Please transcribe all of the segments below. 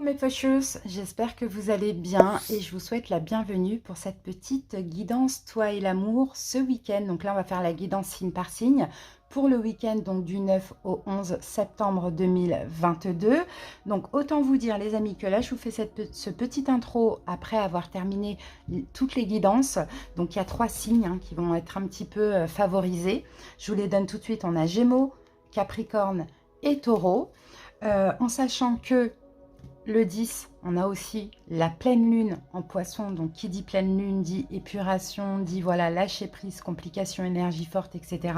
Mes pocheuses, j'espère que vous allez bien et je vous souhaite la bienvenue pour cette petite guidance Toi et l'amour ce week-end. Donc là, on va faire la guidance signe par signe pour le week-end donc du 9 au 11 septembre 2022. Donc autant vous dire les amis que là, je vous fais ce petit intro après avoir terminé toutes les guidances. Donc il y a 3 signes qui vont être un petit peu favorisés. Je vous les donne tout de suite. On a Gémeaux, Capricorne et Taureau. En sachant que le 10, on a aussi la pleine lune en poisson. Donc, qui dit pleine lune dit épuration, dit voilà, lâcher prise, complications, énergie forte, etc.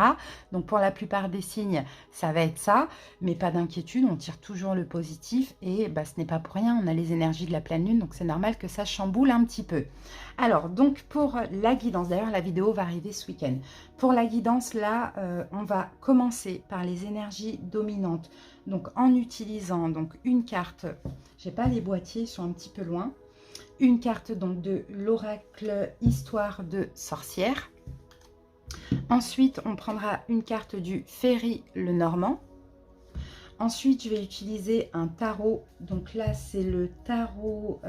Donc, pour la plupart des signes, ça va être ça. Mais pas d'inquiétude, on tire toujours le positif. Et bah, ce n'est pas pour rien, on a les énergies de la pleine lune. Donc, c'est normal que ça chamboule un petit peu. Alors, donc, pour la guidance, d'ailleurs, la vidéo va arriver ce week-end. Pour la guidance, là, on va commencer par les énergies dominantes. Donc, en utilisant donc, une carte, j'ai pas les boîtiers, ils sont un petit peu loin. Une carte donc de l'oracle Histoire de sorcière. Ensuite, on prendra une carte du Féry le Normand. Ensuite, je vais utiliser un tarot. Donc là, c'est le tarot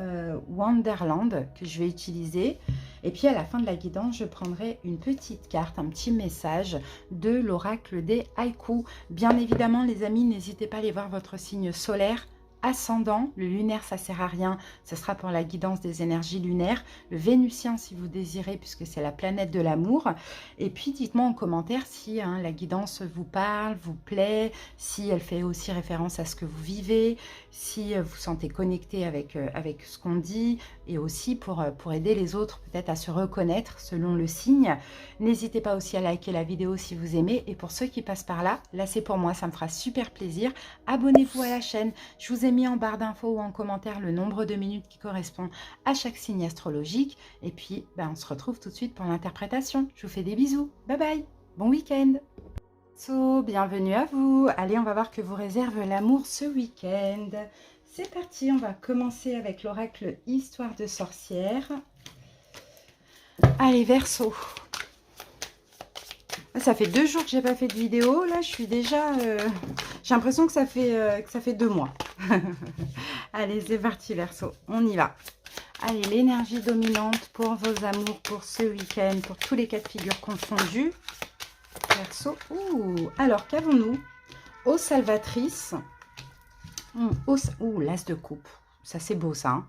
Wonderland que je vais utiliser. Et puis, à la fin de la guidance, je prendrai une petite carte, un petit message de l'oracle des haïkus. Bien évidemment, les amis, n'hésitez pas à aller voir votre signe solaire, ascendant. Le lunaire, ça ne sert à rien. Ce sera pour la guidance des énergies lunaires. Le vénusien, si vous désirez, puisque c'est la planète de l'amour. Et puis, dites-moi en commentaire si la guidance vous parle, vous plaît, si elle fait aussi référence à ce que vous vivez, si vous sentez connecté avec ce qu'on dit, et aussi pour aider les autres peut-être à se reconnaître selon le signe. N'hésitez pas aussi à liker la vidéo si vous aimez. Et pour ceux qui passent par là, là c'est pour moi, ça me fera super plaisir. Abonnez-vous à la chaîne. Je vous ai mis en barre d'infos ou en commentaire le nombre de minutes qui correspond à chaque signe astrologique. Et puis, on se retrouve tout de suite pour l'interprétation. Je vous fais des bisous. Bye bye. Bon week-end. So, bienvenue à vous. Allez, on va voir que vous réserve l'amour ce week-end. C'est parti, on va commencer avec l'oracle Histoire de sorcière. Allez, Verseau. Ça fait 2 jours que j'ai pas fait de vidéo. Là, je suis déjà... j'ai l'impression que ça fait 2 mois. Allez, c'est parti, Verseau. On y va. Allez, l'énergie dominante pour vos amours pour ce week-end, pour tous les cas de figure confondus. Verseau. Ouh, alors, qu'avons-nous? Eau salvatrice. L'as de coupe. Ça, c'est beau, ça. Hein.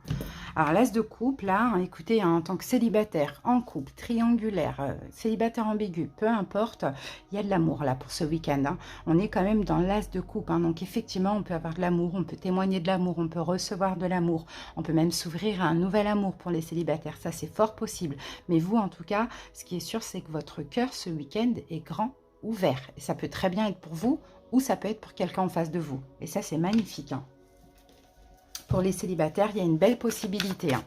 Alors, l'as de coupe, là, écoutez, en tant que célibataire, en couple, triangulaire, célibataire ambigu, peu importe, il y a de l'amour, là, pour ce week-end. Hein. On est quand même dans l'as de coupe. Hein. Donc, effectivement, on peut avoir de l'amour, on peut témoigner de l'amour, on peut recevoir de l'amour. On peut même s'ouvrir à un nouvel amour pour les célibataires. Ça, c'est fort possible. Mais vous, en tout cas, ce qui est sûr, c'est que votre cœur, ce week-end, est grand, ouvert. Et ça peut très bien être pour vous ou ça peut être pour quelqu'un en face de vous. Et ça, c'est magnifique. Hein. Pour les célibataires, il y a une belle possibilité. Hein.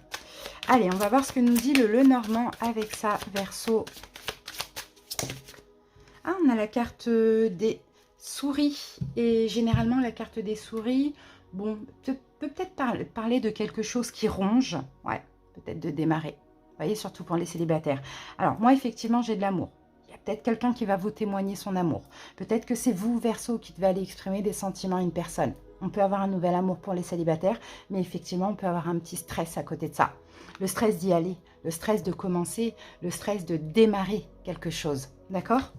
Allez, on va voir ce que nous dit le Lenormand avec ça, Verseau. Ah, on a la carte des souris. Et généralement, la carte des souris, bon, peut peut-être parler de quelque chose qui ronge. Ouais, peut-être de démarrer. Vous voyez, surtout pour les célibataires. Alors, moi, effectivement, j'ai de l'amour. Il y a peut-être quelqu'un qui va vous témoigner son amour. Peut-être que c'est vous, Verseau, qui devez aller exprimer des sentiments à une personne. On peut avoir un nouvel amour pour les célibataires, mais effectivement, on peut avoir un petit stress à côté de ça. Le stress d'y aller, le stress de commencer, le stress de démarrer quelque chose. D'accord ?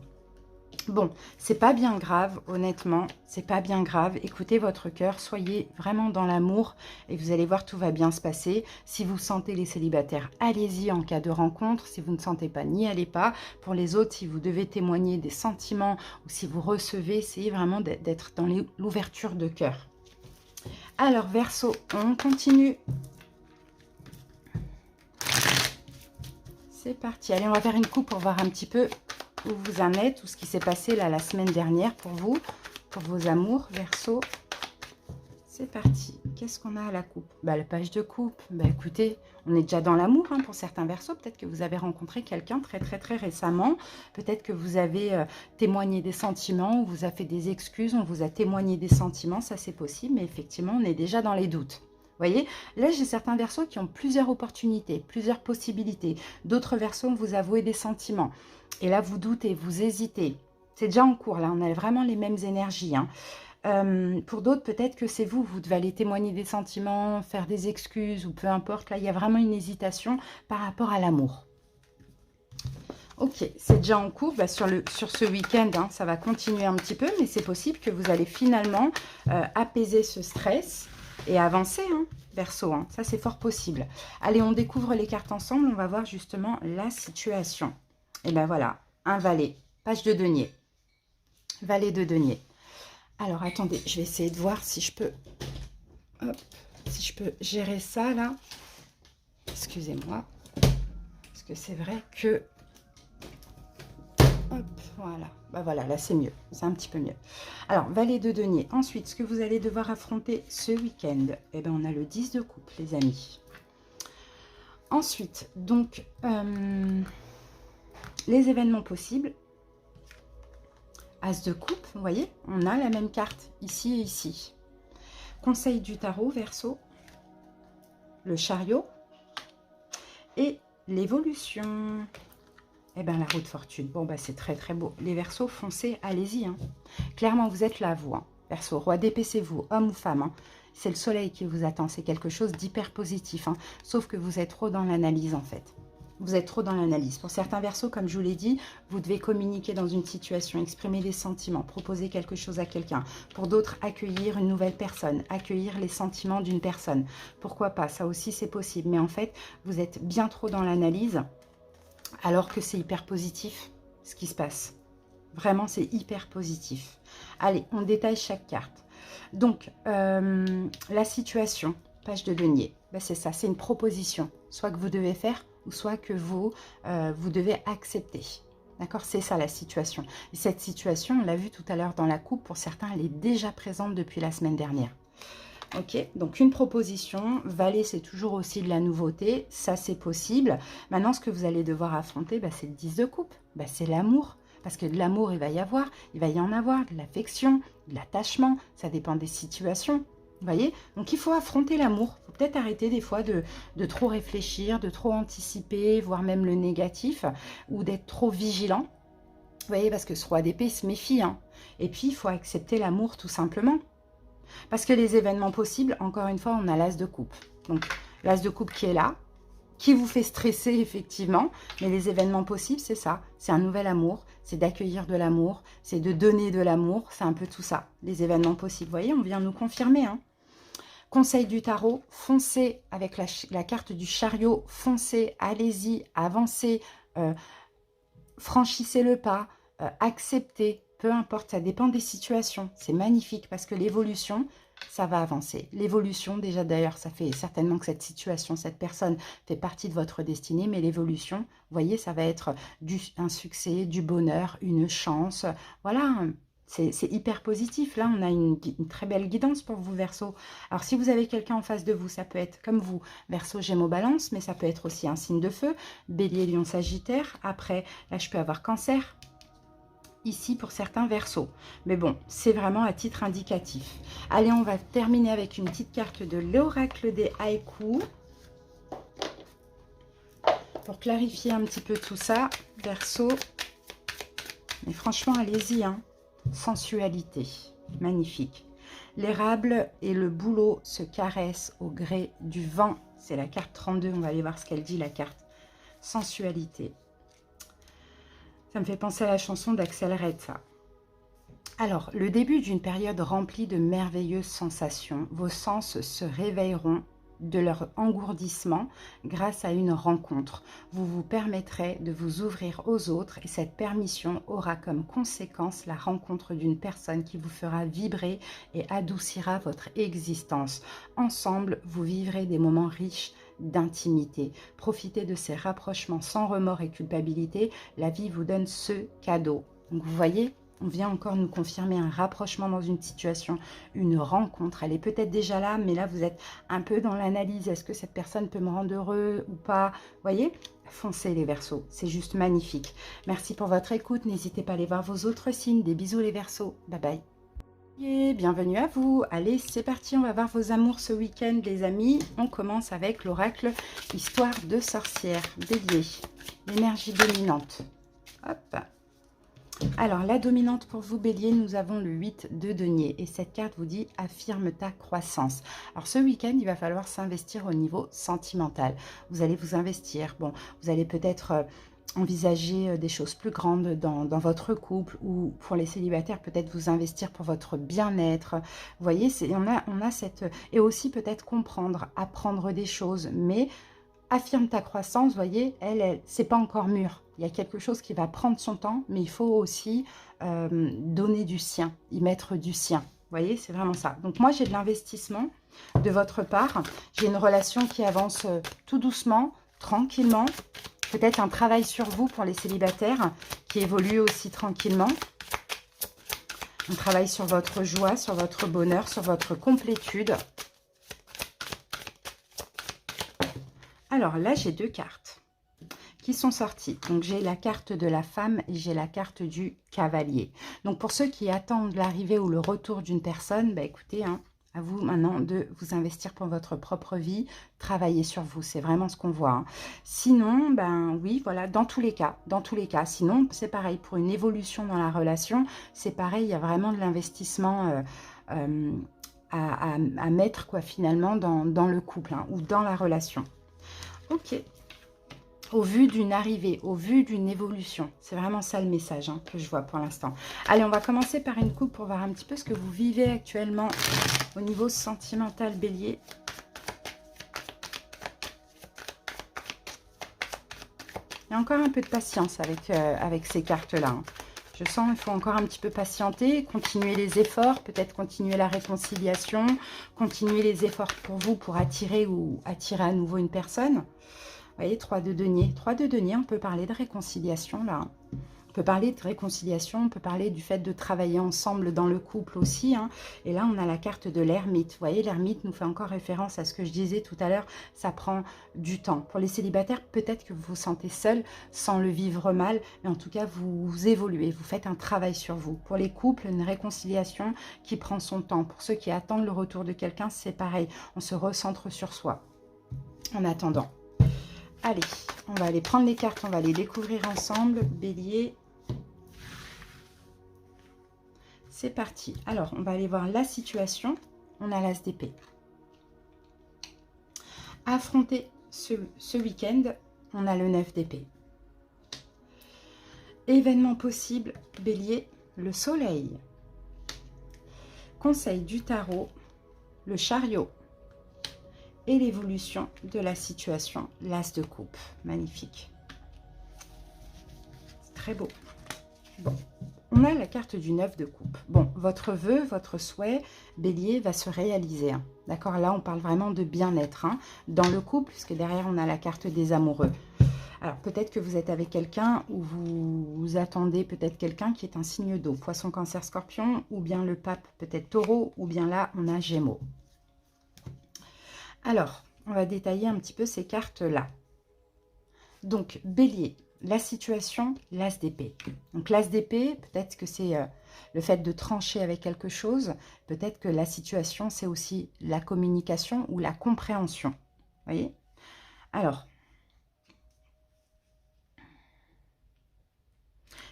Bon, c'est pas bien grave, honnêtement, c'est pas bien grave. Écoutez votre cœur, soyez vraiment dans l'amour et vous allez voir, tout va bien se passer. Si vous sentez les célibataires, allez-y en cas de rencontre. Si vous ne sentez pas, n'y allez pas. Pour les autres, si vous devez témoigner des sentiments ou si vous recevez, essayez vraiment d'être dans l'ouverture de cœur. Alors, Verseau, on continue. C'est parti. Allez, on va faire une coupe pour voir un petit peu où vous en êtes, tout ce qui s'est passé là la semaine dernière pour vous, pour vos amours, Verseau. C'est parti. Qu'est-ce qu'on a à la coupe? La page de coupe. Écoutez, on est déjà dans l'amour pour certains Verseaux. Peut-être que vous avez rencontré quelqu'un très récemment. Peut-être que vous avez témoigné des sentiments, on vous a fait des excuses, on vous a témoigné des sentiments. Ça, c'est possible, mais effectivement, on est déjà dans les doutes. Vous voyez, là, j'ai certains Verseaux qui ont plusieurs opportunités, plusieurs possibilités. D'autres Verseaux, on vous a avoué des sentiments. Et là, vous doutez, vous hésitez. C'est déjà en cours, là. On a vraiment les mêmes énergies. Pour d'autres, peut-être que c'est vous. Vous devez aller témoigner des sentiments, faire des excuses ou peu importe. Là, il y a vraiment une hésitation par rapport à l'amour. Ok, c'est déjà en cours. Bah, sur ce week-end, hein, ça va continuer un petit peu, mais c'est possible que vous allez finalement apaiser ce stress et avancer, hein, Verseau. Hein. Ça, c'est fort possible. Allez, on découvre les cartes ensemble. On va voir justement la situation. Et ben voilà, un valet, page de denier. Valet de denier. Alors, attendez, je vais essayer de voir si je peux, hop, si je peux gérer ça, là. Excusez-moi. Parce que c'est vrai que... Hop, voilà. Bah voilà, là, c'est mieux. C'est un petit peu mieux. Alors, valet de denier. Ensuite, ce que vous allez devoir affronter ce week-end, eh ben, on a le 10 de coupe, les amis. Ensuite, donc, les événements possibles. As de coupe, vous voyez, on a la même carte ici et ici. Conseil du tarot, Verseau, le chariot et l'évolution. Eh bien, la roue de fortune. Bon, bah, c'est très, très beau. Les Verseaux, foncez, allez-y. Hein. Clairement, vous êtes là, vous. Hein. Verseau, roi d'épée, c'est vous, homme ou femme. Hein. C'est le soleil qui vous attend. C'est quelque chose d'hyper positif. Hein. Sauf que vous êtes trop dans l'analyse, en fait. Vous êtes trop dans l'analyse. Pour certains Verseaux, comme je vous l'ai dit, vous devez communiquer dans une situation, exprimer des sentiments, proposer quelque chose à quelqu'un. Pour d'autres, accueillir une nouvelle personne, accueillir les sentiments d'une personne. Pourquoi pas? Ça aussi, c'est possible. Mais en fait, vous êtes bien trop dans l'analyse, alors que c'est hyper positif ce qui se passe. Vraiment, c'est hyper positif. Allez, on détaille chaque carte. Donc, la situation, page de denier, ben c'est ça, c'est une proposition. Soit que vous devez faire, ou soit que vous devez accepter. D'accord? C'est ça la situation. Et cette situation, on l'a vu tout à l'heure dans la coupe, pour certains, elle est déjà présente depuis la semaine dernière. Ok, donc une proposition, valet c'est toujours aussi de la nouveauté, ça c'est possible. Maintenant ce que vous allez devoir affronter, bah, c'est le 10 de coupe, bah, c'est l'amour. Parce que de l'amour il va y en avoir, de l'affection, de l'attachement, ça dépend des situations. Vous voyez? Donc il faut affronter l'amour, il faut peut-être arrêter des fois de trop réfléchir, de trop anticiper, voire même le négatif, ou d'être trop vigilant. Vous voyez, parce que ce roi d'épée se méfie. Hein. Et puis il faut accepter l'amour tout simplement. Parce que les événements possibles, encore une fois, on a l'as de coupe. Donc, l'as de coupe qui est là, qui vous fait stresser, effectivement. Mais les événements possibles, c'est ça. C'est un nouvel amour, c'est d'accueillir de l'amour, c'est de donner de l'amour. C'est un peu tout ça, les événements possibles. Vous voyez, on vient nous confirmer. Hein. Conseil du tarot, foncez avec la carte du chariot. Foncez, allez-y, avancez, franchissez le pas, acceptez. Peu importe, ça dépend des situations. C'est magnifique parce que l'évolution, ça va avancer. L'évolution, déjà d'ailleurs, ça fait certainement que cette situation, cette personne fait partie de votre destinée, mais l'évolution, vous voyez, ça va être un succès, du bonheur, une chance. Voilà, c'est hyper positif. Là, on a une très belle guidance pour vous, Verseau. Alors, si vous avez quelqu'un en face de vous, ça peut être comme vous, Verseau, Gémeaux, Balance, mais ça peut être aussi un signe de feu, Bélier, Lion, Sagittaire. Après, là, je peux avoir Cancer. Ici pour certains Verseaux. Mais bon, c'est vraiment à titre indicatif. Allez, on va terminer avec une petite carte de l'oracle des haïkus. Pour clarifier un petit peu tout ça, Verseau. Mais franchement, allez-y, hein. Sensualité, magnifique. L'érable et le bouleau se caressent au gré du vent. C'est la carte 32, on va aller voir ce qu'elle dit, la carte. Sensualité. Ça me fait penser à la chanson d'Axel Red, ça. Alors, le début d'une période remplie de merveilleuses sensations. Vos sens se réveilleront de leur engourdissement grâce à une rencontre. Vous vous permettrez de vous ouvrir aux autres et cette permission aura comme conséquence la rencontre d'une personne qui vous fera vibrer et adoucira votre existence. Ensemble, vous vivrez des moments riches d'intimité. Profitez de ces rapprochements sans remords et culpabilité. La vie vous donne ce cadeau. Donc vous voyez, on vient encore nous confirmer un rapprochement dans une situation, une rencontre. Elle est peut-être déjà là, mais là vous êtes un peu dans l'analyse. Est-ce que cette personne peut me rendre heureux ou pas? Vous voyez, foncez les Verseaux, c'est juste magnifique. Merci pour votre écoute. N'hésitez pas à aller voir vos autres signes. Des bisous les Verseaux. Bye bye. Et bienvenue à vous. Allez, c'est parti, on va voir vos amours ce week-end, les amis. On commence avec l'oracle Histoire de sorcière, Bélier, l'énergie dominante. Hop. Alors, la dominante pour vous, Bélier, nous avons le 8 de denier. Et cette carte vous dit « affirme ta croissance ». Alors, ce week-end, il va falloir s'investir au niveau sentimental. Vous allez vous investir. Bon, vous allez peut-être envisager des choses plus grandes dans votre couple, ou pour les célibataires, peut-être vous investir pour votre bien-être. Vous voyez, on a cette... Et aussi peut-être comprendre, apprendre des choses, mais... Affirme ta croissance, vous voyez, c'est pas encore mûr. Il y a quelque chose qui va prendre son temps, mais il faut aussi donner du sien, y mettre du sien. Vous voyez, c'est vraiment ça. Donc moi, j'ai de l'investissement de votre part. J'ai une relation qui avance tout doucement, tranquillement. Peut-être un travail sur vous pour les célibataires qui évolue aussi tranquillement. Un travail sur votre joie, sur votre bonheur, sur votre complétude. Alors là, j'ai deux cartes qui sont sorties. Donc, j'ai la carte de la femme et j'ai la carte du cavalier. Donc, pour ceux qui attendent l'arrivée ou le retour d'une personne, bah, écoutez, hein, à vous maintenant de vous investir pour votre propre vie, travailler sur vous. C'est vraiment ce qu'on voit. Hein. Sinon, ben oui, voilà, dans tous les cas. Sinon, c'est pareil. Pour une évolution dans la relation, c'est pareil. Il y a vraiment de l'investissement à mettre, quoi, finalement, dans le couple hein, ou dans la relation. Ok, au vu d'une arrivée, au vu d'une évolution. C'est vraiment ça le message hein, que je vois pour l'instant. Allez, on va commencer par une coupe pour voir un petit peu ce que vous vivez actuellement au niveau sentimental, Bélier. Il y a encore un peu de patience avec ces cartes-là. Hein. Je sens qu'il faut encore un petit peu patienter, continuer les efforts, peut-être continuer la réconciliation, continuer les efforts pour vous, pour attirer à nouveau une personne. Vous voyez, 3 de denier. 3 de denier, on peut parler de réconciliation là. On peut parler de réconciliation, on peut parler du fait de travailler ensemble dans le couple aussi. Hein. Et là, on a la carte de l'ermite. Vous voyez, l'ermite nous fait encore référence à ce que je disais tout à l'heure. Ça prend du temps. Pour les célibataires, peut-être que vous vous sentez seul sans le vivre mal. Mais en tout cas, vous évoluez, vous faites un travail sur vous. Pour les couples, une réconciliation qui prend son temps. Pour ceux qui attendent le retour de quelqu'un, c'est pareil. On se recentre sur soi en attendant. Allez, on va aller prendre les cartes, on va les découvrir ensemble. Bélier. C'est parti. Alors, on va aller voir la situation. On a l'as d'épée. Affronter ce week-end, on a le 9 d'épée. Événement possible, Bélier, le soleil. Conseil du tarot, le chariot. Et l'évolution de la situation, l'as de coupe. Magnifique. C'est très beau. Bon. On a la carte du 9 de coupe. Bon, votre vœu, votre souhait, Bélier, va se réaliser. Hein. D'accord, là, on parle vraiment de bien-être hein, dans le couple, puisque derrière, on a la carte des amoureux. Alors, peut-être que vous êtes avec quelqu'un ou vous attendez peut-être quelqu'un qui est un signe d'eau. Poisson, cancer, scorpion, ou bien le pape, peut-être taureau, ou bien là, on a gémeaux. Alors, on va détailler un petit peu ces cartes-là. Donc, Bélier. La situation, l'as d'épée. Donc l'as d'épée, peut-être que c'est le fait de trancher avec quelque chose. Peut-être que la situation, c'est aussi la communication ou la compréhension. Vous voyez? Alors,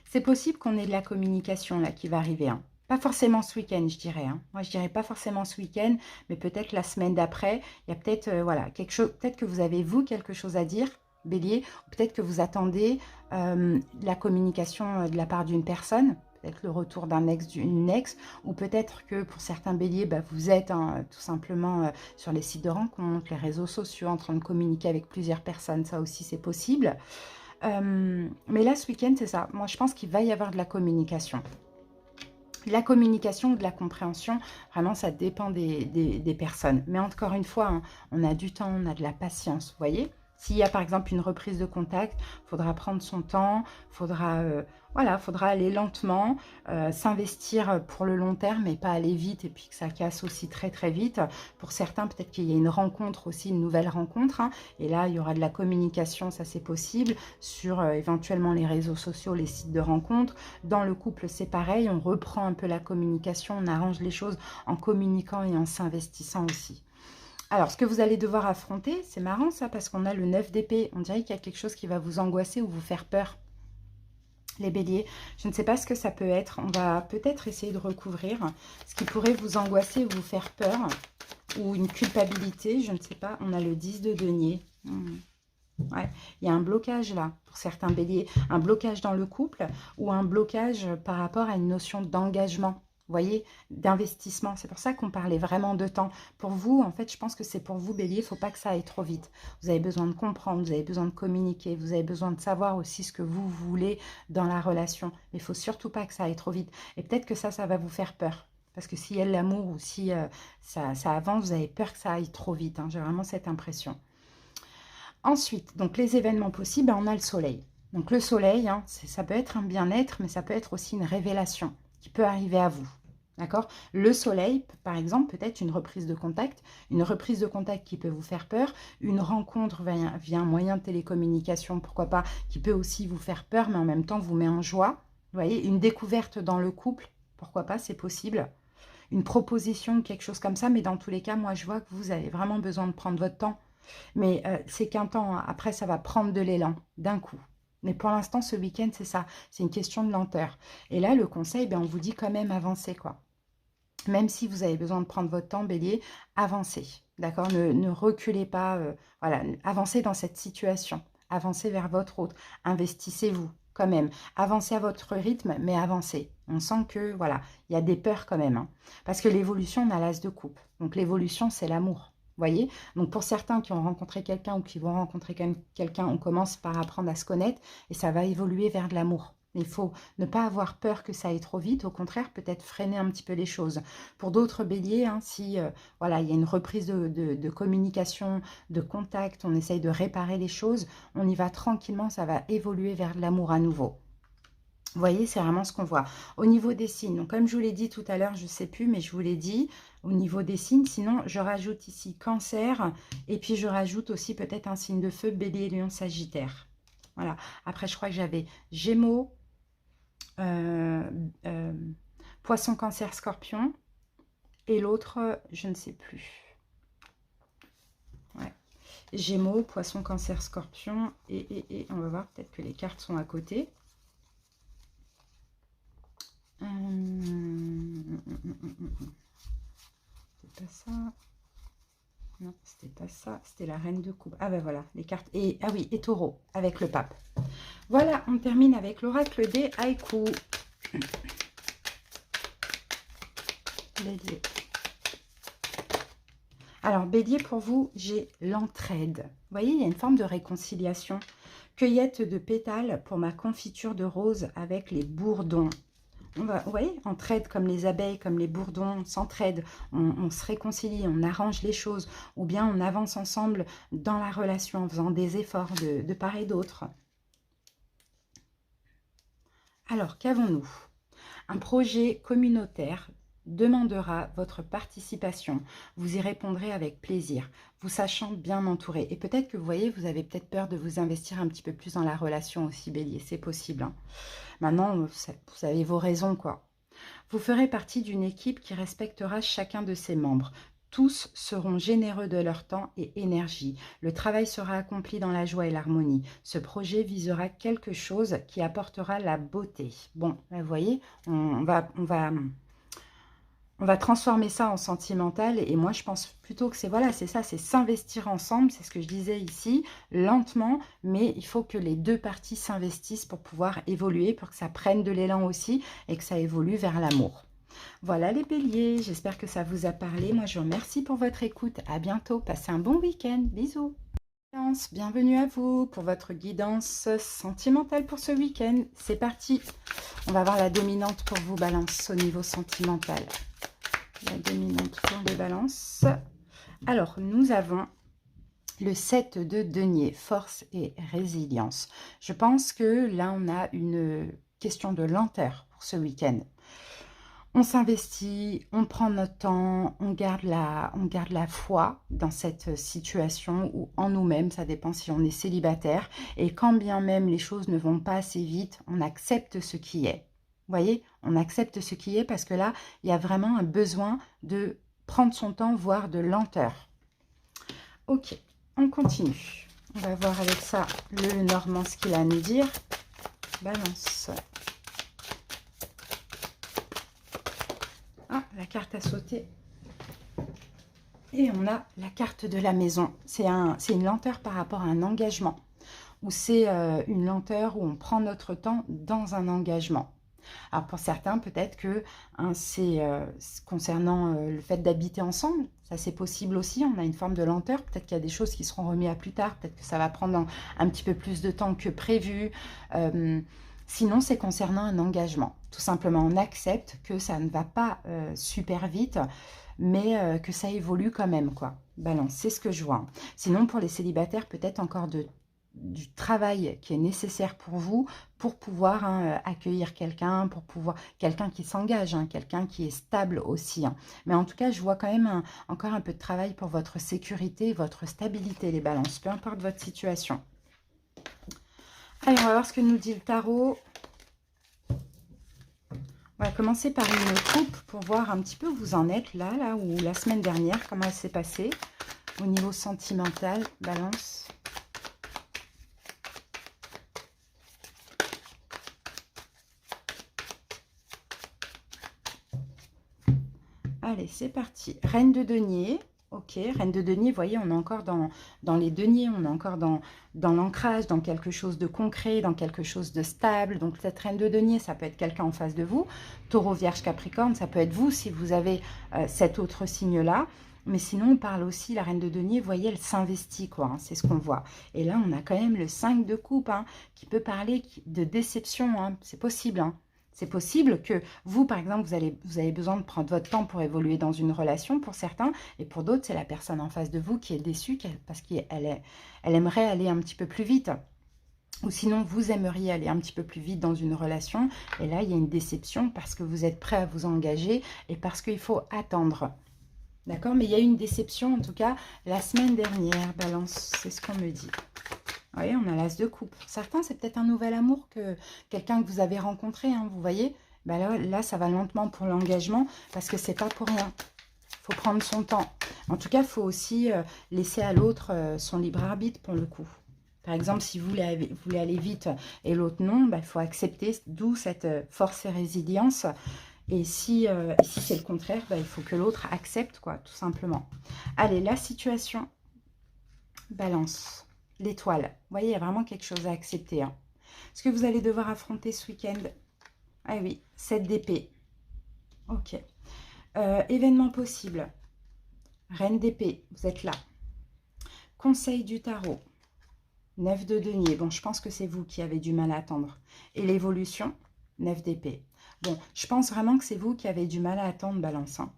c'est possible qu'on ait de la communication là qui va arriver. Hein. Pas forcément ce week-end, je dirais. Hein. Moi, je dirais pas forcément ce week-end, mais peut-être la semaine d'après. Il y a peut-être voilà, quelque chose. Peut-être que vous avez, vous, quelque chose à dire. Bélier, peut-être que vous attendez la communication de la part d'une personne, peut-être le retour d'un ex, d'une ex, ou peut-être que pour certains béliers, bah, vous êtes hein, tout simplement sur les sites de rencontres, les réseaux sociaux, en train de communiquer avec plusieurs personnes, ça aussi c'est possible. Mais là, ce week-end, c'est ça. Moi, je pense qu'il va y avoir de la communication. La communication ou de la compréhension, vraiment, ça dépend des personnes. Mais encore une fois, hein, on a du temps, on a de la patience, vous voyez ? S'il y a par exemple une reprise de contact, il faudra prendre son temps, faudra aller lentement, s'investir pour le long terme et pas aller vite et puis que ça casse aussi très très vite. Pour certains, peut-être qu'il y a une rencontre aussi, une nouvelle rencontre. Hein, et là, il y aura de la communication, ça c'est possible, sur éventuellement les réseaux sociaux, les sites de rencontres. Dans le couple, c'est pareil, on reprend un peu la communication, on arrange les choses en communiquant et en s'investissant aussi. Alors, ce que vous allez devoir affronter, c'est marrant ça, parce qu'on a le 9 d'épée. On dirait qu'il y a quelque chose qui va vous angoisser ou vous faire peur. Les béliers, je ne sais pas ce que ça peut être. On va peut-être essayer de recouvrir ce qui pourrait vous angoisser ou vous faire peur. Ou une culpabilité, je ne sais pas. On a le 10 de denier. Ouais, il y a un blocage là, pour certains béliers. Un blocage dans le couple ou un blocage par rapport à une notion d'engagement. Vous voyez, d'investissement. C'est pour ça qu'on parlait vraiment de temps. Pour vous, en fait, je pense que c'est pour vous, bélier, il ne faut pas que ça aille trop vite. Vous avez besoin de comprendre, vous avez besoin de communiquer, vous avez besoin de savoir aussi ce que vous voulez dans la relation. Mais il ne faut surtout pas que ça aille trop vite. Et peut-être que ça va vous faire peur. Parce que s'il y a de l'amour ou si ça avance, vous avez peur que ça aille trop vite. Hein. J'ai vraiment cette impression. Ensuite, donc les événements possibles, on a le soleil. Donc le soleil, hein, ça peut être un bien-être, mais ça peut être aussi une révélation qui peut arriver à vous. D'accord? Le soleil, par exemple, peut être une reprise de contact qui peut vous faire peur, une rencontre via un moyen de télécommunication, pourquoi pas, qui peut aussi vous faire peur, mais en même temps vous met en joie. Vous voyez, une découverte dans le couple, pourquoi pas, c'est possible. Une proposition, quelque chose comme ça, mais dans tous les cas, moi je vois que vous avez vraiment besoin de prendre votre temps. Mais c'est qu'un temps, après, ça va prendre de l'élan d'un coup. Mais pour l'instant, ce week-end, c'est ça. C'est une question de lenteur. Et là, le conseil, ben, on vous dit quand même avancez, quoi. Même si vous avez besoin de prendre votre temps, bélier, avancez. D'accord, ne reculez pas. Voilà, avancez dans cette situation. Avancez vers votre autre. Investissez-vous quand même. Avancez à votre rythme, mais avancez. On sent que, voilà, il y a des peurs quand même. Hein. Parce que l'évolution, on a l'as de coupe. Donc l'évolution, c'est l'amour. Voyez, donc pour certains qui ont rencontré quelqu'un ou qui vont rencontrer quelqu'un, on commence par apprendre à se connaître et ça va évoluer vers de l'amour. Il faut ne pas avoir peur que ça aille trop vite, au contraire, peut-être freiner un petit peu les choses. Pour d'autres béliers, hein, si voilà, il y a une reprise de communication, de contact, on essaye de réparer les choses, on y va tranquillement, ça va évoluer vers de l'amour à nouveau. Vous voyez, c'est vraiment ce qu'on voit. Au niveau des signes, donc comme je vous l'ai dit tout à l'heure, je ne sais plus, mais je vous l'ai dit, au niveau des signes, sinon je rajoute ici Cancer, et puis je rajoute aussi peut-être un signe de feu, Bélier, Lion, Sagittaire. Voilà. Après, je crois que j'avais Gémeaux, Poisson, Cancer, Scorpion, et l'autre, je ne sais plus. Ouais. Gémeaux, Poisson, Cancer, Scorpion, et on va voir, peut-être que les cartes sont à côté. C'était pas ça. Non, c'était pas ça. C'était la reine de coupe. Ah ben voilà, les cartes. Et ah oui, et taureau, avec le pape. Voilà, on termine avec l'oracle des haïkus. Bélier. Alors, Bélier, pour vous, j'ai l'entraide. Vous voyez, il y a une forme de réconciliation. Cueillette de pétales pour ma confiture de rose avec les bourdons. Vous voyez, entraide comme les abeilles, comme les bourdons, on s'entraide, on se réconcilie, on arrange les choses, ou bien on avance ensemble dans la relation en faisant des efforts de part et d'autre. Alors, qu'avons-nous? Un projet communautaire demandera votre participation. Vous y répondrez avec plaisir, vous sachant bien entouré. Et peut-être que vous voyez, vous avez peut-être peur de vous investir un petit peu plus dans la relation aussi, Bélier. C'est possible. Hein. Maintenant, vous avez vos raisons, quoi. Vous ferez partie d'une équipe qui respectera chacun de ses membres. Tous seront généreux de leur temps et énergie. Le travail sera accompli dans la joie et l'harmonie. Ce projet visera quelque chose qui apportera la beauté. Bon, vous voyez, on va transformer ça en sentimental. Et moi, je pense plutôt que c'est voilà, c'est ça, c'est s'investir ensemble. C'est ce que je disais ici, lentement. Mais il faut que les deux parties s'investissent pour pouvoir évoluer, pour que ça prenne de l'élan aussi et que ça évolue vers l'amour. Voilà les béliers, j'espère que ça vous a parlé. Moi, je vous remercie pour votre écoute. À bientôt, passez un bon week-end. Bisous. Bienvenue à vous pour votre guidance sentimentale pour ce week-end. C'est parti. On va voir la dominante pour vous, Balance, au niveau sentimental. La dominante pour les balances. Alors, nous avons le 7 de denier, force et résilience. Je pense que là, on a une question de lenteur pour ce week-end. On s'investit, on prend notre temps, on garde la foi dans cette situation ou en nous-mêmes, ça dépend si on est célibataire. Et quand bien même les choses ne vont pas assez vite, on accepte ce qui est. Vous voyez, on accepte ce qui est parce que là, il y a vraiment un besoin de prendre son temps, voire de lenteur. Ok, on continue. On va voir avec ça le Normand ce qu'il a à nous dire. Balance. Ah, la carte a sauté. Et on a la carte de la maison. C'est une lenteur par rapport à un engagement. Ou c'est une lenteur où on prend notre temps dans un engagement. Alors pour certains, peut-être que hein, c'est concernant le fait d'habiter ensemble, ça c'est possible aussi, on a une forme de lenteur, peut-être qu'il y a des choses qui seront remises à plus tard, peut-être que ça va prendre un petit peu plus de temps que prévu. Sinon, c'est concernant un engagement. Tout simplement, on accepte que ça ne va pas super vite, mais que ça évolue quand même, quoi. Balance, c'est ce que je vois. Sinon, pour les célibataires, peut-être encore du travail qui est nécessaire pour vous pour pouvoir hein, accueillir quelqu'un, pour pouvoir quelqu'un qui s'engage, hein, quelqu'un qui est stable aussi. Hein. Mais en tout cas, je vois quand même encore un peu de travail pour votre sécurité, votre stabilité, les balances, peu importe votre situation. Alors, on va voir ce que nous dit le tarot. On va commencer par une coupe pour voir un petit peu où vous en êtes là où la semaine dernière, comment elle s'est passée au niveau sentimental, balance. Allez, c'est parti. Reine de denier. Ok, reine de denier, vous voyez, on est encore dans les deniers, on est encore dans l'ancrage, dans quelque chose de concret, dans quelque chose de stable. Donc, cette reine de denier, ça peut être quelqu'un en face de vous. Taureau, Vierge, Capricorne, ça peut être vous si vous avez cet autre signe-là. Mais sinon, on parle aussi, la reine de denier, vous voyez, elle s'investit, quoi. Hein, c'est ce qu'on voit. Et là, on a quand même le 5 de coupe, hein, qui peut parler de déception. Hein, c'est possible, hein. C'est possible que vous, par exemple, vous avez besoin de prendre votre temps pour évoluer dans une relation pour certains. Et pour d'autres, c'est la personne en face de vous qui est déçue parce qu'elle aimerait aller un petit peu plus vite. Ou sinon, vous aimeriez aller un petit peu plus vite dans une relation. Et là, il y a une déception parce que vous êtes prêt à vous engager et parce qu'il faut attendre. D'accord? Mais il y a eu une déception, en tout cas, la semaine dernière, Balance. C'est ce qu'on me dit. Vous voyez, on a l'as de coupe. Pour certains, c'est peut-être un nouvel amour, quelqu'un que vous avez rencontré, hein, vous voyez. Ben là, ça va lentement pour l'engagement parce que c'est pas pour rien. Il faut prendre son temps. En tout cas, il faut aussi laisser à l'autre son libre arbitre pour le coup. Par exemple, si vous voulez aller vite et l'autre non, ben, il faut accepter, d'où cette force et résilience. Et si c'est le contraire, ben, il faut que l'autre accepte, quoi, tout simplement. Allez, la situation. Balance. L'étoile. Vous voyez, il y a vraiment quelque chose à accepter. Hein. Ce que vous allez devoir affronter ce week-end. Ah oui, 7 d'épée. Ok. Événement possible. Reine d'épée, vous êtes là. Conseil du tarot. 9 de denier. Bon, je pense que c'est vous qui avez du mal à attendre. Et l'évolution, 9 d'épée. Bon, je pense vraiment que c'est vous qui avez du mal à attendre, Balance. Hein.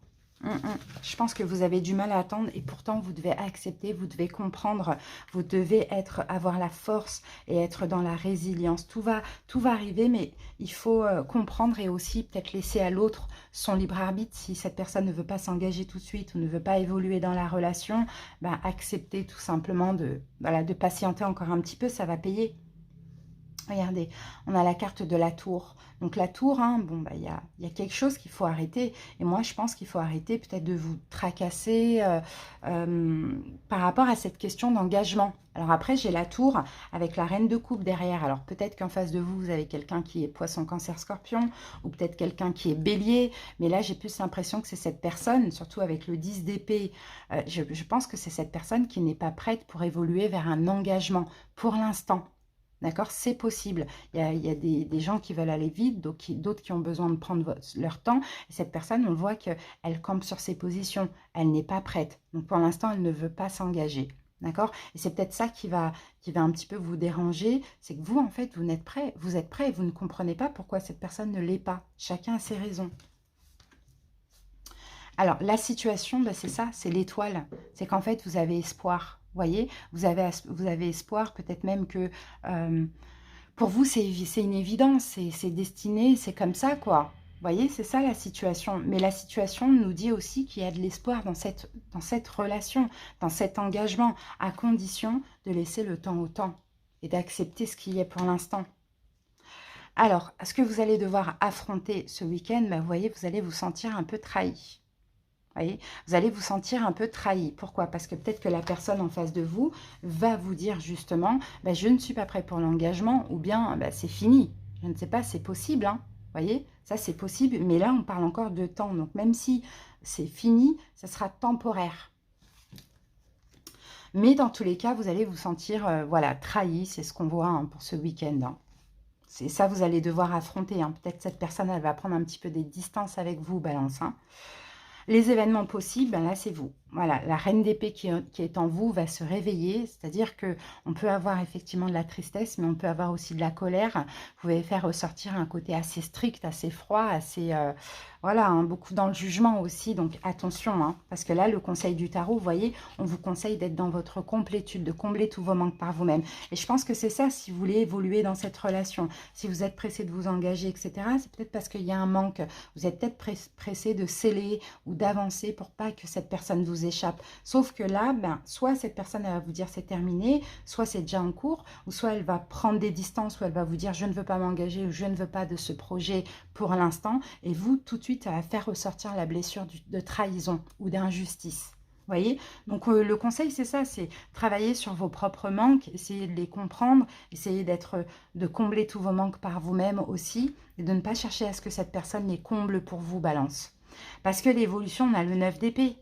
Je pense que vous avez du mal à attendre et pourtant vous devez accepter, vous devez comprendre, vous devez avoir la force et être dans la résilience. Tout va arriver, mais il faut comprendre et aussi peut-être laisser à l'autre son libre arbitre. Si cette personne ne veut pas s'engager tout de suite ou ne veut pas évoluer dans la relation, ben, accepter tout simplement de patienter encore un petit peu, ça va payer. Regardez, on a la carte de la tour. Donc la tour, hein, bon, bah, y a quelque chose qu'il faut arrêter. Et moi, je pense qu'il faut arrêter peut-être de vous tracasser par rapport à cette question d'engagement. Alors après, j'ai la tour avec la reine de coupe derrière. Alors peut-être qu'en face de vous, vous avez quelqu'un qui est poisson, cancer, scorpion, ou peut-être quelqu'un qui est bélier. Mais là, j'ai plus l'impression que c'est cette personne, surtout avec le 10 d'épée. Je pense que c'est cette personne qui n'est pas prête pour évoluer vers un engagement pour l'instant. D'accord? C'est possible. Il y a des gens qui veulent aller vite, d'autres qui ont besoin de prendre leur temps. Et cette personne, on voit qu'elle campe sur ses positions. Elle n'est pas prête. Donc, pour l'instant, elle ne veut pas s'engager. D'accord? Et c'est peut-être ça qui va un petit peu vous déranger. C'est que vous, en fait, vous êtes prêt. Vous êtes prêt et vous ne comprenez pas pourquoi cette personne ne l'est pas. Chacun a ses raisons. Alors, la situation, ben, c'est ça, c'est l'étoile. C'est qu'en fait, vous avez espoir. Vous voyez, vous avez espoir, peut-être même que pour vous, c'est une évidence, c'est destiné, c'est comme ça, quoi. Vous voyez, c'est ça la situation. Mais la situation nous dit aussi qu'il y a de l'espoir dans cette relation, dans cet engagement, à condition de laisser le temps au temps et d'accepter ce qui est pour l'instant. Alors, ce que vous allez devoir affronter ce week-end, ben, vous voyez, vous allez vous sentir un peu trahi. Voyez, vous allez vous sentir un peu trahi. Pourquoi? Parce que peut-être que la personne en face de vous va vous dire justement, bah, je ne suis pas prêt pour l'engagement, ou bien bah, c'est fini. Je ne sais pas, c'est possible, hein. Vous voyez, ça c'est possible, mais là on parle encore de temps. Donc même si c'est fini, ça sera temporaire. Mais dans tous les cas, vous allez vous sentir voilà, trahi, c'est ce qu'on voit hein, pour ce week-end. Hein. C'est ça, vous allez devoir affronter. Hein. Peut-être cette personne, elle va prendre un petit peu des distances avec vous, Balance. Hein. Les événements possibles, ben là, c'est vous. Voilà, la reine d'épée qui est en vous va se réveiller, c'est-à-dire qu'on peut avoir effectivement de la tristesse, mais on peut avoir aussi de la colère. Vous pouvez faire ressortir un côté assez strict, assez froid, assez... voilà, hein, beaucoup dans le jugement aussi, donc attention, hein, parce que là, le conseil du tarot, vous voyez, on vous conseille d'être dans votre complétude, de combler tous vos manques par vous-même. Et je pense que c'est ça, si vous voulez évoluer dans cette relation, si vous êtes pressé de vous engager, etc., c'est peut-être parce qu'il y a un manque, vous êtes peut-être pressé de sceller ou d'avancer pour pas que cette personne vous échappe. Sauf que là, ben, soit cette personne elle va vous dire c'est terminé, soit c'est déjà en cours, ou soit elle va prendre des distances, ou elle va vous dire je ne veux pas m'engager, ou je ne veux pas de ce projet pour l'instant, et vous, tout de suite, ça va faire ressortir la blessure de trahison ou d'injustice. Vous voyez, donc le conseil, c'est ça, c'est travailler sur vos propres manques, essayer de les comprendre, essayer de combler tous vos manques par vous-même aussi, et de ne pas chercher à ce que cette personne les comble pour vous, Balance. Parce que l'évolution, on a le 9 d'épée.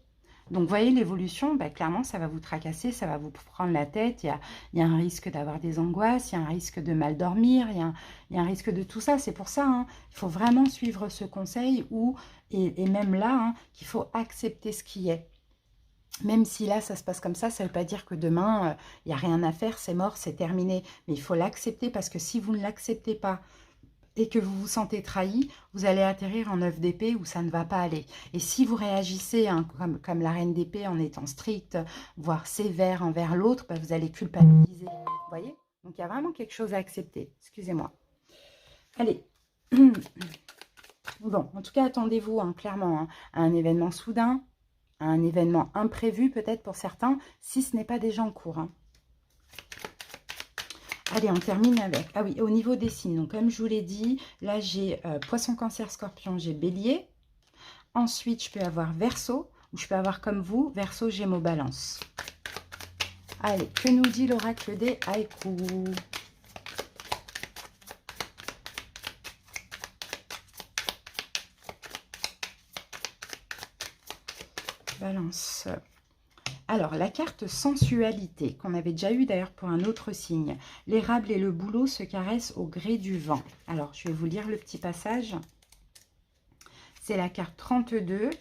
Donc, vous voyez, l'évolution, bah, clairement, ça va vous tracasser, ça va vous prendre la tête. Il y a un risque d'avoir des angoisses, il y a un risque de mal dormir, il y a un risque de tout ça. C'est pour ça, hein, il faut vraiment suivre ce conseil et même là, hein, qu'il faut accepter ce qui est. Même si là, ça se passe comme ça ne veut pas dire que demain, il n'y a rien à faire, c'est mort, c'est terminé. Mais il faut l'accepter parce que si vous ne l'acceptez pas, et que vous vous sentez trahi, vous allez atterrir en 9 d'épée où ça ne va pas aller. Et si vous réagissez hein, comme la reine d'épée en étant stricte, voire sévère envers l'autre, bah, vous allez culpabiliser. Vous voyez? Donc il y a vraiment quelque chose à accepter. Excusez-moi. Allez. Bon, en tout cas, attendez-vous hein, clairement hein, à un événement soudain, à un événement imprévu peut-être pour certains, si ce n'est pas déjà en cours. Hein. Allez, on termine avec... Ah oui, au niveau des signes, donc comme je vous l'ai dit, là j'ai Poisson, Cancer, Scorpion, j'ai Bélier. Ensuite, je peux avoir Verseau, ou je peux avoir comme vous, Verseau, Gémeaux, Balance. Allez, que nous dit l'oracle des haïkus? Balance. Alors, la carte sensualité, qu'on avait déjà eu d'ailleurs pour un autre signe. L'érable et le bouleau se caressent au gré du vent. Alors, je vais vous lire le petit passage. C'est la carte 32.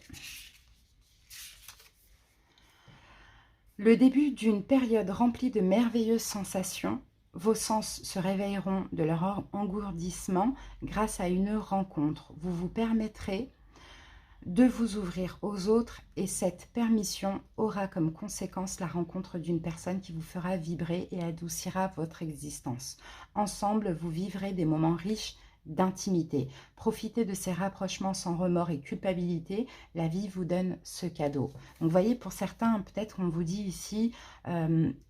Le début d'une période remplie de merveilleuses sensations. Vos sens se réveilleront de leur engourdissement grâce à une rencontre. Vous vous permettrez de vous ouvrir aux autres et cette permission aura comme conséquence la rencontre d'une personne qui vous fera vibrer et adoucira votre existence. Ensemble, vous vivrez des moments riches d'intimité. Profitez de ces rapprochements sans remords et culpabilité. La vie vous donne ce cadeau. Donc, vous voyez, pour certains, peut-être on vous dit ici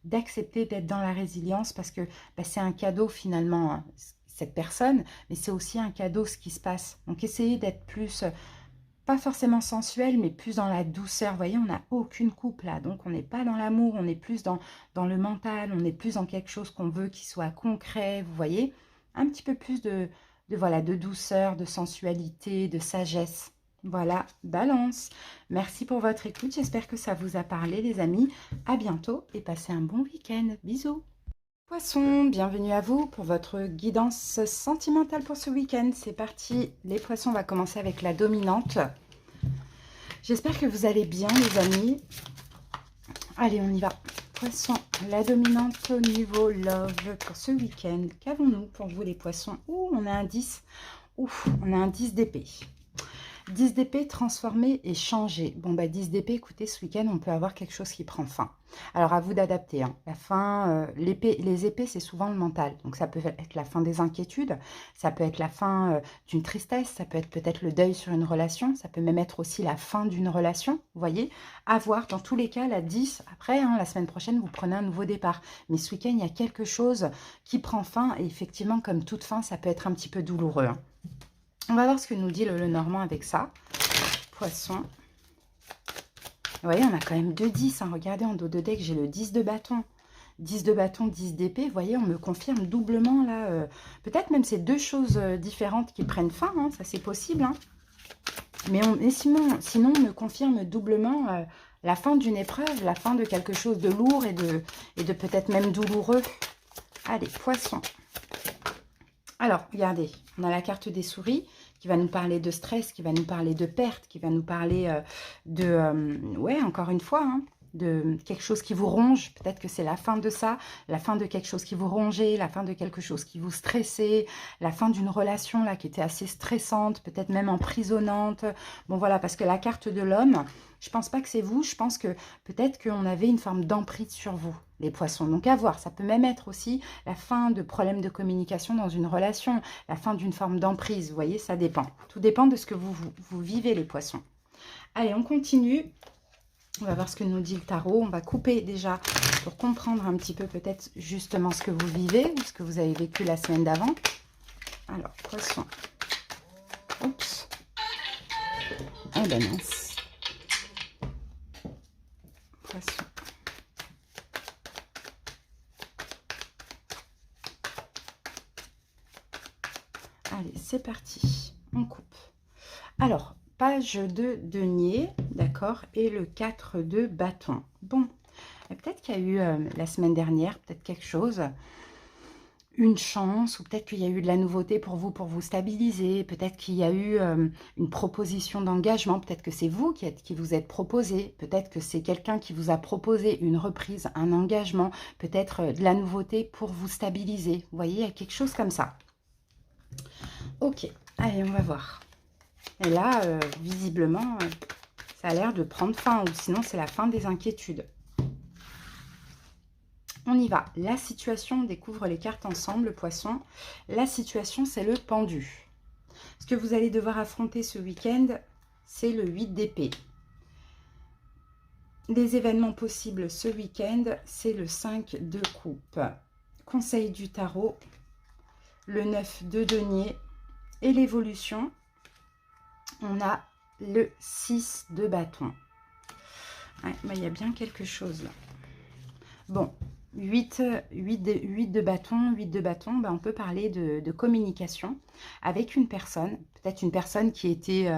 d'accepter d'être dans la résilience parce que bah, c'est un cadeau finalement, hein, cette personne, mais c'est aussi un cadeau ce qui se passe. Donc, essayez d'être plus... pas forcément sensuel, mais plus dans la douceur. Vous voyez, on n'a aucune coupe là. Donc, on n'est pas dans l'amour, on est plus dans le mental, on est plus dans quelque chose qu'on veut qui soit concret. Vous voyez, un petit peu plus voilà, de douceur, de sensualité, de sagesse. Voilà, Balance. Merci pour votre écoute. J'espère que ça vous a parlé, les amis. À bientôt et passez un bon week-end. Bisous. Poissons, bienvenue à vous pour votre guidance sentimentale pour ce week-end. C'est parti, les poissons, on va commencer avec la dominante. J'espère que vous allez bien, les amis. Allez, on y va. Poissons, la dominante au niveau love pour ce week-end. Qu'avons-nous pour vous, les poissons? Ouh, on a un 10. Ouf, on a un 10 d'épée. 10 d'épée transformé et changé. Bon, bah 10 d'épée, écoutez, ce week-end, on peut avoir quelque chose qui prend fin. Alors, à vous d'adapter. Hein. La fin, les épées, c'est souvent le mental. Donc, ça peut être la fin des inquiétudes, ça peut être la fin d'une tristesse, ça peut être peut-être le deuil sur une relation, ça peut même être aussi la fin d'une relation, vous voyez. À voir, dans tous les cas, la 10, après, hein, la semaine prochaine, vous prenez un nouveau départ. Mais ce week-end, il y a quelque chose qui prend fin. Et effectivement, comme toute fin, ça peut être un petit peu douloureux. Hein. On va voir ce que nous dit le Normand avec ça. Poisson. Vous voyez, on a quand même 2 10. Hein. Regardez, en dos de deck, j'ai le 10 de bâton. 10 de bâton, 10 d'épée. Vous voyez, on me confirme doublement là. Peut-être même c'est deux choses différentes qui prennent fin, hein, ça c'est possible. Hein. Mais sinon, on me confirme doublement la fin d'une épreuve, la fin de quelque chose de lourd et de peut-être même douloureux. Allez, poisson. Alors, regardez, on a la carte des souris qui va nous parler de stress, qui va nous parler de perte, qui va nous parler ouais, encore une fois, hein, de quelque chose qui vous ronge. Peut-être que c'est la fin de ça, la fin de quelque chose qui vous rongeait, la fin de quelque chose qui vous stressait, la fin d'une relation là qui était assez stressante, peut-être même emprisonnante. Bon, voilà, parce que la carte de l'homme, je pense pas que c'est vous, je pense que peut-être qu'on avait une forme d'emprise sur vous, les poissons. Donc à voir, ça peut même être aussi la fin de problèmes de communication dans une relation, la fin d'une forme d'emprise, vous voyez, ça dépend. Tout dépend de ce que vous vivez, les poissons. Allez, on continue. On va voir ce que nous dit le tarot. On va couper déjà pour comprendre un petit peu peut-être justement ce que vous vivez ou ce que vous avez vécu la semaine d'avant. Alors, poisson. Oups. Ah ben mince. Poisson. Allez, c'est parti. On coupe. Alors, page de denier, d'accord, et le 4 de bâton. Bon, peut-être qu'il y a eu la semaine dernière, peut-être quelque chose, une chance, ou peut-être qu'il y a eu de la nouveauté pour vous stabiliser, peut-être qu'il y a eu une proposition d'engagement, peut-être que c'est vous qui vous êtes proposé, peut-être que c'est quelqu'un qui vous a proposé une reprise, un engagement, peut-être de la nouveauté pour vous stabiliser. Vous voyez, il y a quelque chose comme ça. Ok, allez, on va voir. Et là, visiblement, ça a l'air de prendre fin, ou sinon c'est la fin des inquiétudes. On y va. La situation, on découvre les cartes ensemble, le poisson. La situation, c'est le pendu. Ce que vous allez devoir affronter ce week-end, c'est le 8 d'épée. Les événements possibles ce week-end, c'est le 5 de coupe. Conseil du tarot, le 9 de denier et l'évolution. On a le 6 de bâton. Ouais, bah, y a bien quelque chose là. Bon, 8 de bâton, bah, on peut parler de communication avec une personne. Peut-être une personne qui était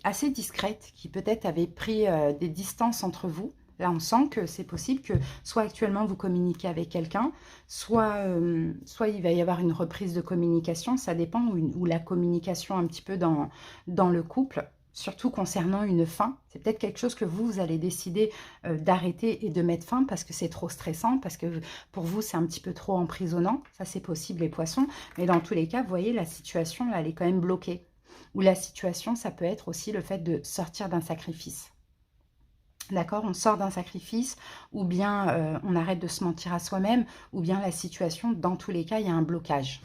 assez discrète, qui peut-être avait pris des distances entre vous. Là, on sent que c'est possible que soit actuellement vous communiquez avec quelqu'un, soit il va y avoir une reprise de communication, ça dépend, ou la communication un petit peu dans le couple, surtout concernant une fin. C'est peut-être quelque chose que vous allez décider d'arrêter et de mettre fin parce que c'est trop stressant, parce que pour vous, c'est un petit peu trop emprisonnant. Ça, c'est possible, les poissons. Mais dans tous les cas, vous voyez, la situation, là, elle est quand même bloquée. Ou la situation, ça peut être aussi le fait de sortir d'un sacrifice. D'accord, on sort d'un sacrifice, ou bien on arrête de se mentir à soi-même, ou bien la situation, dans tous les cas, il y a un blocage.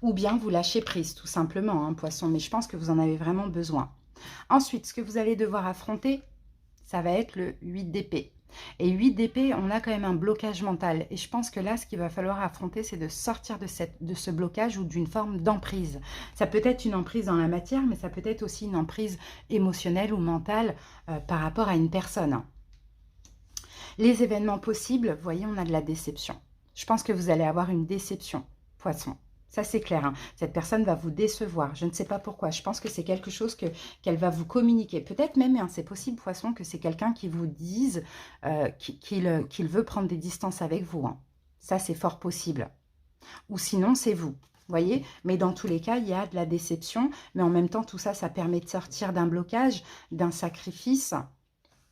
Ou bien vous lâchez prise, tout simplement, hein, poisson, mais je pense que vous en avez vraiment besoin. Ensuite, ce que vous allez devoir affronter, ça va être le 8 d'épée. Et 8 d'épée, on a quand même un blocage mental. Et je pense que là, ce qu'il va falloir affronter, c'est de sortir de ce blocage ou d'une forme d'emprise. Ça peut être une emprise dans la matière, mais ça peut être aussi une emprise émotionnelle ou mentale par rapport à une personne. Les événements possibles, vous voyez, on a de la déception. Je pense que vous allez avoir une déception, poisson. Ça, c'est clair. Hein. Cette personne va vous décevoir. Je ne sais pas pourquoi. Je pense que c'est quelque chose qu'elle va vous communiquer. Peut-être même, hein, c'est possible, poisson, que c'est quelqu'un qui vous dise qu'il veut prendre des distances avec vous. Hein. Ça, c'est fort possible. Ou sinon, c'est vous. Vous voyez? Mais dans tous les cas, il y a de la déception. Mais en même temps, tout ça, ça permet de sortir d'un blocage, d'un sacrifice.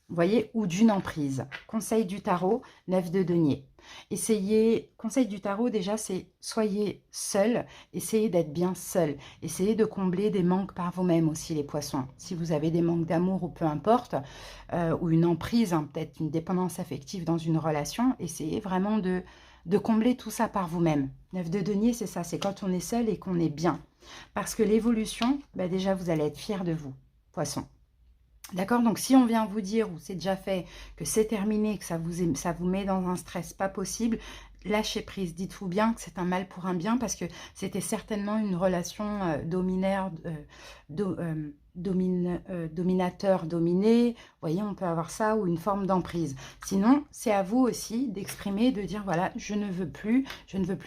Vous voyez, ou d'une emprise. Conseil du tarot, 9 de denier. Essayez, conseil du tarot déjà, c'est soyez seul, essayez d'être bien seul. Essayez de combler des manques par vous-même aussi, les poissons. Si vous avez des manques d'amour ou peu importe, ou une emprise, hein, peut-être une dépendance affective dans une relation, essayez vraiment de combler tout ça par vous-même. 9 de denier, c'est ça, c'est quand on est seul et qu'on est bien. Parce que l'évolution, bah déjà, vous allez être fiers de vous, poissons. D'accord, donc si on vient vous dire, ou c'est déjà fait, que c'est terminé, que ça vous met dans un stress pas possible, lâchez prise. Dites-vous bien que c'est un mal pour un bien, parce que c'était certainement une relation dominaire, dominateur, dominé. Vous voyez, on peut avoir ça ou une forme d'emprise. Sinon, c'est à vous aussi d'exprimer, de dire, voilà, je ne veux plus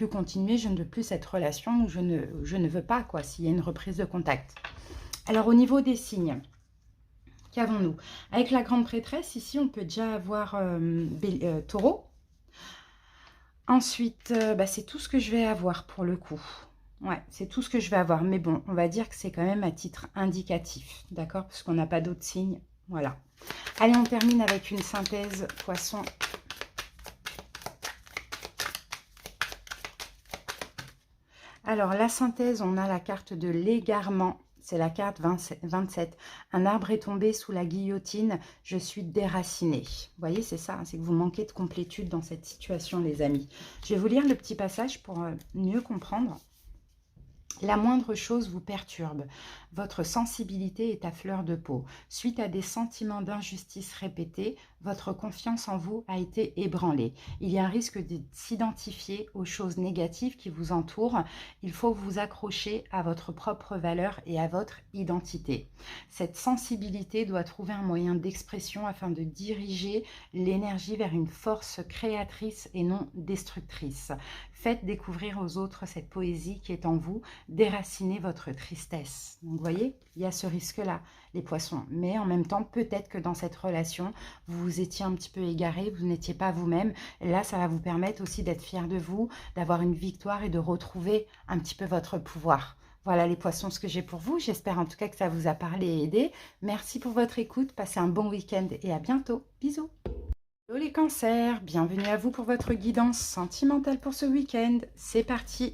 continuer, je ne veux plus cette relation, ou je ne veux pas, quoi, s'il y a une reprise de contact. Alors, au niveau des signes, qu'avons-nous? Avec la grande prêtresse, ici, on peut déjà avoir Taureau. Ensuite, c'est tout ce que je vais avoir pour le coup. Ouais, c'est tout ce que je vais avoir. Mais bon, on va dire que c'est quand même à titre indicatif. D'accord? Parce qu'on n'a pas d'autres signes. Voilà. Allez, on termine avec une synthèse poisson. Alors, la synthèse, on a la carte de l'égarement. C'est la carte 27. Un arbre est tombé sous la guillotine. Je suis déracinée. Vous voyez, c'est ça. C'est que vous manquez de complétude dans cette situation, les amis. Je vais vous lire le petit passage pour mieux comprendre. La moindre chose vous perturbe. Votre sensibilité est à fleur de peau. Suite à des sentiments d'injustice répétés, votre confiance en vous a été ébranlée. Il y a un risque de s'identifier aux choses négatives qui vous entourent. Il faut vous accrocher à votre propre valeur et à votre identité. Cette sensibilité doit trouver un moyen d'expression afin de diriger l'énergie vers une force créatrice et non destructrice. Faites découvrir aux autres cette poésie qui est en vous. Déracinez votre tristesse. Donc, vous voyez, il y a ce risque-là, les poissons. Mais en même temps, peut-être que dans cette relation, vous vous étiez un petit peu égaré, vous n'étiez pas vous-même. Là, ça va vous permettre aussi d'être fier de vous, d'avoir une victoire et de retrouver un petit peu votre pouvoir. Voilà les poissons, ce que j'ai pour vous. J'espère en tout cas que ça vous a parlé et aidé. Merci pour votre écoute. Passez un bon week-end et à bientôt. Bisous. Hello les cancers, bienvenue à vous pour votre guidance sentimentale pour ce week-end. C'est parti.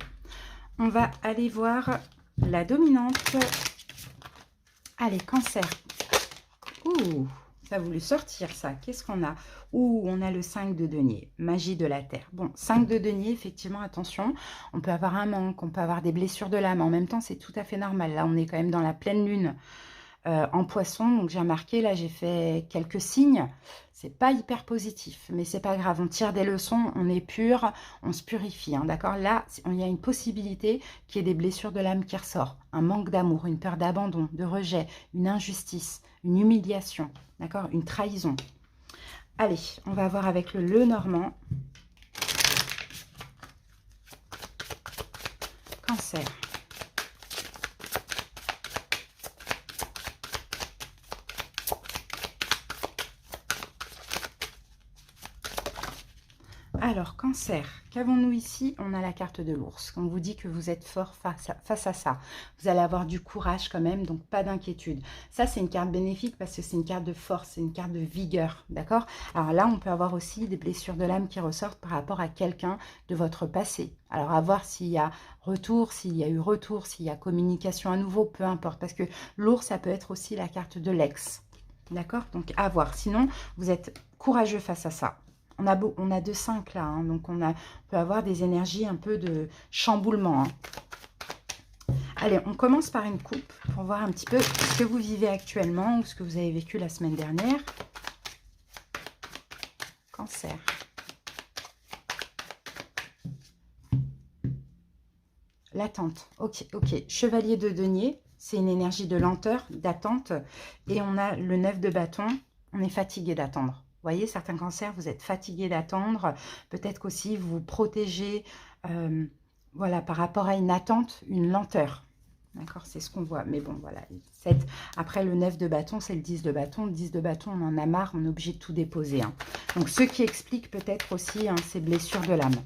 On va aller voir la dominante. Allez, cancer. Ouh, ça a voulu sortir ça. Qu'est-ce qu'on a? Ouh, on a le 5 de denier, magie de la terre. Bon, 5 de denier, effectivement, attention. On peut avoir un manque, on peut avoir des blessures de l'âme. En même temps, c'est tout à fait normal. Là, on est quand même dans la pleine lune. En poisson, donc j'ai remarqué, là j'ai fait quelques signes, c'est pas hyper positif, mais c'est pas grave, on tire des leçons, on est pur, on se purifie, hein, d'accord? Là, il y a une possibilité qu'il y ait des blessures de l'âme qui ressortent, un manque d'amour, une peur d'abandon, de rejet, une injustice, une humiliation, d'accord? Une trahison. Allez, on va voir avec le Lenormand. Cancer. Alors, cancer, qu'avons-nous ici? On a la carte de l'ours. On vous dit que vous êtes fort face à ça. Vous allez avoir du courage quand même, donc pas d'inquiétude. Ça, c'est une carte bénéfique parce que c'est une carte de force, c'est une carte de vigueur, d'accord? Alors là, on peut avoir aussi des blessures de l'âme qui ressortent par rapport à quelqu'un de votre passé. Alors, à voir s'il y a retour, s'il y a eu retour, s'il y a communication à nouveau, peu importe. Parce que l'ours, ça peut être aussi la carte de l'ex, d'accord? Donc, à voir. Sinon, vous êtes courageux face à ça. On a 2-5 là, hein, donc on peut avoir des énergies un peu de chamboulement. Hein. Allez, on commence par une coupe pour voir un petit peu ce que vous vivez actuellement ou ce que vous avez vécu la semaine dernière. Cancer. L'attente. Ok, ok. Chevalier de denier, c'est une énergie de lenteur, d'attente. Et on a le 9 de bâton. On est fatigué d'attendre. Vous voyez, certains cancers, vous êtes fatigués d'attendre. Peut-être qu'aussi vous vous protégez voilà, par rapport à une attente, une lenteur. D'accord, c'est ce qu'on voit. Mais bon, voilà. Après, le 9 de bâton, c'est le 10 de bâton. Le 10 de bâton, on en a marre, on est obligé de tout déposer. Hein. Donc, ce qui explique peut-être aussi hein, ces blessures de l'âme.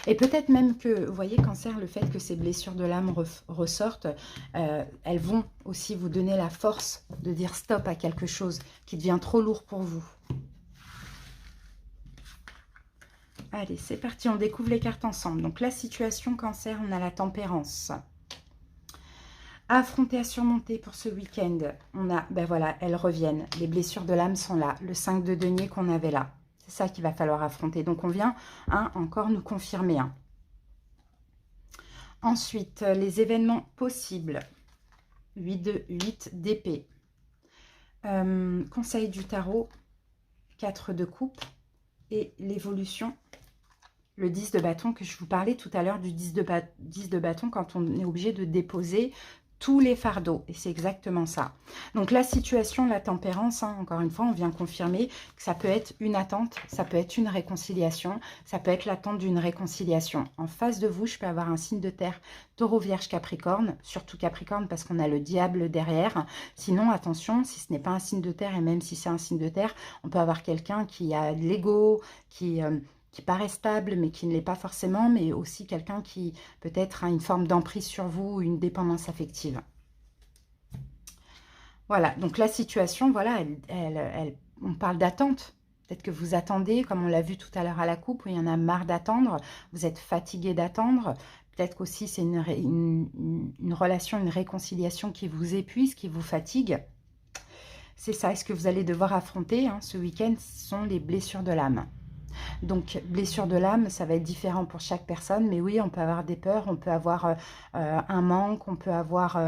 Et peut-être même que, vous voyez, cancer, le fait que ces blessures de l'âme ressortent, elles vont aussi vous donner la force de dire stop à quelque chose qui devient trop lourd pour vous. Allez, c'est parti, on découvre les cartes ensemble. Donc la situation cancer, on a la tempérance. À affronter, à surmonter pour ce week-end, on a, ben voilà, elles reviennent. Les blessures de l'âme sont là. Le 5 de denier qu'on avait là. C'est ça qu'il va falloir affronter. Donc, on vient encore nous confirmer. Ensuite, les événements possibles. 8 d'épée. Conseil du tarot. 4 de coupe. Et l'évolution. Le 10 de bâton que je vous parlais tout à l'heure du 10 de bâton quand on est obligé de déposer tous les fardeaux. Et c'est exactement ça. Donc la situation, la tempérance, hein, encore une fois, on vient confirmer que ça peut être une attente, ça peut être une réconciliation, ça peut être l'attente d'une réconciliation. En face de vous, je peux avoir un signe de terre, Taureau, Vierge, Capricorne, surtout Capricorne parce qu'on a le diable derrière. Sinon, attention, si ce n'est pas un signe de terre, et même si c'est un signe de terre, on peut avoir quelqu'un qui a de l'ego, qui paraît stable, mais qui ne l'est pas forcément, mais aussi quelqu'un qui peut-être a une forme d'emprise sur vous, une dépendance affective. Voilà, donc la situation, voilà, on parle d'attente. Peut-être que vous attendez, comme on l'a vu tout à l'heure à la coupe, où il y en a marre d'attendre, vous êtes fatigué d'attendre. Peut-être qu'aussi c'est une relation, une réconciliation qui vous épuise, qui vous fatigue. C'est ça, est-ce que vous allez devoir affronter ce week-end, ce sont les blessures de l'âme. Donc, blessure de l'âme, ça va être différent pour chaque personne. Mais oui, on peut avoir des peurs, on peut avoir un manque, on peut avoir,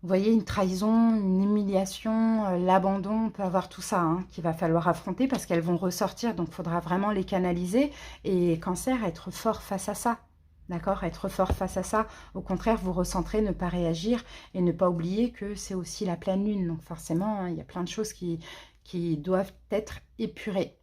vous voyez, une trahison, une humiliation, l'abandon. On peut avoir tout ça qu'il va falloir affronter parce qu'elles vont ressortir. Donc, il faudra vraiment les canaliser. Et Cancer, être fort face à ça. D'accord? Être fort face à ça. Au contraire, vous recentrer, ne pas réagir et ne pas oublier que c'est aussi la pleine lune. Donc, forcément, il y a plein de choses qui doivent être épurées.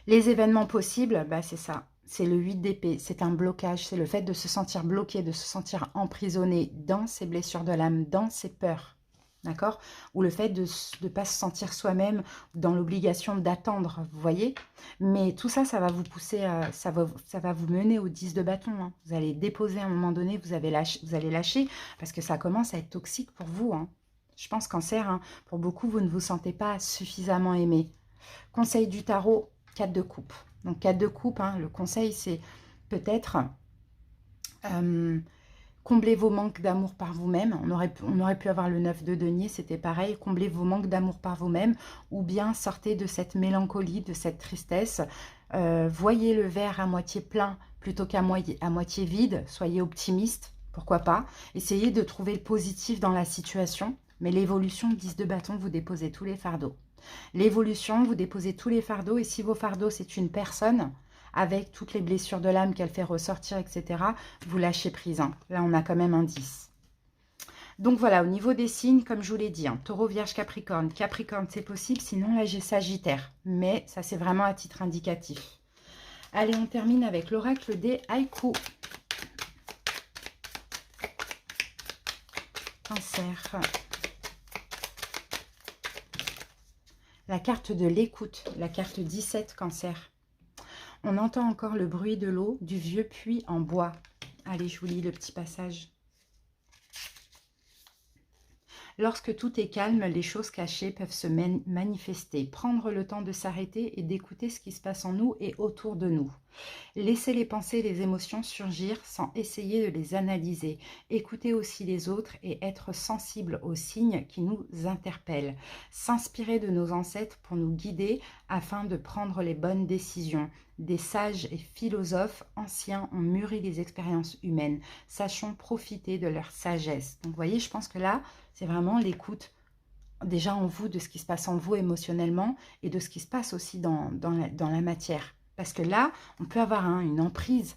Les événements possibles, bah c'est ça. C'est le 8 d'épée, c'est un blocage, c'est le fait de se sentir bloqué, de se sentir emprisonné dans ses blessures de l'âme, dans ses peurs, d'accord? Ou le fait de ne pas se sentir soi-même dans l'obligation d'attendre, vous voyez? Mais tout ça, ça va vous pousser, ça va vous mener au 10 de bâton. Hein. Vous allez déposer à un moment donné, vous allez lâcher, parce que ça commence à être toxique pour vous. Hein. Je pense, Cancer, pour beaucoup, vous ne vous sentez pas suffisamment aimé. Conseil du tarot, 4 de coupe. Donc 4 de coupe, le conseil c'est peut-être combler vos manques d'amour par vous-même. On aurait pu avoir le 9 de denier, c'était pareil. Combler vos manques d'amour par vous-même ou bien sortez de cette mélancolie, de cette tristesse. Voyez le verre à moitié plein plutôt qu'à moitié vide. Soyez optimiste, pourquoi pas. Essayez de trouver le positif dans la situation. Mais l'évolution, 10 de bâton, vous déposez tous les fardeaux. L'évolution, vous déposez tous les fardeaux. Et si vos fardeaux, c'est une personne, avec toutes les blessures de l'âme qu'elle fait ressortir, etc., vous lâchez prise. Là, on a quand même un 10. Donc voilà, au niveau des signes, comme je vous l'ai dit, Taureau, Vierge, Capricorne. Capricorne, c'est possible, sinon là, j'ai Sagittaire. Mais ça, c'est vraiment à titre indicatif. Allez, on termine avec l'oracle des haïkus. Cancer. La carte de l'écoute, la carte 17, Cancer. On entend encore le bruit de l'eau du vieux puits en bois. Allez, je vous lis le petit passage. Lorsque tout est calme, les choses cachées peuvent se manifester. Prendre le temps de s'arrêter et d'écouter ce qui se passe en nous et autour de nous. Laissez les pensées et les émotions surgir sans essayer de les analyser. Écoutez aussi les autres et être sensible aux signes qui nous interpellent. S'inspirer de nos ancêtres pour nous guider afin de prendre les bonnes décisions. Des sages et philosophes anciens ont mûri les expériences humaines. Sachons profiter de leur sagesse. Donc vous voyez, je pense que là, c'est vraiment l'écoute déjà en vous, de ce qui se passe en vous émotionnellement et de ce qui se passe aussi dans la matière. Parce que là, on peut avoir une emprise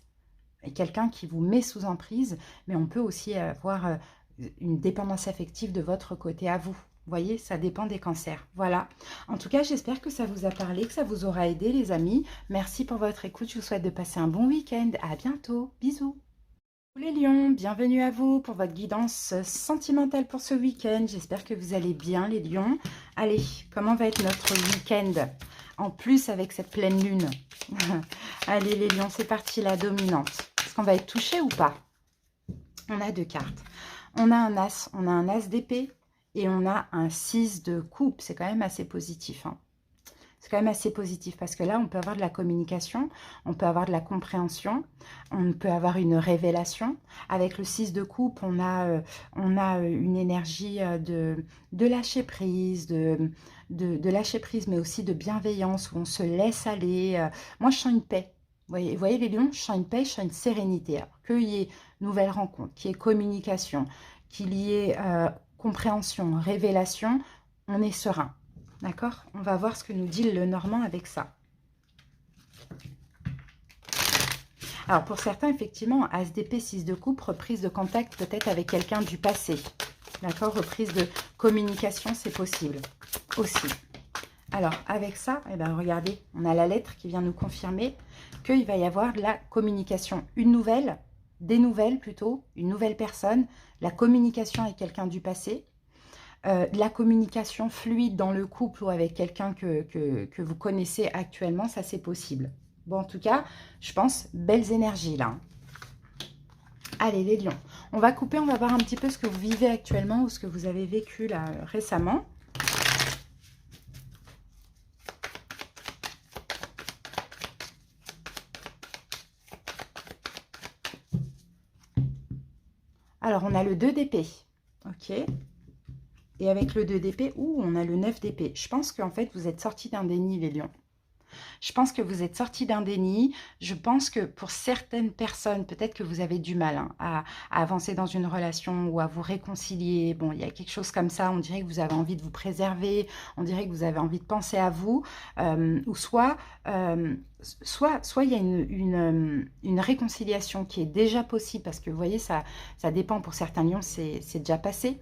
et quelqu'un qui vous met sous emprise, mais on peut aussi avoir une dépendance affective de votre côté à vous. Vous voyez, ça dépend des cancers. Voilà. En tout cas, j'espère que ça vous a parlé, que ça vous aura aidé, les amis. Merci pour votre écoute. Je vous souhaite de passer un bon week-end. À bientôt. Bisous. Les lions, bienvenue à vous pour votre guidance sentimentale pour ce week-end. J'espère que vous allez bien, les lions. Allez, comment va être notre week-end? En plus, avec cette pleine lune. Allez, les lions, c'est parti, la dominante. Est-ce qu'on va être touché ou pas? On a 2 cartes. On a un as d'épée et on a un 6 de coupe. C'est quand même assez positif, C'est quand même assez positif parce que là, on peut avoir de la communication, on peut avoir de la compréhension, on peut avoir une révélation. Avec le 6 de coupe, on a une énergie de lâcher prise, de lâcher prise, mais aussi de bienveillance, où on se laisse aller. Moi, je sens une paix. Vous voyez les lions, je sens une paix, je sens une sérénité. Qu'il y ait nouvelle rencontre, qu'il y ait communication, qu'il y ait compréhension, révélation, on est serein. D'accord? On va voir ce que nous dit le Normand avec ça. Alors, pour certains, effectivement, As d'épée, 6 de coupe, reprise de contact peut-être avec quelqu'un du passé. D'accord? Reprise de communication, c'est possible aussi. Alors, avec ça, eh ben, regardez, on a la lettre qui vient nous confirmer qu'il va y avoir de la communication. Une nouvelle, des nouvelles plutôt, une nouvelle personne, la communication avec quelqu'un du passé, la communication fluide dans le couple ou avec quelqu'un que vous connaissez actuellement, ça c'est possible. Bon, en tout cas, je pense, belles énergies là. Allez, les lions. On va couper, on va voir un petit peu ce que vous vivez actuellement ou ce que vous avez vécu là récemment. Alors, on a le 2 d'épée. Ok. Et avec le 2 d'épée, on a le 9 d'épée. Je pense qu'en fait, vous êtes sortis d'un déni, les lions. Je pense que vous êtes sortis d'un déni. Je pense que pour certaines personnes, peut-être que vous avez du mal à avancer dans une relation ou à vous réconcilier. Bon, il y a quelque chose comme ça. On dirait que vous avez envie de vous préserver. On dirait que vous avez envie de penser à vous. Ou soit il y a une réconciliation qui est déjà possible. Parce que vous voyez, ça dépend. Pour certains lions, c'est déjà passé.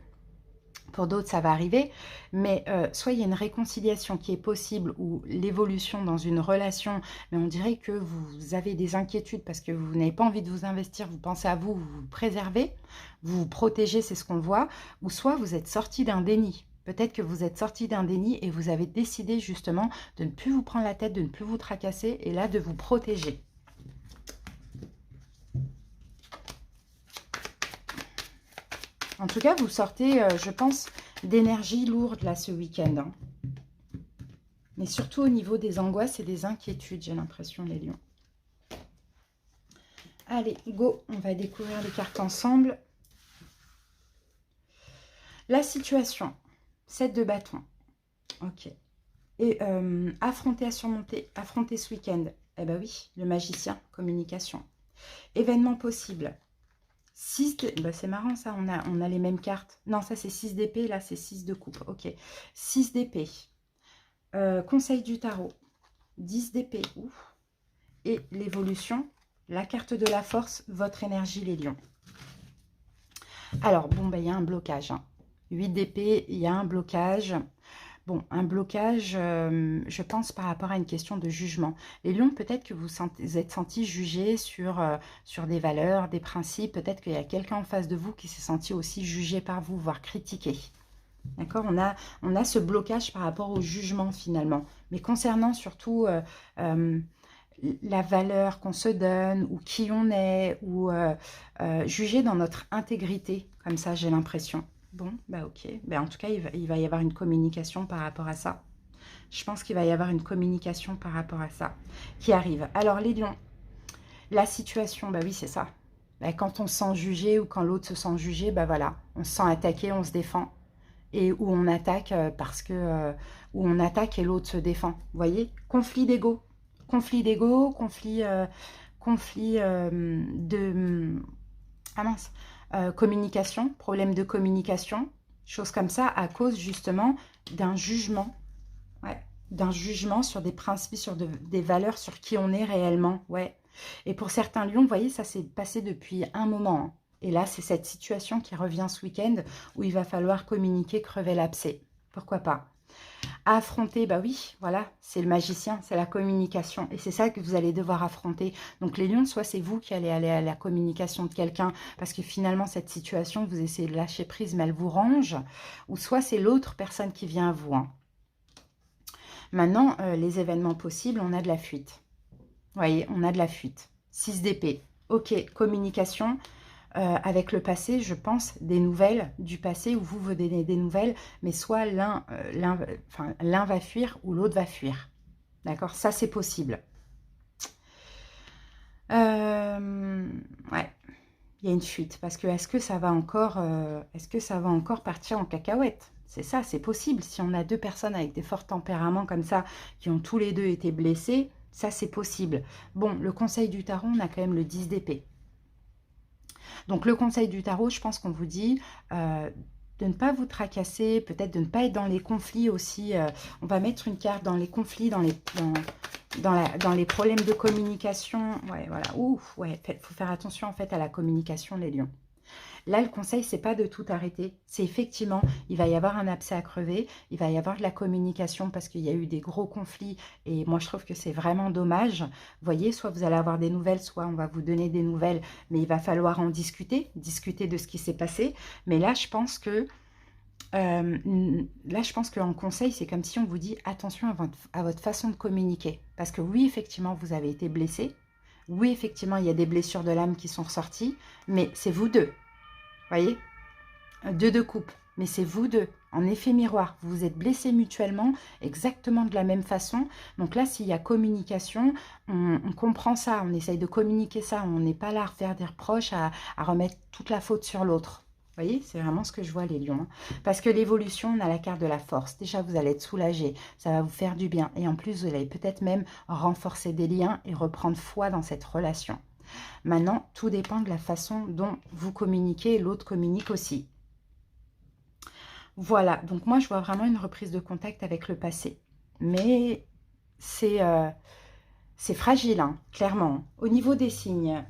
Pour d'autres, ça va arriver, mais soit il y a une réconciliation qui est possible ou l'évolution dans une relation, mais on dirait que vous avez des inquiétudes parce que vous n'avez pas envie de vous investir, vous pensez à vous, vous vous préservez, vous vous protégez, c'est ce qu'on voit, ou soit vous êtes sorti d'un déni. Peut-être que vous êtes sorti d'un déni et vous avez décidé justement de ne plus vous prendre la tête, de ne plus vous tracasser et là de vous protéger. En tout cas, vous sortez, je pense, d'énergie lourde là ce week-end. Hein. Mais surtout au niveau des angoisses et des inquiétudes, j'ai l'impression, les lions. Allez, go, on va découvrir les cartes ensemble. La situation, 7 de bâton. Ok. Et affronter à surmonter, affronter ce week-end. Eh bien oui, le magicien, communication. Événement possible. 6 de... Bah, c'est marrant ça, on a les mêmes cartes. Non, ça c'est 6 d'épée, là c'est 6 de coupe. Ok. 6 d'épée. Conseil du tarot. 10 d'épée. Et l'évolution. La carte de la force, votre énergie, les lions. Alors, bon, bah, il y a un blocage. Hein. 8 d'épée, il y a un blocage. Bon, un blocage, je pense, par rapport à une question de jugement. Les lions, peut-être que vous êtes sentis jugés sur des valeurs, des principes. Peut-être qu'il y a quelqu'un en face de vous qui s'est senti aussi jugé par vous, voire critiqué. D'accord, on a ce blocage par rapport au jugement, finalement. Mais concernant surtout la valeur qu'on se donne, ou qui on est, ou juger dans notre intégrité. Comme ça, j'ai l'impression. Bon, bah ok. Ben, en tout cas, il va y avoir une communication par rapport à ça. Je pense qu'il va y avoir une communication par rapport à ça qui arrive. Alors, les lions, la situation, bah oui, c'est ça. Ben, quand on se sent jugé ou quand l'autre se sent jugé, bah voilà, on se sent attaqué, on se défend. Et où on attaque parce que... où on attaque et l'autre se défend. Vous voyez? Conflit d'ego. Conflit d'ego, conflit de... Ah mince, communication, problème de communication, choses comme ça, à cause justement d'un jugement. Ouais, d'un jugement sur des principes, sur des valeurs, sur qui on est réellement. Ouais. Et pour certains lions, vous voyez, ça s'est passé depuis un moment. Hein. Et là, c'est cette situation qui revient ce week-end où il va falloir communiquer, crever l'abcès. Pourquoi pas? Affronter, bah oui, voilà, c'est le magicien, c'est la communication. Et c'est ça que vous allez devoir affronter. Donc les lions, soit c'est vous qui allez aller à la communication de quelqu'un, parce que finalement, cette situation, vous essayez de lâcher prise, mais elle vous range. Ou soit c'est l'autre personne qui vient à vous. Hein. Maintenant, les événements possibles, on a de la fuite. Vous voyez, on a de la fuite. 6 d'épée. Ok, communication. Avec le passé, je pense, des nouvelles du passé où vous donnez des nouvelles, mais soit l'un va fuir ou l'autre va fuir. D'accord? Ça, c'est possible. Ouais, il y a une fuite. Parce que est-ce que ça va encore partir en cacahuète? C'est ça, c'est possible. Si on a deux personnes avec des forts tempéraments comme ça, qui ont tous les deux été blessés, ça, c'est possible. Bon, le conseil du tarot, on a quand même le 10 d'épée. Donc, le conseil du tarot, je pense qu'on vous dit de de ne pas vous tracasser, peut-être de ne pas être dans les conflits aussi. On va mettre une carte dans les conflits, dans les problèmes de communication. Ouais, voilà. Ouf, ouais, faut faire attention en fait à la communication, les lions. Là, le conseil, c'est pas de tout arrêter. C'est effectivement, il va y avoir un abcès à crever, il va y avoir de la communication parce qu'il y a eu des gros conflits et moi, je trouve que c'est vraiment dommage. Vous voyez, soit vous allez avoir des nouvelles, soit on va vous donner des nouvelles, mais il va falloir en discuter, discuter de ce qui s'est passé. Mais là, je pense que qu'en conseil, c'est comme si on vous dit attention à votre façon de communiquer. Parce que oui, effectivement, vous avez été blessé. Oui, effectivement, il y a des blessures de l'âme qui sont ressorties, mais c'est vous deux. Voyez, deux de coupe, mais c'est vous deux, en effet miroir. Vous vous êtes blessés mutuellement, exactement de la même façon. Donc là, s'il y a communication, on comprend ça, on essaye de communiquer ça. On n'est pas là à faire des reproches, à remettre toute la faute sur l'autre. Vous voyez, c'est vraiment ce que je vois, les lions. Parce que l'évolution, on a la carte de la force. Déjà, vous allez être soulagé, ça va vous faire du bien. Et en plus, vous allez peut-être même renforcer des liens et reprendre foi dans cette relation. Maintenant, tout dépend de la façon dont vous communiquez et l'autre communique aussi. Voilà, donc moi, je vois vraiment une reprise de contact avec le passé. Mais c'est fragile, hein, clairement. Au niveau des signes,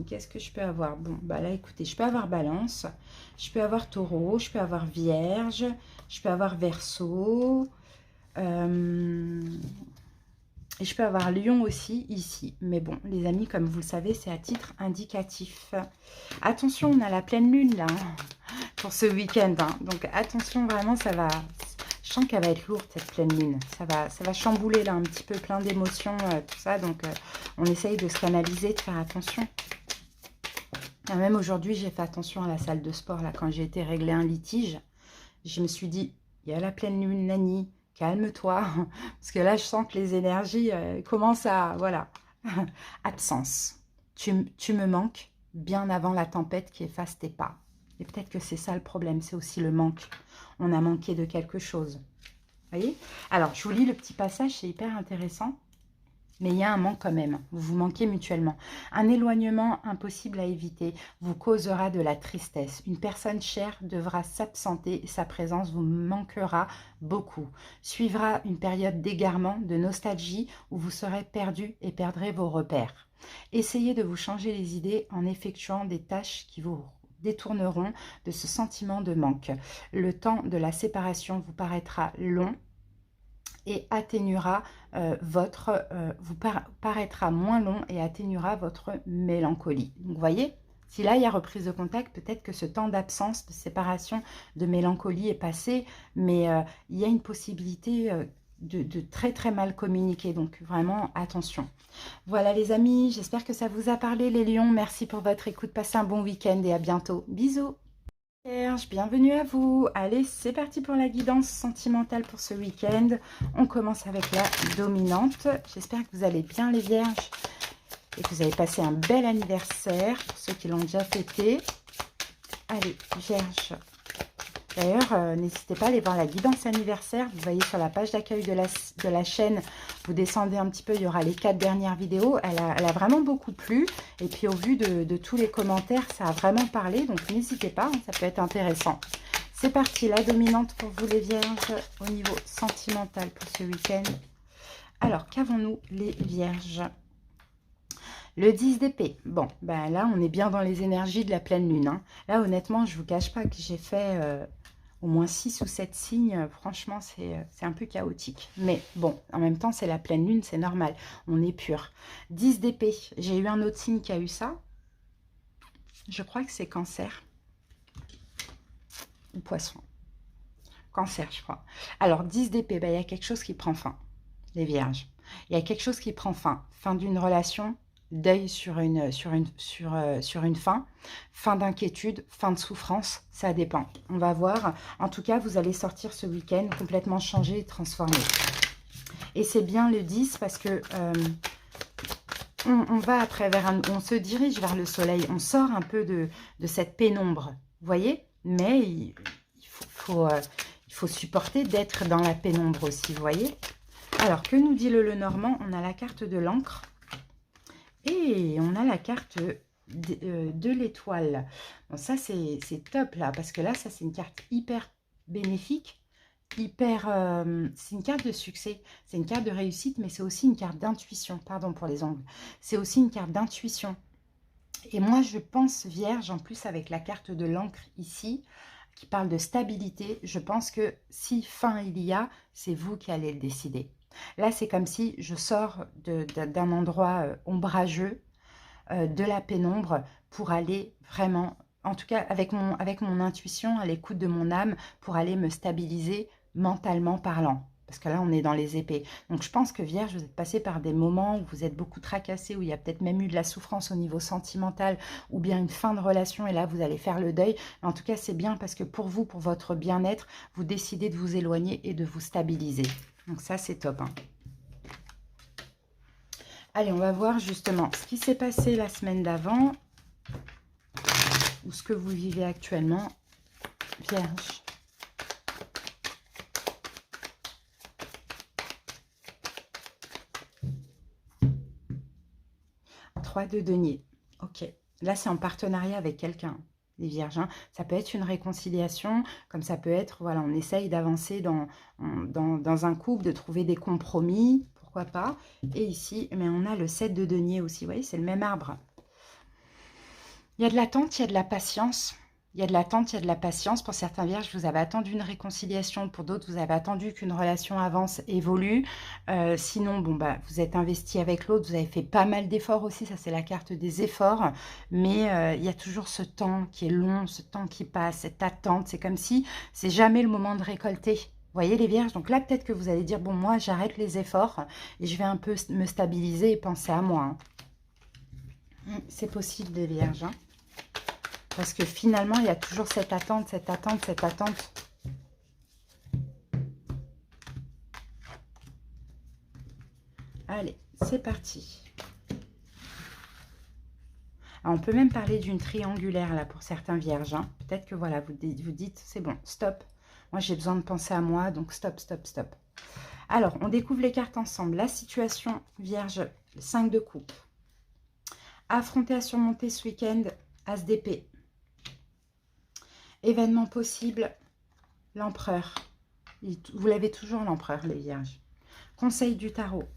qu'est-ce que je peux avoir? Bon, bah là, écoutez, je peux avoir Balance, je peux avoir Taureau, je peux avoir Vierge, je peux avoir Verseau, et je peux avoir Lion aussi ici. Mais bon, les amis, comme vous le savez, c'est à titre indicatif. Attention, on a la pleine lune là, hein, pour ce week-end. Hein. Donc attention, vraiment, ça va... Je sens qu'elle va être lourde, cette pleine lune. Ça va chambouler là, un petit peu plein d'émotions, tout ça. Donc on essaye de se canaliser, de faire attention. Et même aujourd'hui, j'ai fait attention à la salle de sport, là, quand j'ai été régler un litige. Je me suis dit, il y a la pleine lune, Nani. Calme-toi, parce que là, je sens que les énergies commencent à... Voilà, absence. Tu me manques bien avant la tempête qui efface tes pas. Et peut-être que c'est ça le problème, c'est aussi le manque. On a manqué de quelque chose. Vous voyez? Alors, je vous lis le petit passage, c'est hyper intéressant. Mais il y a un manque quand même, vous vous manquez mutuellement. Un éloignement impossible à éviter vous causera de la tristesse. Une personne chère devra s'absenter et sa présence vous manquera beaucoup. Suivra une période d'égarement, de nostalgie où vous serez perdu et perdrez vos repères. Essayez de vous changer les idées en effectuant des tâches qui vous détourneront de ce sentiment de manque. Le temps de la séparation vous paraîtra long et atténuera vous paraîtra moins long et atténuera votre mélancolie. Donc, vous voyez, si là, il y a reprise de contact, peut-être que ce temps d'absence, de séparation, de mélancolie est passé, mais il y a une possibilité de très très mal communiquer. Donc, vraiment, attention. Voilà les amis, j'espère que ça vous a parlé les lions. Merci pour votre écoute. Passez un bon week-end et à bientôt. Bisous. Vierge, bienvenue à vous. Allez, c'est parti pour la guidance sentimentale pour ce week-end. On commence avec la dominante. J'espère que vous allez bien les vierges et que vous avez passé un bel anniversaire pour ceux qui l'ont déjà fêté. Allez, vierge. D'ailleurs, n'hésitez pas à aller voir la guidance anniversaire. Vous voyez sur la page d'accueil de la chaîne, vous descendez un petit peu, il y aura les 4 dernières vidéos. Elle a vraiment beaucoup plu. Et puis au vu de tous les commentaires, ça a vraiment parlé. Donc n'hésitez pas, ça peut être intéressant. C'est parti, la dominante pour vous les vierges au niveau sentimental pour ce week-end. Alors, qu'avons-nous les vierges? Le 10 d'épée. Bon, ben là, on est bien dans les énergies de la pleine lune. Hein. Là, honnêtement, je ne vous cache pas que j'ai fait au moins 6 ou 7 signes. Franchement, c'est un peu chaotique. Mais bon, en même temps, c'est la pleine lune, c'est normal. On est pur. 10 d'épée. J'ai eu un autre signe qui a eu ça. Je crois que c'est cancer. Ou poisson. Cancer, je crois. Alors, 10 d'épée, ben, il y a quelque chose qui prend fin. Les vierges. Il y a quelque chose qui prend fin. Fin d'une relation. Deuil sur une fin, fin d'inquiétude, fin de souffrance, ça dépend. On va voir. En tout cas, vous allez sortir ce week-end complètement changé et transformé. Et c'est bien le 10 parce que on va après on se dirige vers le soleil. On sort un peu de cette pénombre, vous voyez? Mais il faut supporter d'être dans la pénombre aussi, vous voyez? Alors, que nous dit le Lenormand? On a la carte de l'encre. Et on a la carte de l'étoile. Bon, ça, c'est top, là, parce que là, ça, c'est une carte hyper bénéfique, hyper... c'est une carte de succès, c'est une carte de réussite, mais c'est aussi une carte d'intuition. Pardon pour les angles. C'est aussi une carte d'intuition. Et moi, je pense, Vierge, en plus, avec la carte de l'encre ici, qui parle de stabilité, je pense que si fin il y a, c'est vous qui allez le décider. Là, c'est comme si je sors d'un endroit ombrageux, de la pénombre, pour aller vraiment, en tout cas avec mon intuition, à l'écoute de mon âme, pour aller me stabiliser mentalement parlant. Parce que là, on est dans les épées. Donc, je pense que Vierge, vous êtes passé par des moments où vous êtes beaucoup tracassé, où il y a peut-être même eu de la souffrance au niveau sentimental, ou bien une fin de relation, et là, vous allez faire le deuil. En tout cas, c'est bien parce que pour vous, pour votre bien-être, vous décidez de vous éloigner et de vous stabiliser. Donc ça, c'est top, hein. Allez, on va voir justement ce qui s'est passé la semaine d'avant, ou ce que vous vivez actuellement, Vierge. 3 de denier. Ok. Là, c'est en partenariat avec quelqu'un, les vierges, hein. Ça peut être une réconciliation, comme ça peut être, voilà, on essaye d'avancer dans un couple, de trouver des compromis, pourquoi pas. Et ici, mais on a le 7 de denier aussi, vous voyez, c'est le même arbre. Il y a de l'attente, il y a de la patience. Il y a de l'attente, il y a de la patience. Pour certains vierges, vous avez attendu une réconciliation. Pour d'autres, vous avez attendu qu'une relation avance, évolue. Sinon, bon, bah, vous êtes investi avec l'autre. Vous avez fait pas mal d'efforts aussi. Ça, c'est la carte des efforts. Mais il y a toujours ce temps qui est long, ce temps qui passe, cette attente. C'est comme si c'est jamais le moment de récolter. Vous voyez les vierges? Donc là, peut-être que vous allez dire, bon, moi, j'arrête les efforts et je vais un peu me stabiliser et penser à moi, hein. C'est possible, les vierges, hein. Parce que finalement, il y a toujours cette attente, cette attente, cette attente. Allez, c'est parti. Alors, on peut même parler d'une triangulaire, là, pour certains vierges, hein. Peut-être que, voilà, vous dites, c'est bon, stop. Moi, j'ai besoin de penser à moi, donc stop, stop, stop. Alors, on découvre les cartes ensemble. La situation, vierge, 5 de coupe. Affronter à surmonter ce week-end, as d'épée. Événement possible, l'empereur. Vous l'avez toujours, l'empereur, les vierges. Conseil du tarot,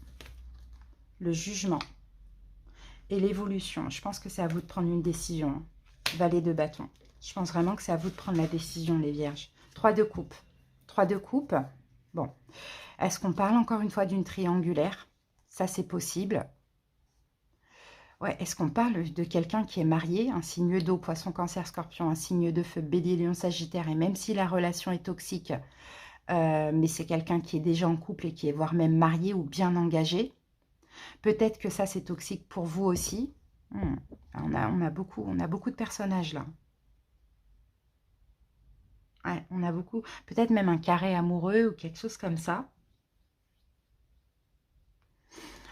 le jugement et l'évolution. Je pense que c'est à vous de prendre une décision. Valet de bâton. Je pense vraiment que c'est à vous de prendre la décision, les vierges. 3 de coupe. 3 de coupe. Bon. Est-ce qu'on parle encore une fois d'une triangulaire? Ça, c'est possible. Ouais, est-ce qu'on parle de quelqu'un qui est marié, un signe d'eau, poisson, cancer, scorpion, un signe de feu, bélier, lion, sagittaire, et même si la relation est toxique, mais c'est quelqu'un qui est déjà en couple et qui est voire même marié ou bien engagé. Peut-être que ça, c'est toxique pour vous aussi. On a beaucoup de personnages là. Ouais, on a beaucoup. Peut-être même un carré amoureux ou quelque chose comme ça.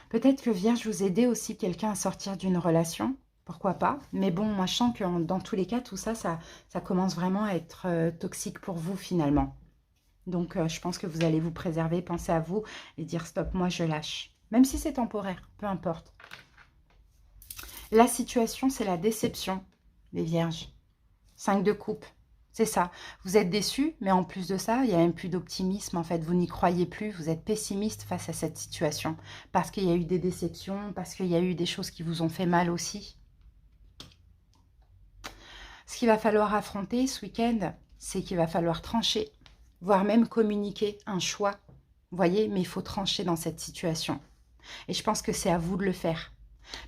Peut-être que Vierge vous aidez aussi quelqu'un à sortir d'une relation. Pourquoi pas? Mais bon, moi, je sens que dans tous les cas, tout ça, ça commence vraiment à être toxique pour vous finalement. Donc, je pense que vous allez vous préserver, penser à vous et dire stop, moi, je lâche. Même si c'est temporaire, peu importe. La situation, c'est la déception, les vierges. 5 de coupe, c'est ça. Vous êtes déçus, mais en plus de ça, il n'y a même plus d'optimisme. En fait, vous n'y croyez plus, vous êtes pessimiste face à cette situation. Parce qu'il y a eu des déceptions, parce qu'il y a eu des choses qui vous ont fait mal aussi. Ce qu'il va falloir affronter ce week-end, c'est qu'il va falloir trancher, voire même communiquer un choix. Vous voyez, mais il faut trancher dans cette situation. Et je pense que c'est à vous de le faire.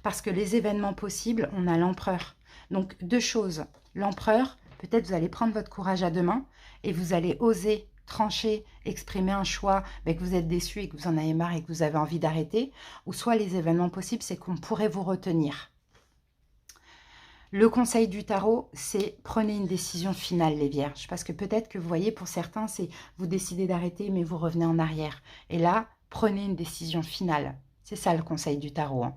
Parce que les événements possibles, on a l'empereur. Donc, 2 choses. L'empereur, peut-être vous allez prendre votre courage à 2 mains et vous allez oser trancher, exprimer un choix, mais que vous êtes déçu et que vous en avez marre et que vous avez envie d'arrêter. Ou soit les événements possibles, c'est qu'on pourrait vous retenir. Le conseil du tarot, c'est prenez une décision finale, les vierges. Parce que peut-être que vous voyez, pour certains, c'est vous décidez d'arrêter, mais vous revenez en arrière. Et là, prenez une décision finale. C'est ça le conseil du tarot, hein.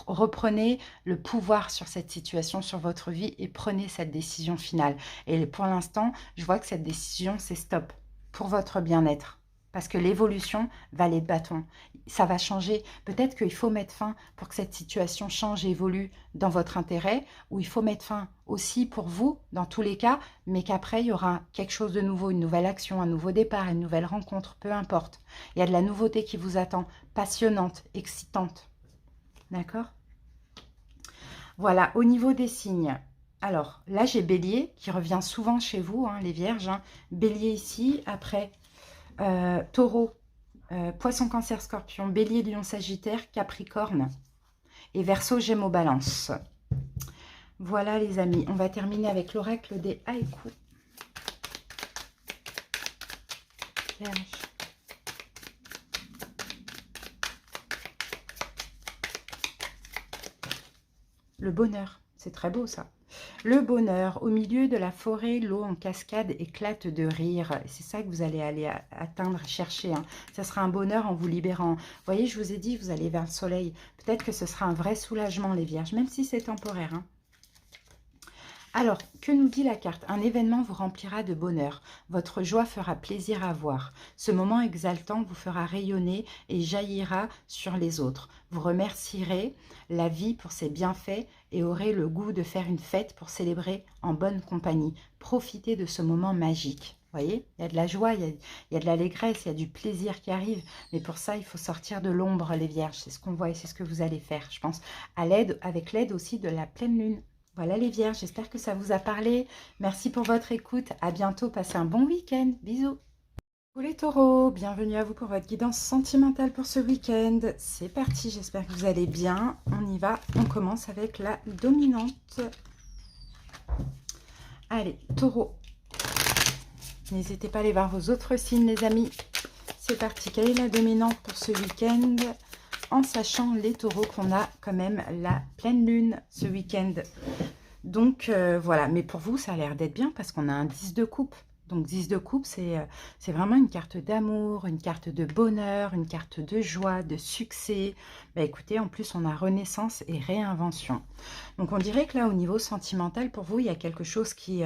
Reprenez le pouvoir sur cette situation, sur votre vie et prenez cette décision finale. Et pour l'instant, je vois que cette décision, c'est stop pour votre bien-être. Parce que l'évolution, valet de bâton, ça va changer. Peut-être qu'il faut mettre fin pour que cette situation change et évolue dans votre intérêt, ou il faut mettre fin aussi pour vous, dans tous les cas, mais qu'après, il y aura quelque chose de nouveau, une nouvelle action, un nouveau départ, une nouvelle rencontre, peu importe. Il y a de la nouveauté qui vous attend, passionnante, excitante. D'accord? Voilà, au niveau des signes. Alors, là, j'ai Bélier, qui revient souvent chez vous, hein, les Vierges. Hein. Bélier ici, après Taureau, Poisson, Cancer, Scorpion, Bélier, Lion, Sagittaire, Capricorne et Verseau, Gémeaux, Balance. Voilà les amis, on va terminer avec l'oracle des haïkus. Vierge. Le bonheur, c'est très beau ça. Le bonheur, au milieu de la forêt, l'eau en cascade éclate de rire. C'est ça que vous allez aller atteindre, chercher. Hein. Ça sera un bonheur en vous libérant. Vous voyez, je vous ai dit, vous allez vers le soleil. Peut-être que ce sera un vrai soulagement, les vierges, même si c'est temporaire. Hein. Alors, que nous dit la carte? Un événement vous remplira de bonheur. Votre joie fera plaisir à voir. Ce moment exaltant vous fera rayonner et jaillira sur les autres. Vous remercierez la vie pour ses bienfaits et aurez le goût de faire une fête pour célébrer en bonne compagnie. Profitez de ce moment magique. Vous voyez, il y a de la joie, il y a de l'allégresse, il y a du plaisir qui arrive. Mais pour ça, il faut sortir de l'ombre, les vierges. C'est ce qu'on voit et c'est ce que vous allez faire, je pense, avec l'aide aussi de la pleine lune. Voilà les vierges, j'espère que ça vous a parlé. Merci pour votre écoute. À bientôt, passez un bon week-end. Bisous. Pour les taureaux, bienvenue à vous pour votre guidance sentimentale pour ce week-end. C'est parti, j'espère que vous allez bien. On y va, on commence avec la dominante. Allez, taureau. N'hésitez pas à aller voir vos autres signes, les amis. C'est parti, quelle est la dominante pour ce week-end ? En sachant les taureaux qu'on a quand même la pleine lune ce week-end. Donc voilà, mais pour vous ça a l'air d'être bien parce qu'on a un 10 de coupe. Donc 10 de coupe, c'est vraiment une carte d'amour, une carte de bonheur, une carte de joie, de succès. Bah, écoutez, en plus on a renaissance et réinvention. Donc on dirait que là au niveau sentimental, pour vous, il y a quelque chose qui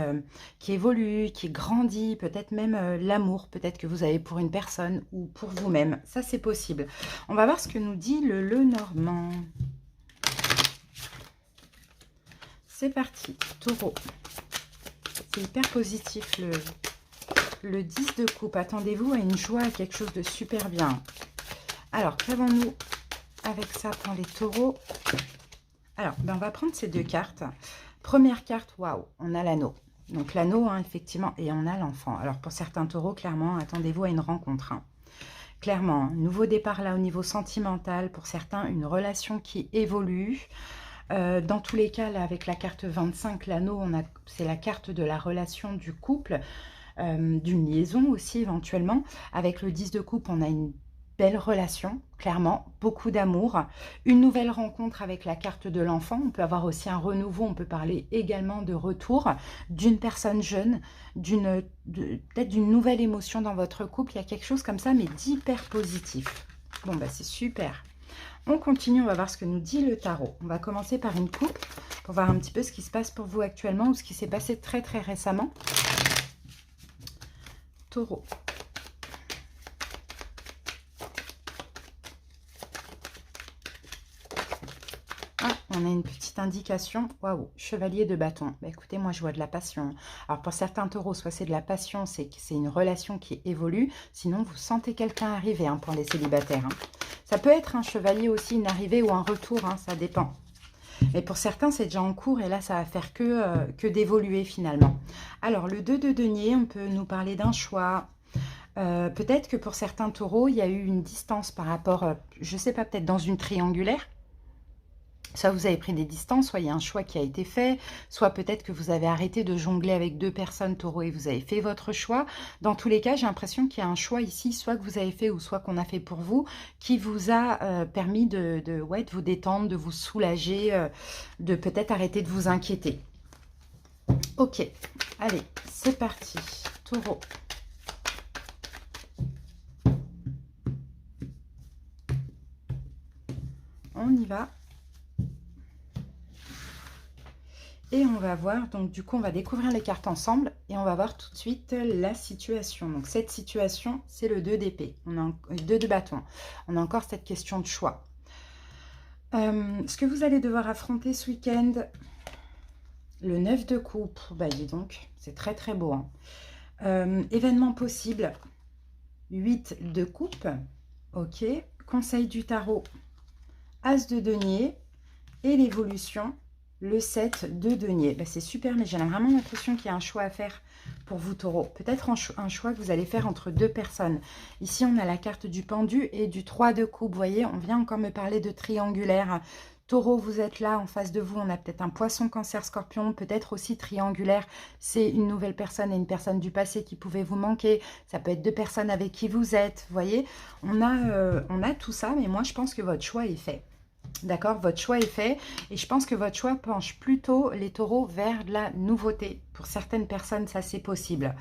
évolue, qui grandit, peut-être même l'amour, peut-être que vous avez pour une personne ou pour vous-même. Ça c'est possible. On va voir ce que nous dit le Lenormand. C'est parti, taureau. C'est hyper positif le 10 de coupe. Attendez-vous à une joie, à quelque chose de super bien. Alors, qu'avons-nous avec ça pour les taureaux? Alors, ben, on va prendre ces deux cartes. Première carte, waouh, on a l'anneau. Donc l'anneau, hein, effectivement, et on a l'enfant. Alors pour certains taureaux, clairement, attendez-vous à une rencontre. Hein. Clairement, nouveau départ là au niveau sentimental. Pour certains, une relation qui évolue. Dans tous les cas, là, avec la carte 25, l'anneau, c'est la carte de la relation du couple, d'une liaison aussi éventuellement. Avec le 10 de coupe, on a une belle relation, clairement, beaucoup d'amour. Une nouvelle rencontre avec la carte de l'enfant. On peut avoir aussi un renouveau, on peut parler également de retour d'une personne jeune, peut-être d'une nouvelle émotion dans votre couple. Il y a quelque chose comme ça, mais d'hyper positif. Bon, bah c'est super. On continue, on va voir ce que nous dit le tarot. On va commencer par une coupe pour voir un petit peu ce qui se passe pour vous actuellement ou ce qui s'est passé très très récemment. Taureau. Ah, on a une petite indication. Waouh, chevalier de bâton. Bah, écoutez, moi je vois de la passion. Alors pour certains taureaux, soit c'est de la passion, c'est une relation qui évolue. Sinon, vous sentez quelqu'un arriver hein, pour les célibataires. Hein. Ça peut être un chevalier aussi, une arrivée ou un retour, hein, ça dépend. Mais pour certains, c'est déjà en cours et là, ça va faire que d'évoluer finalement. Alors, le 2 de denier, on peut nous parler d'un choix. Peut-être que pour certains taureaux, il y a eu une distance par rapport, je ne sais pas, peut-être dans une triangulaire. Soit vous avez pris des distances, soit il y a un choix qui a été fait, soit peut-être que vous avez arrêté de jongler avec deux personnes taureau et vous avez fait votre choix. Dans tous les cas, j'ai l'impression qu'il y a un choix ici, soit que vous avez fait ou soit qu'on a fait pour vous, qui vous a permis de vous détendre, de vous soulager, de peut-être arrêter de vous inquiéter. Ok, allez, c'est parti. Taureau. On y va. Et on va voir, donc du coup, on va découvrir les cartes ensemble et on va voir tout de suite la situation. Donc cette situation, c'est le 2 d'épée, on a 2 de bâton. On a encore cette question de choix. Ce que vous allez devoir affronter ce week-end, le 9 de coupe, bah dis donc, c'est très très beau. Hein. Événement possible, 8 de coupe, ok. Conseil du tarot, As de denier et l'évolution, le 7 de denier. Bah, c'est super, mais j'ai vraiment l'impression qu'il y a un choix à faire pour vous, taureau. Peut-être un choix que vous allez faire entre 2 personnes. Ici, on a la carte du pendu et du 3 de coupe. Vous voyez, on vient encore me parler de triangulaire. Taureau, vous êtes là, en face de vous, on a peut-être un poisson, cancer, scorpion, peut-être aussi triangulaire. C'est une nouvelle personne et une personne du passé qui pouvait vous manquer. Ça peut être 2 personnes avec qui vous êtes. Vous voyez, on a tout ça, mais moi, je pense que votre choix est fait. D'accord, votre choix est fait et je pense que votre choix penche plutôt les taureaux vers de la nouveauté. Pour certaines personnes, ça c'est possible.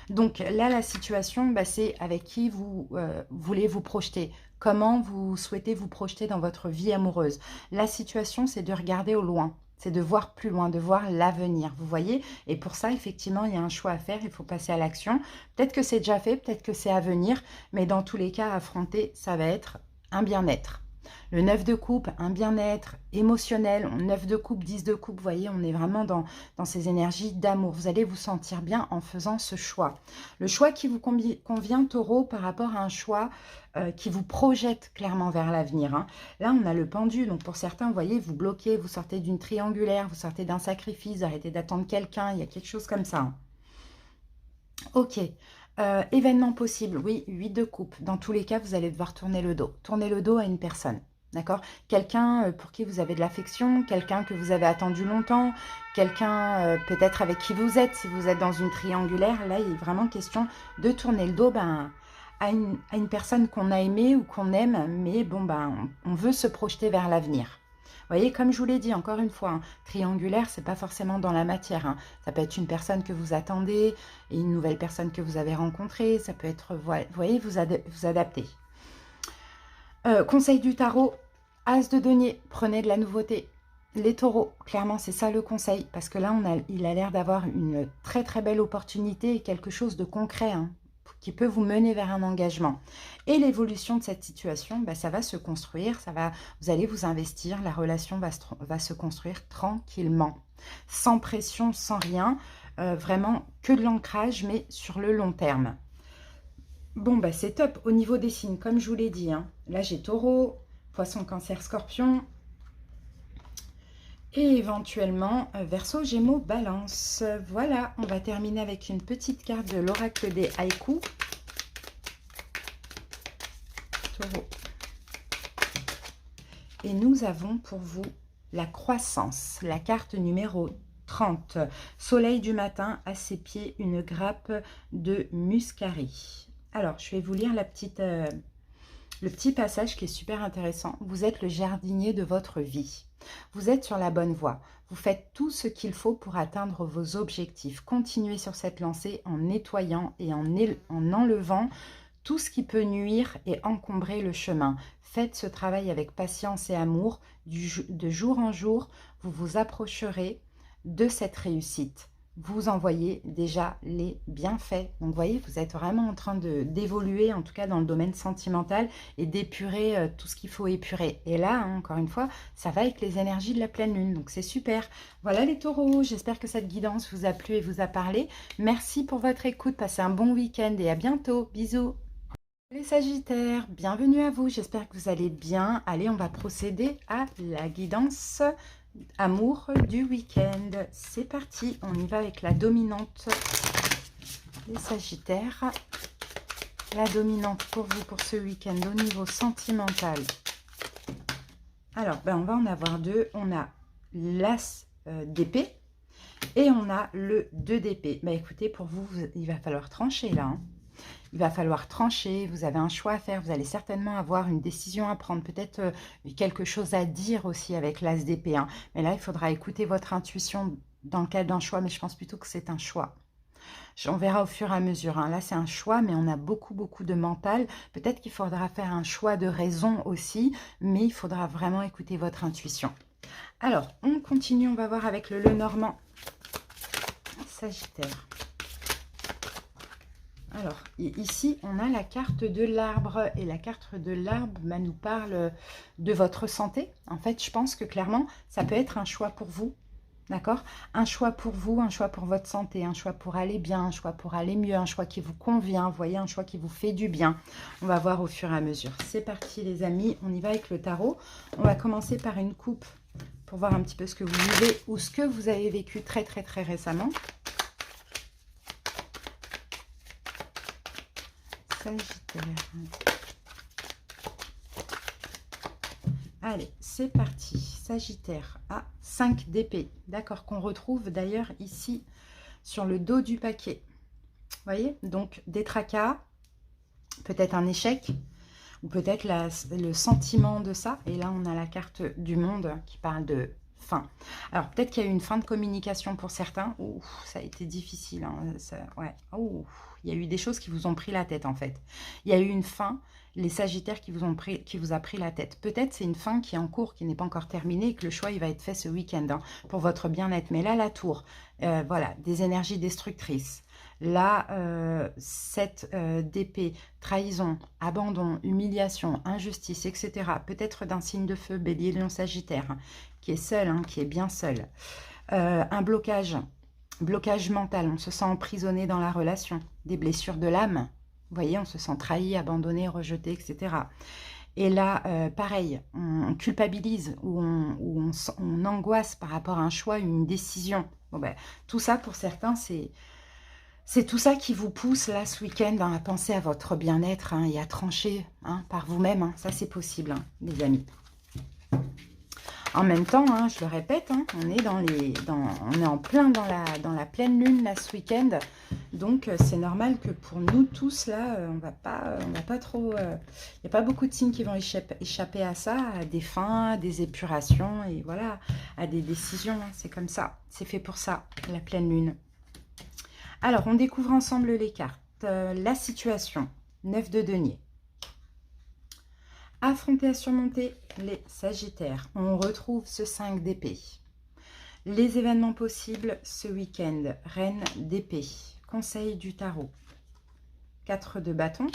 Donc là, la situation, bah, c'est avec qui vous voulez vous projeter. Comment vous souhaitez vous projeter dans votre vie amoureuse. La situation, c'est de regarder au loin. C'est de voir plus loin, de voir l'avenir, vous voyez. Et pour ça, effectivement, il y a un choix à faire, il faut passer à l'action. Peut-être que c'est déjà fait, peut-être que c'est à venir, mais dans tous les cas, affronter, ça va être un bien-être. Le 9 de coupe, un bien-être émotionnel. 9 de coupe, 10 de coupe, vous voyez, on est vraiment dans ces énergies d'amour. Vous allez vous sentir bien en faisant ce choix. Le choix qui vous convient, taureau, par rapport à un choix qui vous projette clairement vers l'avenir. Hein. Là, on a le pendu. Donc, pour certains, vous voyez, vous bloquez, vous sortez d'une triangulaire, vous sortez d'un sacrifice, vous arrêtez d'attendre quelqu'un. Il y a quelque chose comme ça. Hein. Ok. Événement possible, oui, 8 de coupe. Dans tous les cas, vous allez devoir tourner le dos. Tourner le dos à une personne, d'accord? Quelqu'un pour qui vous avez de l'affection, quelqu'un que vous avez attendu longtemps, quelqu'un peut-être avec qui vous êtes. Si vous êtes dans une triangulaire, là, il est vraiment question de tourner le dos à une personne qu'on a aimée ou qu'on aime, mais bon, on veut se projeter vers l'avenir. Vous voyez, comme je vous l'ai dit, encore une fois, hein, triangulaire, c'est pas forcément dans la matière. Hein. Ça peut être une personne que vous attendez et une nouvelle personne que vous avez rencontrée. Ça peut être, vous voyez, vous adaptez. Conseil du tarot, As de denier, prenez de la nouveauté. Les taureaux, clairement, c'est ça le conseil. Parce que là, il a l'air d'avoir une très très belle opportunité et quelque chose de concret. Hein, qui peut vous mener vers un engagement. Et l'évolution de cette situation, bah, ça va se construire, vous allez vous investir, la relation va se construire tranquillement, sans pression, sans rien, vraiment que de l'ancrage, mais sur le long terme. Bon, bah, c'est top. Au niveau des signes, comme je vous l'ai dit, hein, là j'ai taureau, poisson, cancer, scorpion, et éventuellement Verseau, Gémeaux, Balance. Voilà, on va terminer avec une petite carte de l'oracle des haïkus. Taureau. Et nous avons pour vous la croissance, la carte numéro 30. Soleil du matin, à ses pieds, une grappe de muscari. Alors, je vais vous lire le petit passage qui est super intéressant. Vous êtes le jardinier de votre vie. Vous êtes sur la bonne voie. Vous faites tout ce qu'il faut pour atteindre vos objectifs. Continuez sur cette lancée en nettoyant et en enlevant tout ce qui peut nuire et encombrer le chemin. Faites ce travail avec patience et amour. De jour en jour, vous vous approcherez de cette réussite. Vous en voyez déjà les bienfaits. Donc, vous voyez, vous êtes vraiment en train d'évoluer, en tout cas dans le domaine sentimental, et d'épurer tout ce qu'il faut épurer. Et là, hein, encore une fois, ça va avec les énergies de la pleine lune. Donc, c'est super. Voilà les taureaux. J'espère que cette guidance vous a plu et vous a parlé. Merci pour votre écoute. Passez un bon week-end et à bientôt. Bisous. Les Sagittaires, bienvenue à vous. J'espère que vous allez bien. Allez, on va procéder à la guidance amour du week-end. C'est parti, on y va avec la dominante. Les Sagittaires, la dominante pour vous pour ce week-end au niveau sentimental. Alors, on va en avoir deux. On a l'As d'épée et on a le 2 d'épée. Écoutez, pour vous, il va falloir trancher là. Hein. Il va falloir trancher, vous avez un choix à faire, vous allez certainement avoir une décision à prendre, peut-être quelque chose à dire aussi avec l'As d'épée. Hein. Mais là, il faudra écouter votre intuition dans le cadre d'un choix, mais je pense plutôt que c'est un choix. On verra au fur et à mesure. Hein. Là, c'est un choix, mais on a beaucoup de mental. Peut-être qu'il faudra faire un choix de raison aussi, mais il faudra vraiment écouter votre intuition. Alors, on continue, on va voir avec le Lenormand. Sagittaire. Alors, ici, on a la carte de l'arbre. Et la carte de l'arbre nous parle de votre santé. En fait, je pense que clairement, ça peut être un choix pour vous. D'accord? Un choix pour vous, un choix pour votre santé, un choix pour aller bien, un choix pour aller mieux, un choix qui vous convient, vous voyez, un choix qui vous fait du bien. On va voir au fur et à mesure. C'est parti les amis, on y va avec le tarot. On va commencer par une coupe pour voir un petit peu ce que vous vivez ou ce que vous avez vécu très récemment. Sagittaire. Allez, c'est parti. Sagittaire à 5 d'épée. D'accord, qu'on retrouve d'ailleurs ici sur le dos du paquet. Vous voyez? Donc, des tracas, peut-être un échec, ou peut-être le sentiment de ça. Et là, on a la carte du monde qui parle de fin. Alors, peut-être qu'il y a eu une fin de communication pour certains. Ouh, ça a été difficile. Hein. Ouais. Ouh, il y a eu des choses qui vous ont pris la tête, en fait. Il y a eu une fin, les Sagittaires qui vous a pris la tête. Peut-être c'est une fin qui est en cours, qui n'est pas encore terminée, et que le choix, il va être fait ce week-end hein, pour votre bien-être. Mais là, la tour, voilà, des énergies destructrices. Là, 7 d'épée, trahison, abandon, humiliation, injustice, etc. Peut-être d'un signe de feu, bélier, lion, sagittaire, qui est seul, hein, qui est bien seul. Un blocage mental, on se sent emprisonné dans la relation. Des blessures de l'âme, vous voyez, on se sent trahi, abandonné, rejeté, etc. Et là, pareil, on culpabilise ou on angoisse par rapport à un choix, une décision. Bon, ben, tout ça, pour certains, c'est tout ça qui vous pousse, là, ce week-end, hein, à penser à votre bien-être hein, et à trancher hein, par vous-même. Hein. Ça, c'est possible, hein, les amis. En même temps, hein, je le répète, hein, on est on est en plein dans la pleine lune, là, ce week-end. Donc, c'est normal que pour nous tous, là, on va pas trop... Il n'y a pas beaucoup de signes qui vont échapper à ça, à des fins, à des épurations, et voilà, à des décisions. Hein, c'est comme ça, c'est fait pour ça, la pleine lune. Alors, on découvre ensemble les cartes. La situation, 9 de denier. Affronter à surmonter les Sagittaires. On retrouve ce 5 d'épée. Les événements possibles ce week-end. Reine d'épée. Conseil du tarot. 4 de bâton.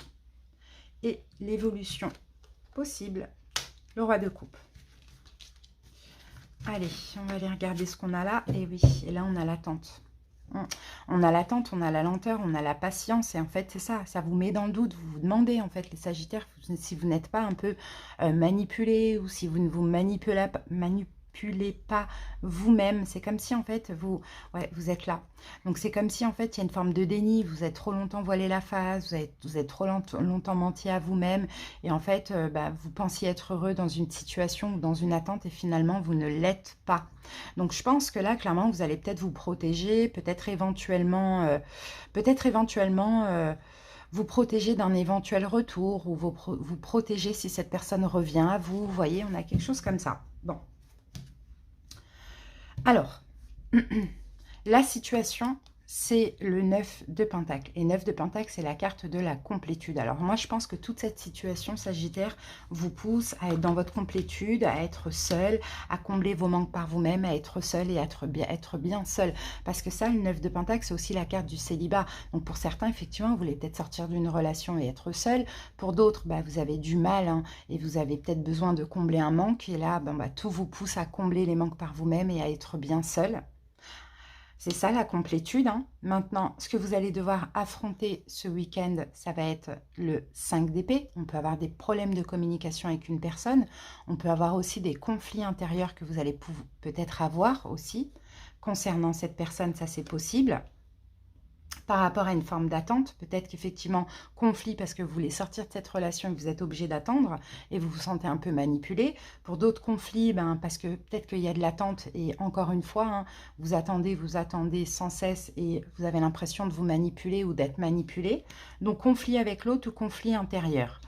Et l'évolution possible. Le roi de coupe. Allez, on va aller regarder ce qu'on a là. Et oui, et là on a l'attente. On a l'attente, on a la lenteur, on a la patience. Et en fait, c'est ça, ça vous met dans le doute. Vous vous demandez, en fait, les Sagittaires, si vous n'êtes pas un peu manipulé ou si vous ne vous manipulez pas vous-même. C'est comme si, en fait, vous êtes là. Donc, c'est comme si, en fait, il y a une forme de déni. Vous êtes trop longtemps voilé la face, vous êtes trop longtemps menti à vous-même. Et en fait, vous pensiez être heureux dans une situation ou dans une attente et finalement, vous ne l'êtes pas. Donc, je pense que là, clairement, vous allez peut-être vous protéger, peut-être éventuellement vous protéger d'un éventuel retour ou vous protéger si cette personne revient à vous. Vous voyez, on a quelque chose comme ça. Bon. Alors, la situation, c'est le 9 de Pentacle. Et 9 de Pentacle, c'est la carte de la complétude. Alors moi, je pense que toute cette situation, Sagittaire, vous pousse à être dans votre complétude, à être seul, à combler vos manques par vous-même, à être seul et à être bien seul. Parce que ça, le 9 de Pentacle, c'est aussi la carte du célibat. Donc pour certains, effectivement, vous voulez peut-être sortir d'une relation et être seul. Pour d'autres, vous avez du mal hein, et vous avez peut-être besoin de combler un manque. Et là, tout vous pousse à combler les manques par vous-même et à être bien seul. C'est ça la complétude. Hein. Maintenant, ce que vous allez devoir affronter ce week-end, ça va être le 5 d'épée. On peut avoir des problèmes de communication avec une personne. On peut avoir aussi des conflits intérieurs que vous allez peut-être avoir aussi. Concernant cette personne, ça c'est possible. Par rapport à une forme d'attente, peut-être qu'effectivement, conflit parce que vous voulez sortir de cette relation et que vous êtes obligé d'attendre et vous vous sentez un peu manipulé. Pour d'autres conflits, parce que peut-être qu'il y a de l'attente et encore une fois, hein, vous attendez sans cesse et vous avez l'impression de vous manipuler ou d'être manipulé. Donc, conflit avec l'autre ou conflit intérieur.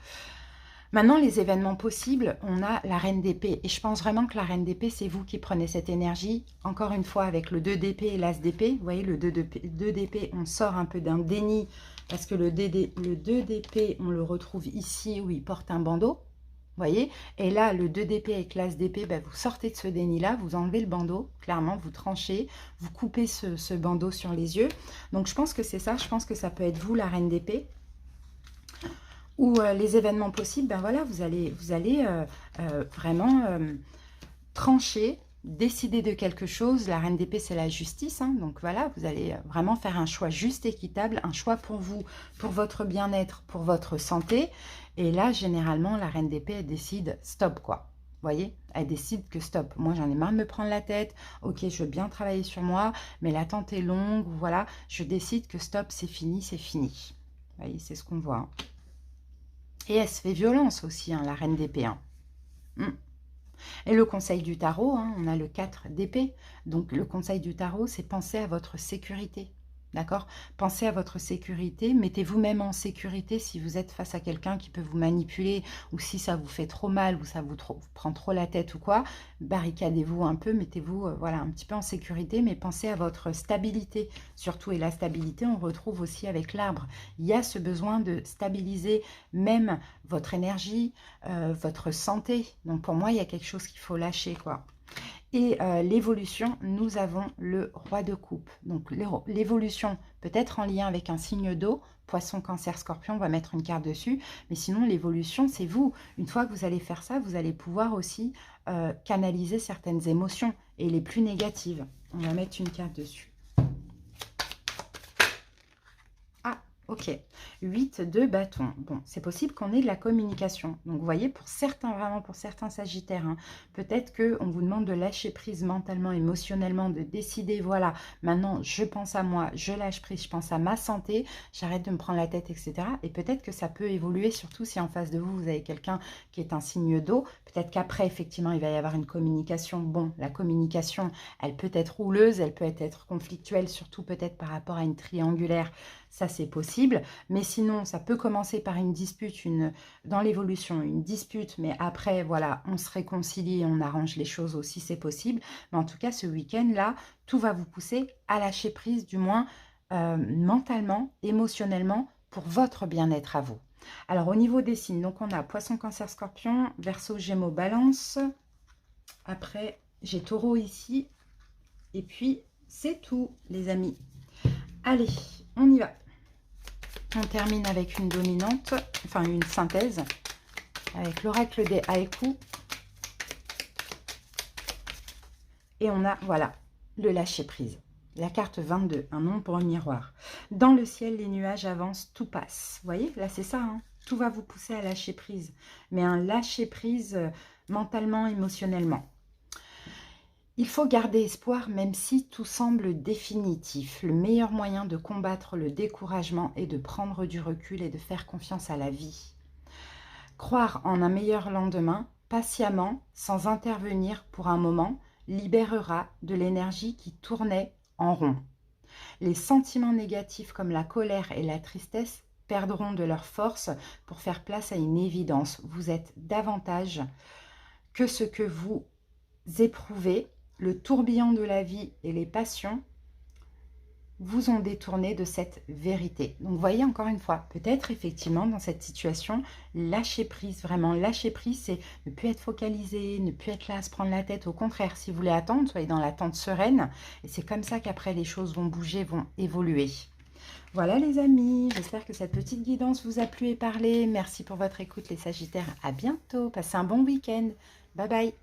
Maintenant, les événements possibles, on a la reine d'épée. Et je pense vraiment que la reine d'épée, c'est vous qui prenez cette énergie. Encore une fois, avec le 2 d'épée et l'as d'épée. Vous voyez, le 2 d'épée, on sort un peu d'un déni. Parce que le 2 d'épée, on le retrouve ici où il porte un bandeau. voyez? Et là, le 2 d'épée avec l'as d'épée, bah, vous sortez de ce déni-là, vous enlevez le bandeau, clairement, vous tranchez, vous coupez ce bandeau sur les yeux. Donc, je pense que c'est ça, je pense que ça peut être vous, la reine d'épée. Ou les événements possibles, ben voilà, vous allez vraiment trancher, décider de quelque chose. La reine d'épée, c'est la justice, hein, donc voilà, vous allez vraiment faire un choix juste, équitable, un choix pour vous, pour votre bien-être, pour votre santé. Et là, généralement, la reine d'épée, elle décide stop, quoi. Vous voyez, elle décide que stop. Moi, j'en ai marre de me prendre la tête. Ok, je veux bien travailler sur moi, mais l'attente est longue. Voilà, je décide que stop, c'est fini, c'est fini. Vous voyez, c'est ce qu'on voit, hein. Et elle se fait violence aussi, hein, la reine d'épée. Hein. Et le conseil du tarot, hein, on a le 4 d'épée. Donc, le conseil du tarot, c'est penser à votre sécurité. D'accord? Pensez à votre sécurité. Mettez vous-même en sécurité si vous êtes face à quelqu'un qui peut vous manipuler ou si ça vous fait trop mal ou ça vous prend trop la tête ou quoi. Barricadez-vous un peu, mettez-vous voilà, un petit peu en sécurité, mais pensez à votre stabilité surtout. Et la stabilité, on retrouve aussi avec l'arbre. Il y a ce besoin de stabiliser même votre énergie, votre santé. Donc, pour moi, il y a quelque chose qu'il faut lâcher, quoi. Et l'évolution, nous avons le roi de coupe. Donc, l'évolution peut être en lien avec un signe d'eau. Poisson, cancer, scorpion, on va mettre une carte dessus. Mais sinon, l'évolution, c'est vous. Une fois que vous allez faire ça, vous allez pouvoir aussi canaliser certaines émotions et les plus négatives. On va mettre une carte dessus. Ok, 8 de bâton. Bon, c'est possible qu'on ait de la communication. Donc, vous voyez, pour certains, vraiment pour certains sagittaires, hein, peut-être qu'on vous demande de lâcher prise mentalement, émotionnellement, de décider, voilà, maintenant, je pense à moi, je lâche prise, je pense à ma santé, j'arrête de me prendre la tête, etc. Et peut-être que ça peut évoluer, surtout si en face de vous, vous avez quelqu'un qui est un signe d'eau. Peut-être qu'après, effectivement, il va y avoir une communication. Bon, la communication, elle peut être rouleuse, elle peut être conflictuelle, surtout peut-être par rapport à une triangulaire. Ça, c'est possible. Mais sinon, ça peut commencer par une dispute, dans l'évolution, une dispute. Mais après, voilà, on se réconcilie, on arrange les choses aussi, c'est possible. Mais en tout cas, ce week-end-là, tout va vous pousser à lâcher prise, du moins mentalement, émotionnellement, pour votre bien-être à vous. Alors, au niveau des signes, donc on a Poisson, Cancer, Scorpion, Verseau, Gémeaux, Balance. Après, j'ai Taureau ici. Et puis, c'est tout, les amis. Allez, on y va. On termine avec une dominante, enfin une synthèse, avec l'oracle des haïkus. Et on a, voilà, le lâcher-prise. La carte 22, un nom pour un miroir. Dans le ciel, les nuages avancent, tout passe. Vous voyez, là c'est ça, hein, tout va vous pousser à lâcher prise. Mais un lâcher-prise mentalement, émotionnellement. Il faut garder espoir même si tout semble définitif. Le meilleur moyen de combattre le découragement est de prendre du recul et de faire confiance à la vie. Croire en un meilleur lendemain, patiemment, sans intervenir pour un moment, libérera de l'énergie qui tournait en rond. Les sentiments négatifs comme la colère et la tristesse perdront de leur force pour faire place à une évidence. Vous êtes davantage que ce que vous éprouvez. Le tourbillon de la vie et les passions vous ont détourné de cette vérité. Donc, vous voyez, encore une fois, peut-être effectivement dans cette situation, lâcher prise, vraiment lâcher prise, c'est ne plus être focalisé, ne plus être là à se prendre la tête. Au contraire, si vous voulez attendre, soyez dans l'attente sereine. Et c'est comme ça qu'après, les choses vont bouger, vont évoluer. Voilà les amis, j'espère que cette petite guidance vous a plu et parlé. Merci pour votre écoute les Sagittaires. À bientôt, passez un bon week-end. Bye bye.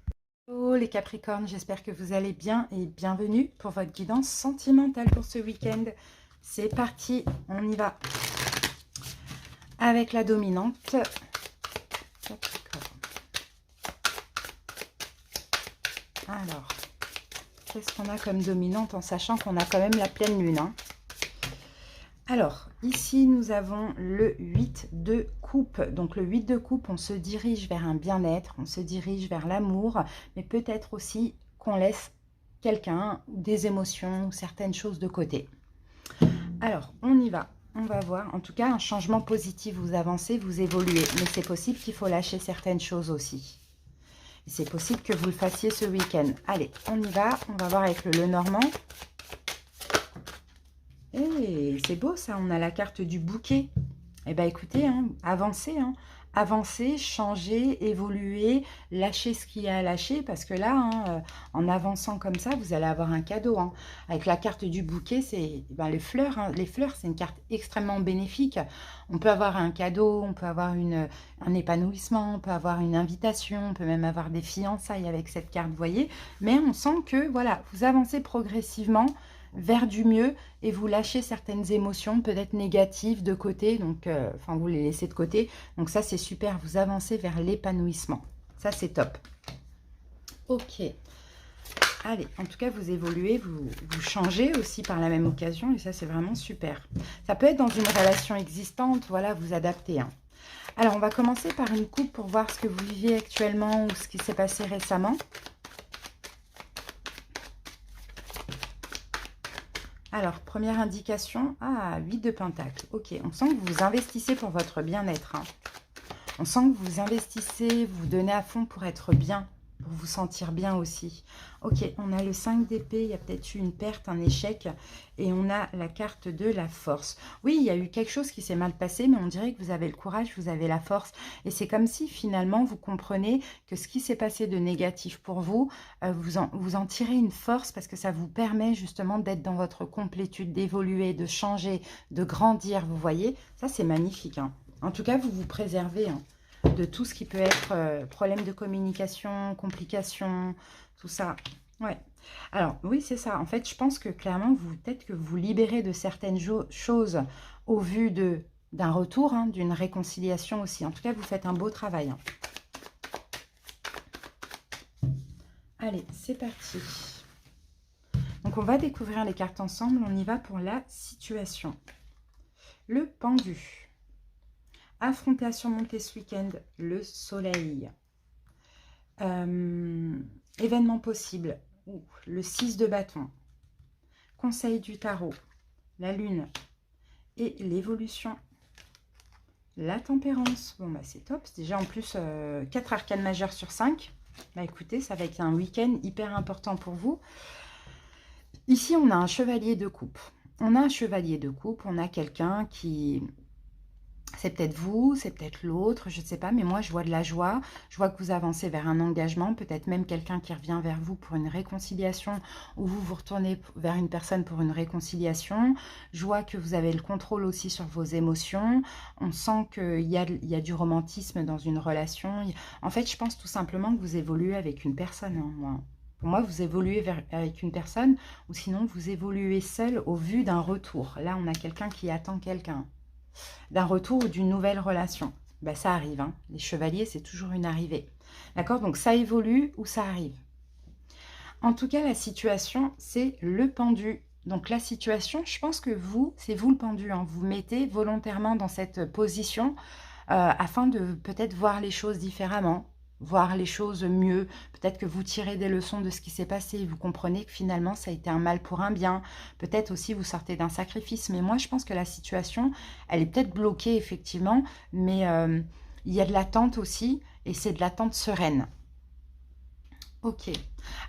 Hello les Capricornes, j'espère que vous allez bien et bienvenue pour votre guidance sentimentale pour ce week-end. C'est parti, on y va. Avec la dominante. Capricorne. Alors, qu'est-ce qu'on a comme dominante en sachant qu'on a quand même la pleine lune, hein. Alors, ici, nous avons le 8 de coupe. Donc, le 8 de coupe, on se dirige vers un bien-être, on se dirige vers l'amour, mais peut-être aussi qu'on laisse quelqu'un, des émotions, certaines choses de côté. Alors, on y va. On va voir. En tout cas, un changement positif. Vous avancez, vous évoluez. Mais c'est possible qu'il faut lâcher certaines choses aussi. C'est possible que vous le fassiez ce week-end. Allez, on y va. On va voir avec le Lenormand. Et c'est beau ça, on a la carte du bouquet. Eh bien écoutez, hein, avancez, hein, avancer, changer, évoluer, lâcher ce qu'il y a à lâcher, parce que là, hein, en avançant comme ça, vous allez avoir un cadeau. Hein. Avec la carte du bouquet, c'est ben, les fleurs. Hein. Les fleurs, c'est une carte extrêmement bénéfique. On peut avoir un cadeau, on peut avoir un épanouissement, on peut avoir une invitation, on peut même avoir des fiançailles avec cette carte, vous voyez. Mais on sent que, voilà, vous avancez progressivement vers du mieux et vous lâchez certaines émotions peut-être négatives de côté, donc enfin vous les laissez de côté, donc ça c'est super, vous avancez vers l'épanouissement, ça c'est top. Ok, allez, en tout cas vous évoluez, vous changez aussi par la même occasion et ça c'est vraiment super. Ça peut être dans une relation existante, voilà, vous adaptez. Hein. Alors on va commencer par une coupe pour voir ce que vous vivez actuellement ou ce qui s'est passé récemment. Alors, première indication, 8 de Pentacle. Ok, on sent que vous vous investissez pour votre bien-être. Hein. On sent que vous investissez, vous donnez à fond pour être bien, pour vous sentir bien aussi. Ok, on a le 5 d'épée, il y a peut-être eu une perte, un échec, et on a la carte de la force. Oui, il y a eu quelque chose qui s'est mal passé, mais on dirait que vous avez le courage, vous avez la force, et c'est comme si finalement vous comprenez que ce qui s'est passé de négatif pour vous, vous en tirez une force parce que ça vous permet justement d'être dans votre complétude, d'évoluer, de changer, de grandir, vous voyez. Ça, c'est magnifique, hein. En tout cas, vous vous préservez hein, de tout ce qui peut être problème de communication, complications, tout ça. Ouais. Alors, oui, c'est ça. En fait, je pense que clairement, peut-être que vous libérez de certaines choses au vu d'un retour, hein, d'une réconciliation aussi. En tout cas, vous faites un beau travail. Hein. Allez, c'est parti. Donc, on va découvrir les cartes ensemble. On y va pour la situation. Le pendu. Affronter à surmonter ce week-end, le soleil. Événement possible, le 6 de bâton. Conseil du tarot, la lune et l'évolution. La tempérance, bon bah c'est top, c'est déjà en plus 4 arcanes majeures sur 5. Bah écoutez, ça va être un week-end hyper important pour vous. Ici, on a un chevalier de coupe. On a un chevalier de coupe, on a quelqu'un qui... C'est peut-être vous, c'est peut-être l'autre, je ne sais pas, mais moi je vois de la joie, je vois que vous avancez vers un engagement, peut-être même quelqu'un qui revient vers vous pour une réconciliation, ou vous vous retournez vers une personne pour une réconciliation. Je vois que vous avez le contrôle aussi sur vos émotions, on sent qu'il y a du romantisme dans une relation. En fait, je pense tout simplement que vous évoluez avec une personne. Hein, Pour moi, vous évoluez avec une personne, ou sinon vous évoluez seul au vu d'un retour. Là, on a quelqu'un qui attend quelqu'un. D'un retour ou d'une nouvelle relation. Ben, ça arrive, hein. Les chevaliers, c'est toujours une arrivée. D'accord? Donc, ça évolue ou ça arrive. En tout cas, la situation, c'est le pendu. Donc, la situation, je pense que c'est vous le pendu. Hein. Vous mettez volontairement dans cette position afin de peut-être voir les choses différemment, voir les choses mieux. Peut-être que vous tirez des leçons de ce qui s'est passé et vous comprenez que finalement, ça a été un mal pour un bien. Peut-être aussi, vous sortez d'un sacrifice. Mais moi, je pense que la situation, elle est peut-être bloquée, effectivement. Mais il y a de l'attente aussi et c'est de l'attente sereine. Ok.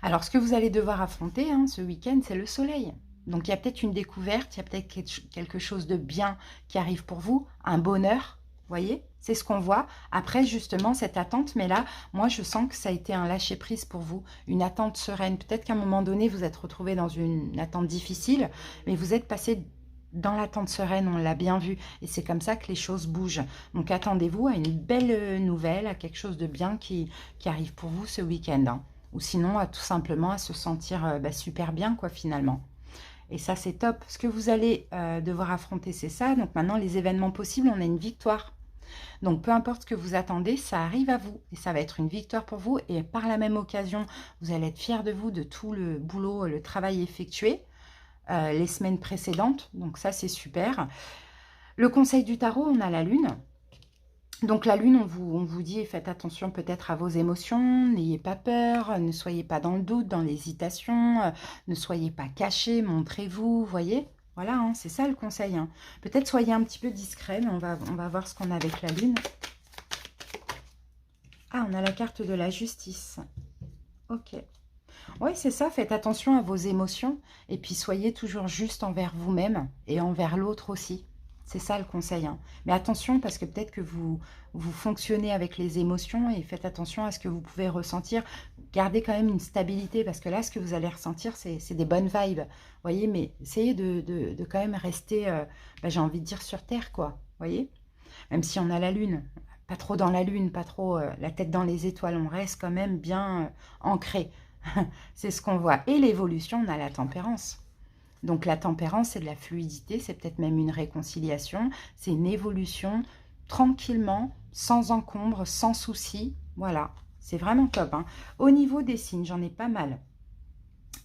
Alors, ce que vous allez devoir affronter hein, ce week-end, c'est le soleil. Donc, il y a peut-être une découverte, il y a peut-être quelque chose de bien qui arrive pour vous, un bonheur, vous voyez? C'est ce qu'on voit. Après, justement, cette attente, mais là, moi, je sens que ça a été un lâcher-prise pour vous, une attente sereine. Peut-être qu'à un moment donné, vous êtes retrouvé dans une attente difficile, mais vous êtes passé dans l'attente sereine, on l'a bien vu. Et c'est comme ça que les choses bougent. Donc, attendez-vous à une belle nouvelle, à quelque chose de bien qui arrive pour vous ce week-end. Hein. Ou sinon, tout simplement à se sentir super bien, quoi, finalement. Et ça, c'est top. Ce que vous allez devoir affronter, c'est ça. Donc maintenant, les événements possibles, on a une victoire. Donc, peu importe ce que vous attendez, ça arrive à vous. Et ça va être une victoire pour vous. Et par la même occasion, vous allez être fiers de vous, de tout le boulot, le travail effectué les semaines précédentes. Donc ça, c'est super. Le conseil du tarot, on a la lune. Donc la lune, on vous dit, faites attention peut-être à vos émotions, n'ayez pas peur, ne soyez pas dans le doute, dans l'hésitation, ne soyez pas cachés, montrez-vous, voyez. Voilà, hein, c'est ça le conseil. Hein. Peut-être soyez un petit peu discret, mais on va voir ce qu'on a avec la lune. Ah, on a la carte de la justice. Ok. Oui, c'est ça, faites attention à vos émotions et puis soyez toujours juste envers vous-même et envers l'autre aussi. C'est ça le conseil, hein. Mais attention, parce que peut-être que vous fonctionnez avec les émotions et faites attention à ce que vous pouvez ressentir. Gardez quand même une stabilité, parce que là, ce que vous allez ressentir, c'est des bonnes vibes. Vous voyez, mais essayez de quand même rester, j'ai envie de dire, sur Terre, quoi. Vous voyez? Même si on a la Lune. Pas trop dans la Lune, pas trop la tête dans les étoiles. On reste quand même bien ancré. C'est ce qu'on voit. Et l'évolution, on a la tempérance. Donc la tempérance, c'est de la fluidité, c'est peut-être même une réconciliation, c'est une évolution tranquillement, sans encombre, sans souci. Voilà, c'est vraiment top, hein. Au niveau des signes, j'en ai pas mal.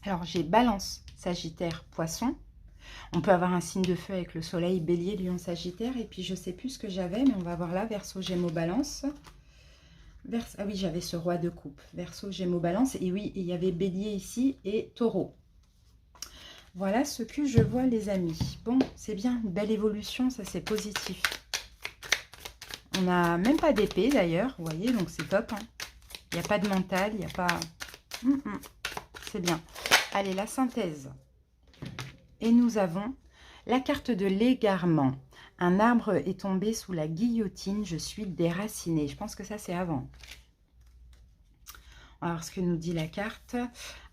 Alors j'ai Balance, Sagittaire, Poisson. On peut avoir un signe de feu avec le Soleil, Bélier, Lion, Sagittaire. Et puis je sais plus ce que j'avais, mais on va voir là, Verseau, Gémeaux, Balance. Ah oui, j'avais ce Roi de coupe, Verseau, Gémeaux, Balance. Et oui, il y avait Bélier ici et Taureau. Voilà ce que je vois, les amis. Bon, c'est bien, une belle évolution, ça c'est positif. On n'a même pas d'épée d'ailleurs, vous voyez, donc c'est top, hein. Il n'y a pas de mental, il n'y a pas... C'est bien. Allez, la synthèse. Et nous avons la carte de l'égarement. Un arbre est tombé sous la guillotine, je suis déracinée. Je pense que ça c'est avant. Alors, ce que nous dit la carte.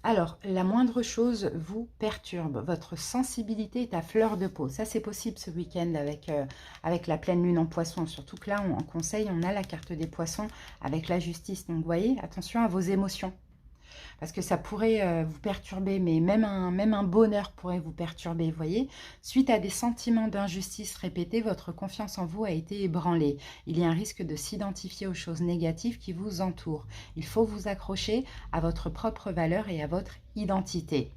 Alors, la moindre chose vous perturbe. Votre sensibilité est à fleur de peau. Ça, c'est possible ce week-end avec la pleine lune en poisson. Surtout que là, en conseil, on a la carte des poissons avec la justice. Donc, vous voyez, attention à vos émotions. Parce que ça pourrait vous perturber, mais même un bonheur pourrait vous perturber, vous voyez. Suite à des sentiments d'injustice répétés, votre confiance en vous a été ébranlée. Il y a un risque de s'identifier aux choses négatives qui vous entourent. Il faut vous accrocher à votre propre valeur et à votre identité.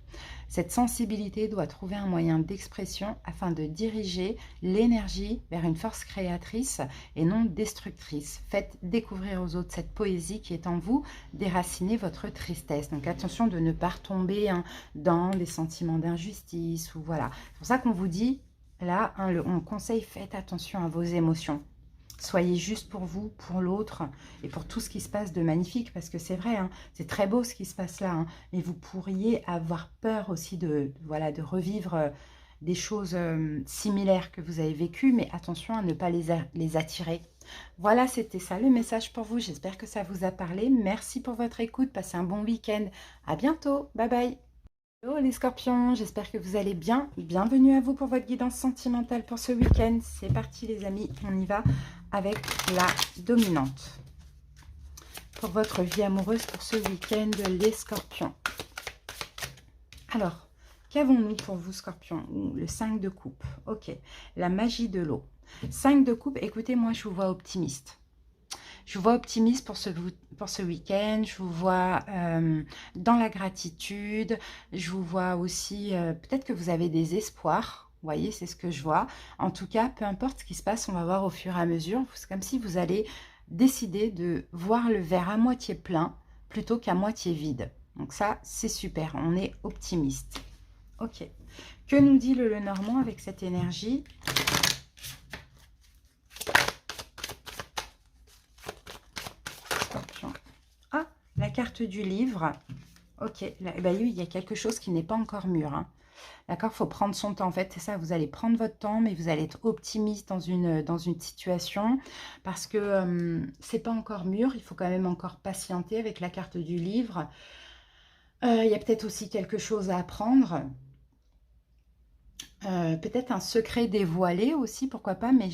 Cette sensibilité doit trouver un moyen d'expression afin de diriger l'énergie vers une force créatrice et non destructrice. Faites découvrir aux autres cette poésie qui est en vous, déracinez votre tristesse. Donc attention de ne pas retomber, hein, dans des sentiments d'injustice ou voilà. C'est pour ça qu'on vous dit, là, hein, on conseille, faites attention à vos émotions. Soyez juste pour vous, pour l'autre et pour tout ce qui se passe de magnifique, parce que c'est vrai, hein, c'est très beau ce qui se passe là, hein, mais vous pourriez avoir peur aussi voilà, de revivre des choses similaires que vous avez vécues, mais attention à ne pas les attirer. Voilà, c'était ça le message pour vous. J'espère que ça vous a parlé. Merci pour votre écoute. Passez un bon week-end. À bientôt. Bye bye. Hello les scorpions, j'espère que vous allez bien. Bienvenue à vous pour votre guidance sentimentale pour ce week-end. C'est parti les amis, on y va avec la dominante. Pour votre vie amoureuse pour ce week-end, les scorpions. Alors, qu'avons-nous pour vous scorpions? Le 5 de coupe, ok. La magie de l'eau. 5 de coupe, écoutez, moi je vous vois optimiste. Je vous vois optimiste pour ce week-end, je vous vois dans la gratitude, je vous vois aussi, peut-être que vous avez des espoirs, vous voyez, c'est ce que je vois. En tout cas, peu importe ce qui se passe, on va voir au fur et à mesure. C'est comme si vous allez décider de voir le verre à moitié plein plutôt qu'à moitié vide. Donc ça, c'est super, on est optimiste. Ok. Que nous dit le Lenormand avec cette énergie ? Ah, la carte du livre. Ok, là, bah oui, il y a quelque chose qui n'est pas encore mûr, hein. D'accord, il faut prendre son temps. En fait, c'est ça, vous allez prendre votre temps, mais vous allez être optimiste dans une situation parce que c'est pas encore mûr. Il faut quand même encore patienter avec la carte du livre. Il y a peut-être aussi quelque chose à apprendre. Peut-être un secret dévoilé aussi, pourquoi pas, mais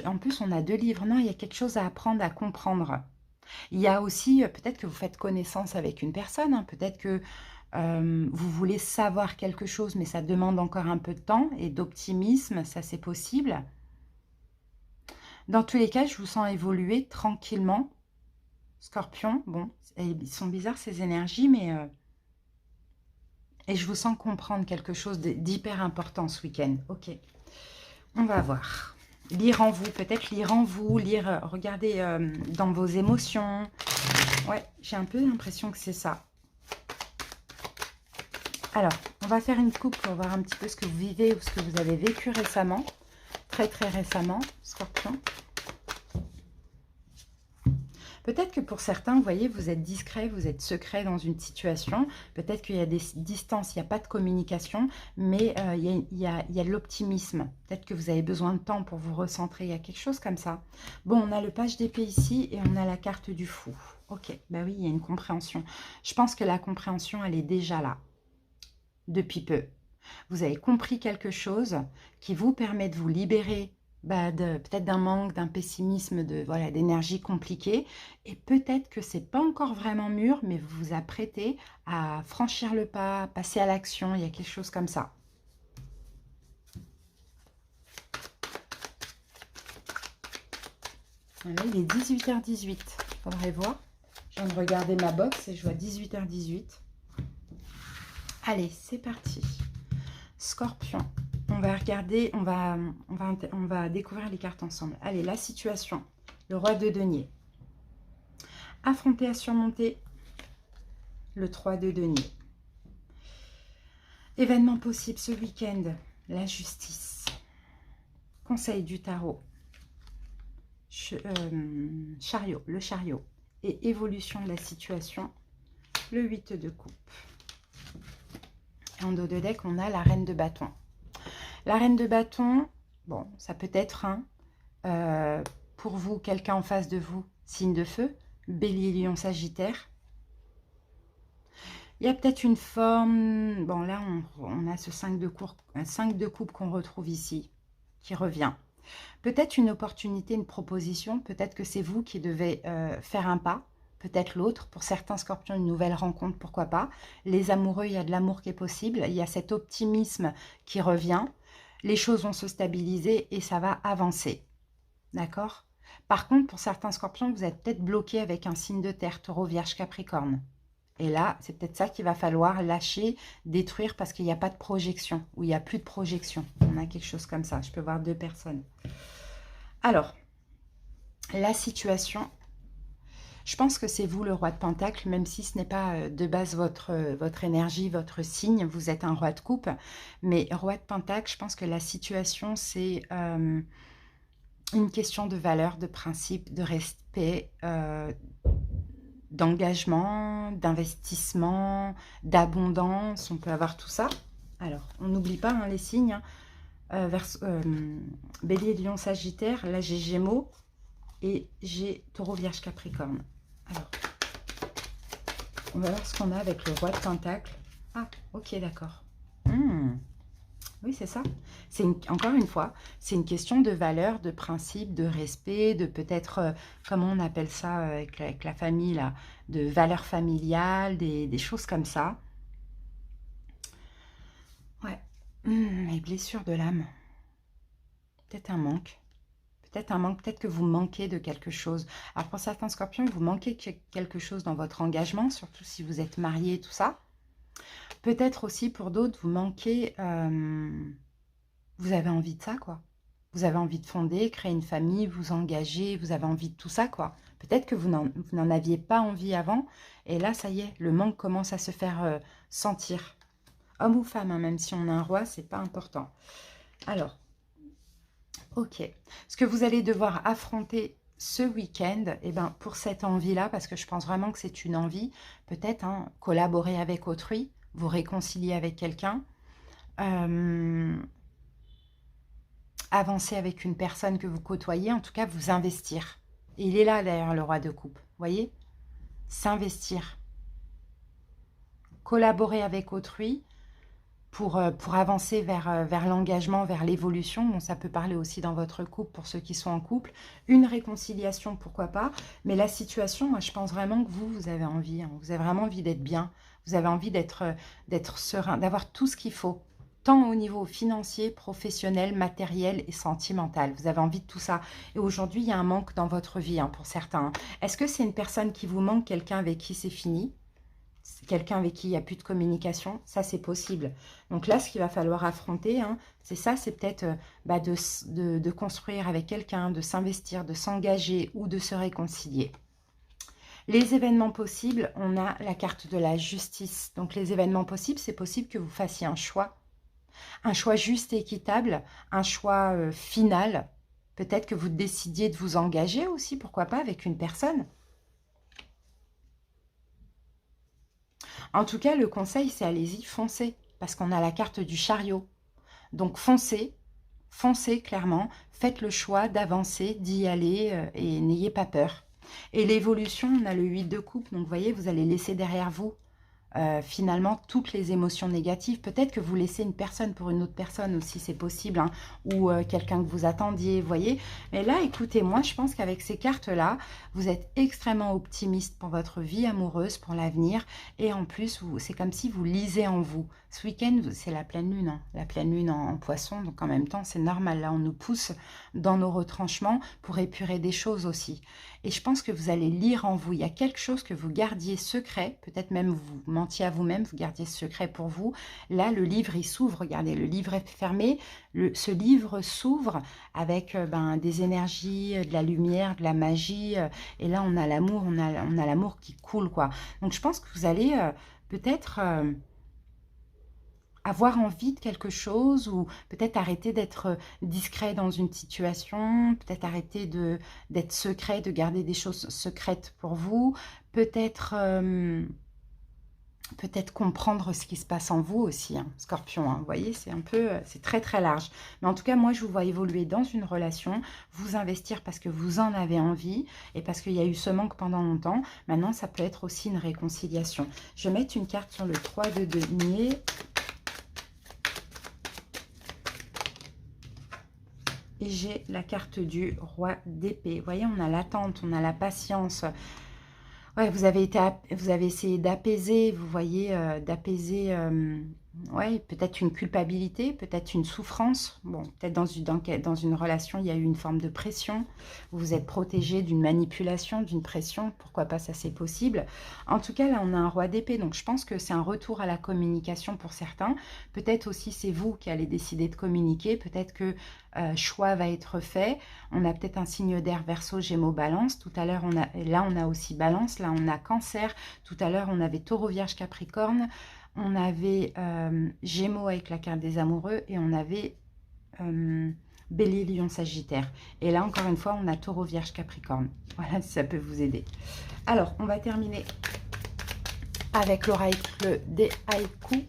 en plus, on a 2 livres. Non, il y a quelque chose à apprendre, à comprendre. Il y a aussi, peut-être que vous faites connaissance avec une personne, hein, peut-être que vous voulez savoir quelque chose, mais ça demande encore un peu de temps et d'optimisme, ça c'est possible. Dans tous les cas, je vous sens évoluer tranquillement. Scorpion, bon, ils sont bizarres ces énergies, mais... et je vous sens comprendre quelque chose d'hyper important ce week-end. Ok, on va voir. Lire en vous, peut-être lire en vous, lire, regarder dans vos émotions. Ouais, j'ai un peu l'impression que c'est ça. Alors, on va faire une coupe pour voir un petit peu ce que vous vivez ou ce que vous avez vécu récemment. Très, très récemment, Scorpion. Peut-être que pour certains, vous voyez, vous êtes discret, vous êtes secret dans une situation. Peut-être qu'il y a des distances, il n'y a pas de communication, mais il y a de l'optimisme. Peut-être que vous avez besoin de temps pour vous recentrer. Il y a quelque chose comme ça. Bon, on a le page d'épée ici et on a la carte du fou. Ok, bah oui, il y a une compréhension. Je pense que la compréhension, elle est déjà là, depuis peu. Vous avez compris quelque chose qui vous permet de vous libérer peut-être d'un manque, d'un pessimisme, voilà, d'énergie compliquée. Et peut-être que c'est pas encore vraiment mûr, mais vous vous apprêtez à franchir le pas, à passer à l'action. Il y a quelque chose comme ça. Voilà, il est 18h18. Faudrait voir. Je viens de regarder ma box et je vois 18h18. Allez, c'est parti. Scorpion. On va regarder, on va découvrir les cartes ensemble. Allez, la situation. Le roi de denier. Affronter à surmonter. Le 3 de denier. Événement possible ce week-end. La justice. Conseil du tarot. Chariot, le chariot. Et évolution de la situation. Le 8 de coupe. Et en dos de deck, on a la reine de bâton. La reine de bâton, bon, ça peut être pour vous, quelqu'un en face de vous, signe de feu, bélier, lion, sagittaire. Il y a peut-être une forme, bon là on a ce 5 de coupe qu'on retrouve ici, qui revient. Peut-être une opportunité, une proposition, peut-être que c'est vous qui devez faire un pas, peut-être l'autre. Pour certains scorpions, une nouvelle rencontre, pourquoi pas. Les amoureux, il y a de l'amour qui est possible, il y a cet optimisme qui revient. Les choses vont se stabiliser et ça va avancer. D'accord? Par contre, pour certains scorpions, vous êtes peut-être bloqué avec un signe de terre, taureau, vierge, capricorne. Et là, c'est peut-être ça qu'il va falloir lâcher, détruire, parce qu'il n'y a pas de projection, ou il n'y a plus de projection. On a quelque chose comme ça. Je peux voir 2 personnes. Alors, la situation, je pense que c'est vous le roi de Pentacle, même si ce n'est pas de base votre énergie, votre signe. Vous êtes un roi de coupe. Mais roi de Pentacle, je pense que la situation, c'est une question de valeur, de principe, de respect, d'engagement, d'investissement, d'abondance. On peut avoir tout ça. Alors, on n'oublie pas hein, les signes. Bélier, lion, sagittaire. Là, j'ai Gémeaux et j'ai taureau, vierge, capricorne. Alors, on va voir ce qu'on a avec le roi de Pentacle. Ah, ok, d'accord. Oui, c'est ça. Encore une fois, c'est une question de valeur, de principe, de respect, de peut-être, comment on appelle ça avec la famille, là, de valeur familiale, des choses comme ça. Ouais. Les blessures de l'âme. Peut-être un manque. Peut-être que vous manquez de quelque chose. Alors pour certains scorpions, vous manquez quelque chose dans votre engagement, surtout si vous êtes marié, tout ça. Peut-être aussi pour d'autres, vous manquez, vous avez envie de ça, quoi. Vous avez envie de fonder, créer une famille, vous engager, vous avez envie de tout ça, quoi. Peut-être que vous n'en aviez pas envie avant, et là, ça y est, le manque commence à se faire sentir. Homme ou femme, hein, même si on a un roi, c'est pas important. Alors, ok. Ce que vous allez devoir affronter ce week-end, eh ben, pour cette envie-là, parce que je pense vraiment que c'est une envie, peut-être hein, collaborer avec autrui, vous réconcilier avec quelqu'un, avancer avec une personne que vous côtoyez, en tout cas vous investir. Et il est là d'ailleurs le roi de coupe, voyez? S'investir. Collaborer avec autrui pour avancer vers l'engagement, vers l'évolution. Bon, ça peut parler aussi dans votre couple pour ceux qui sont en couple. Une réconciliation, pourquoi pas. Mais la situation, moi je pense vraiment que vous avez envie. Hein, vous avez vraiment envie d'être bien. Vous avez envie d'être serein, d'avoir tout ce qu'il faut. Tant au niveau financier, professionnel, matériel et sentimental. Vous avez envie de tout ça. Et aujourd'hui, il y a un manque dans votre vie hein, pour certains. Est-ce que c'est une personne qui vous manque, quelqu'un avec qui c'est fini? Quelqu'un avec qui il n'y a plus de communication? Ça, c'est possible. Donc là, ce qu'il va falloir affronter, hein, c'est ça, c'est peut-être de construire avec quelqu'un, de s'investir, de s'engager ou de se réconcilier. Les événements possibles, on a la carte de la justice. Donc les événements possibles, c'est possible que vous fassiez un choix juste et équitable, un choix final. Peut-être que vous décidiez de vous engager aussi, pourquoi pas, avec une personne. En tout cas, le conseil, c'est allez-y, foncez, parce qu'on a la carte du chariot. Donc foncez, foncez clairement, faites le choix d'avancer, d'y aller et n'ayez pas peur. Et l'évolution, on a le 8 de coupe, donc vous voyez, vous allez laisser derrière vous finalement toutes les émotions négatives. Peut-être que vous laissez une personne pour une autre personne aussi, c'est possible, hein, ou quelqu'un que vous attendiez, vous voyez. Mais là, écoutez, moi, je pense qu'avec ces cartes-là, vous êtes extrêmement optimiste pour votre vie amoureuse, pour l'avenir, et en plus, c'est comme si vous lisez en vous. Ce week-end, c'est la pleine lune, hein, la pleine lune en poisson, donc en même temps, c'est normal. Là, on nous pousse dans nos retranchements pour épurer des choses aussi. Et je pense que vous allez lire en vous. Il y a quelque chose que vous gardiez secret, peut-être même vous mentiez à vous-même, vous gardiez ce secret pour vous. Là, le livre, il s'ouvre. Regardez, le livre est fermé. Ce livre s'ouvre avec des énergies, de la lumière, de la magie. Et là, on a l'amour, on a l'amour qui coule, quoi. Donc, je pense que vous allez peut-être avoir envie de quelque chose ou peut-être arrêter d'être discret dans une situation, peut-être arrêter d'être secret, de garder des choses secrètes pour vous, peut-être peut-être comprendre ce qui se passe en vous aussi, hein, Scorpion, hein, vous voyez, c'est un peu, c'est très très large. Mais en tout cas, moi, je vous vois évoluer dans une relation, vous investir parce que vous en avez envie et parce qu'il y a eu ce manque pendant longtemps. Maintenant, ça peut être aussi une réconciliation. Je vais mettre une carte sur le 3 de denier. Et j'ai la carte du roi d'épée. Vous voyez, on a l'attente, on a la patience. Ouais, vous avez essayé d'apaiser, vous voyez, d'apaiser, ouais, peut-être une culpabilité, peut-être une souffrance. Bon, peut-être dans une relation, il y a eu une forme de pression. Vous vous êtes protégé d'une manipulation, d'une pression. Pourquoi pas, ça c'est possible. En tout cas, là, on a un roi d'épée. Donc, je pense que c'est un retour à la communication pour certains. Peut-être aussi, c'est vous qui allez décider de communiquer. Peut-être que choix va être fait. On a peut-être un signe d'air Verseau, Gémeaux, Balance. Tout à l'heure, on a aussi Balance. Là, on a Cancer. Tout à l'heure, on avait Taureau, Vierge, Capricorne. On avait Gémeaux avec la carte des amoureux. Et on avait Bélier, Lion, Sagittaire. Et là, encore une fois, on a Taureau, Vierge, Capricorne. Voilà, si ça peut vous aider. Alors, on va terminer avec l'oracle des haïkus.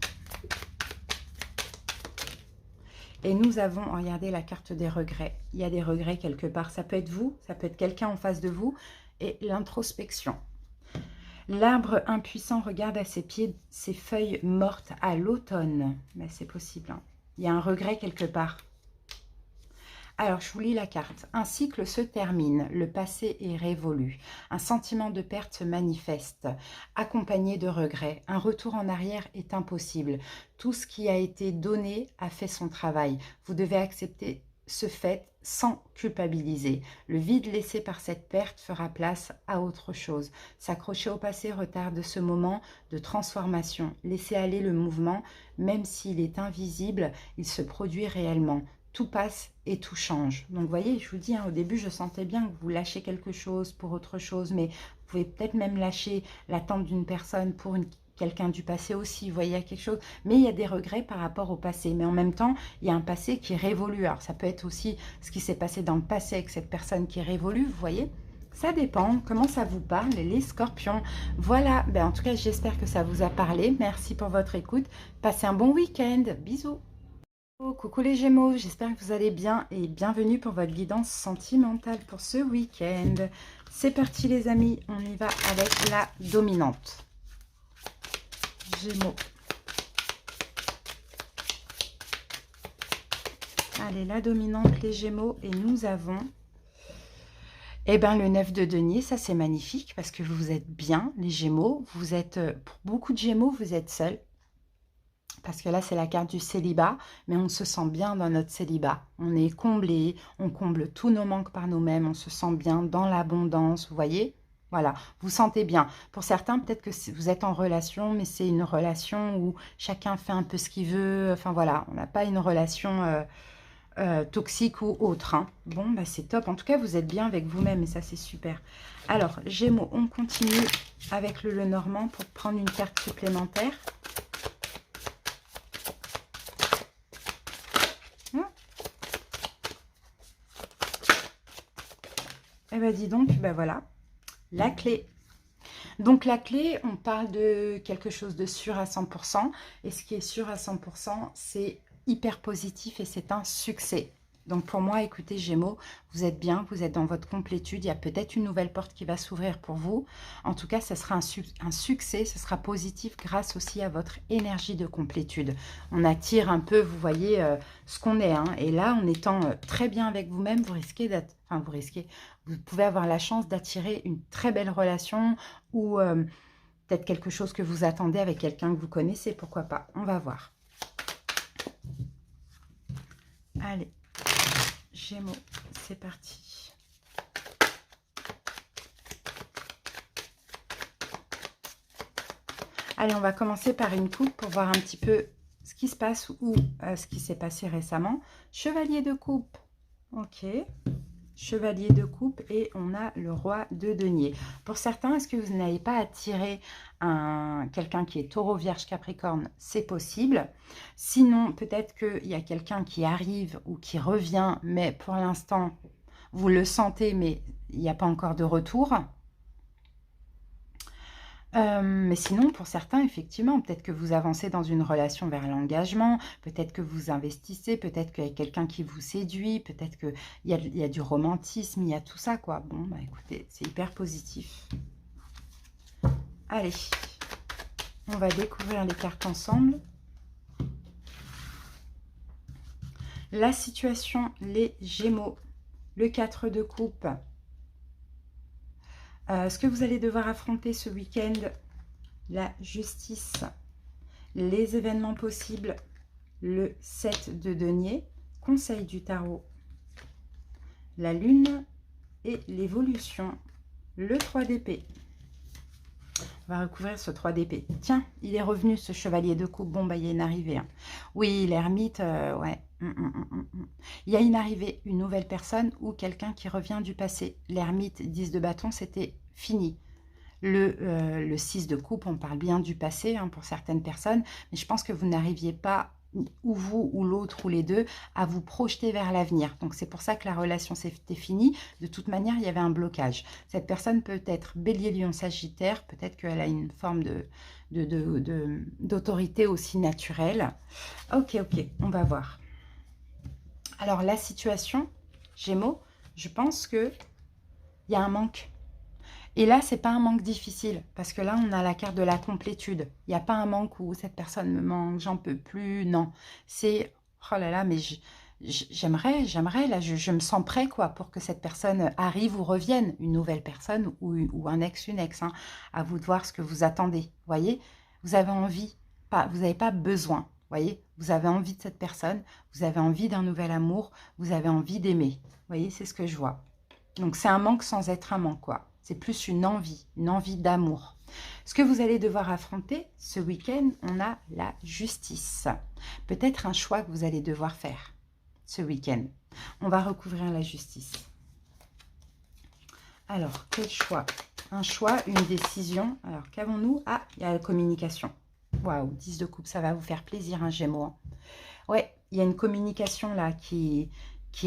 Et nous avons, regardez la carte des regrets. Il y a des regrets quelque part. Ça peut être vous, ça peut être quelqu'un en face de vous. Et l'introspection. L'arbre impuissant regarde à ses pieds ses feuilles mortes à l'automne. Mais c'est possible, hein. Il y a un regret quelque part. Alors, je vous lis la carte. Un cycle se termine, le passé est révolu. Un sentiment de perte se manifeste, accompagné de regrets. Un retour en arrière est impossible. Tout ce qui a été donné a fait son travail. Vous devez accepter ce fait sans culpabiliser. Le vide laissé par cette perte fera place à autre chose. S'accrocher au passé retarde ce moment de transformation. Laisser aller le mouvement, même s'il est invisible, il se produit réellement. Tout passe et tout change. Donc, vous voyez, je vous dis, hein, au début, je sentais bien que vous lâchez quelque chose pour autre chose, mais vous pouvez peut-être même lâcher l'attente d'une personne pour quelqu'un du passé aussi. Vous voyez, il y a quelque chose, mais il y a des regrets par rapport au passé. Mais en même temps, il y a un passé qui révolue. Alors, ça peut être aussi ce qui s'est passé dans le passé avec cette personne qui révolue, vous voyez. Ça dépend, comment ça vous parle, les scorpions. Voilà, ben, en tout cas, j'espère que ça vous a parlé. Merci pour votre écoute. Passez un bon week-end. Bisous. Coucou les Gémeaux, j'espère que vous allez bien et bienvenue pour votre guidance sentimentale pour ce week-end. C'est parti les amis, on y va avec la dominante. Gémeaux. Allez, la dominante, les Gémeaux, et nous avons eh ben, le 9 de denier. Ça c'est magnifique parce que vous êtes bien les Gémeaux. Vous êtes, pour beaucoup de Gémeaux, vous êtes seuls. Parce que là, c'est la carte du célibat, mais on se sent bien dans notre célibat. On est comblé, on comble tous nos manques par nous-mêmes, on se sent bien dans l'abondance, vous voyez? Voilà, vous sentez bien. Pour certains, peut-être que vous êtes en relation, mais c'est une relation où chacun fait un peu ce qu'il veut. Enfin voilà, on n'a pas une relation toxique ou autre, hein. Bon, bah, c'est top. En tout cas, vous êtes bien avec vous-même et ça, c'est super. Alors, Gémeaux, on continue avec le Lenormand pour prendre une carte supplémentaire. Eh bien, dis donc, ben voilà, la clé. Donc la clé, on parle de quelque chose de sûr à 100%. Et ce qui est sûr à 100%, c'est hyper positif et c'est un succès. Donc pour moi, écoutez Gémeaux, vous êtes bien, vous êtes dans votre complétude. Il y a peut-être une nouvelle porte qui va s'ouvrir pour vous. En tout cas, ce sera un succès, ce sera positif grâce aussi à votre énergie de complétude. On attire un peu, vous voyez, ce qu'on est. Hein. Et là, en étant très bien avec vous-même, vous risquez d'être... Enfin, vous pouvez avoir la chance d'attirer une très belle relation ou peut-être quelque chose que vous attendez avec quelqu'un que vous connaissez, pourquoi pas. On va voir. Allez. Gémeaux, c'est parti. Allez, on va commencer par une coupe pour voir un petit peu ce qui se passe ou ce qui s'est passé récemment. Chevalier de coupe. Ok. Chevalier de coupe et on a le roi de denier. Pour certains, est-ce que vous n'avez pas attiré quelqu'un qui est taureau, vierge, capricorne? C'est possible. Sinon, peut-être qu'il y a quelqu'un qui arrive ou qui revient, mais pour l'instant, vous le sentez, mais il n'y a pas encore de retour. Mais sinon, pour certains, effectivement, peut-être que vous avancez dans une relation vers l'engagement, peut-être que vous investissez, peut-être qu'il y a quelqu'un qui vous séduit, peut-être qu'il y a du romantisme, il y a tout ça, quoi. Bon, bah écoutez, c'est hyper positif. Allez, on va découvrir les cartes ensemble. La situation, les Gémeaux, le 4 de coupe. Ce que vous allez devoir affronter ce week-end, la justice, les événements possibles, le 7 de denier, conseil du tarot, la lune et l'évolution, le 3 d'épée. On va recouvrir ce 3 d'épée. Tiens, il est revenu ce chevalier de coupe. Bon, bah, il y a une arrivée. Hein. Oui, l'ermite, ouais. Il y a une arrivée, une nouvelle personne ou quelqu'un qui revient du passé. L'ermite, 10 de bâton, c'était fini. Le 6 de coupe, on parle bien du passé hein, pour certaines personnes, mais je pense que vous n'arriviez pas, ou vous, ou l'autre, ou les deux, à vous projeter vers l'avenir. Donc c'est pour ça que la relation s'était finie. De toute manière, il y avait un blocage. Cette personne peut être bélier, lion, sagittaire, peut-être qu'elle a une forme d'autorité aussi naturelle. Ok, on va voir. Alors la situation, Gémeaux, je pense qu'il y a un manque. Et là, c'est pas un manque difficile, parce que là, on a la carte de la complétude. Il n'y a pas un manque où cette personne me manque, j'en peux plus, non. C'est, oh là là, mais j'aimerais, là, je me sens prêt, quoi, pour que cette personne arrive ou revienne, une nouvelle personne ou un ex, une ex, hein. À vous de voir ce que vous attendez, voyez. Vous avez envie, vous n'avez pas besoin, voyez. Vous avez envie de cette personne, vous avez envie d'un nouvel amour, vous avez envie d'aimer, voyez, c'est ce que je vois. Donc, c'est un manque sans être un manque, quoi. C'est plus une envie d'amour. Ce que vous allez devoir affronter ce week-end, on a la justice. Peut-être un choix que vous allez devoir faire ce week-end. On va recouvrir la justice. Alors, quel choix? Un choix, une décision. Alors, qu'avons-nous? Ah, il y a la communication. Waouh, 10 de coupe, ça va vous faire plaisir, un Gémeaux. Ouais, il y a une communication là qui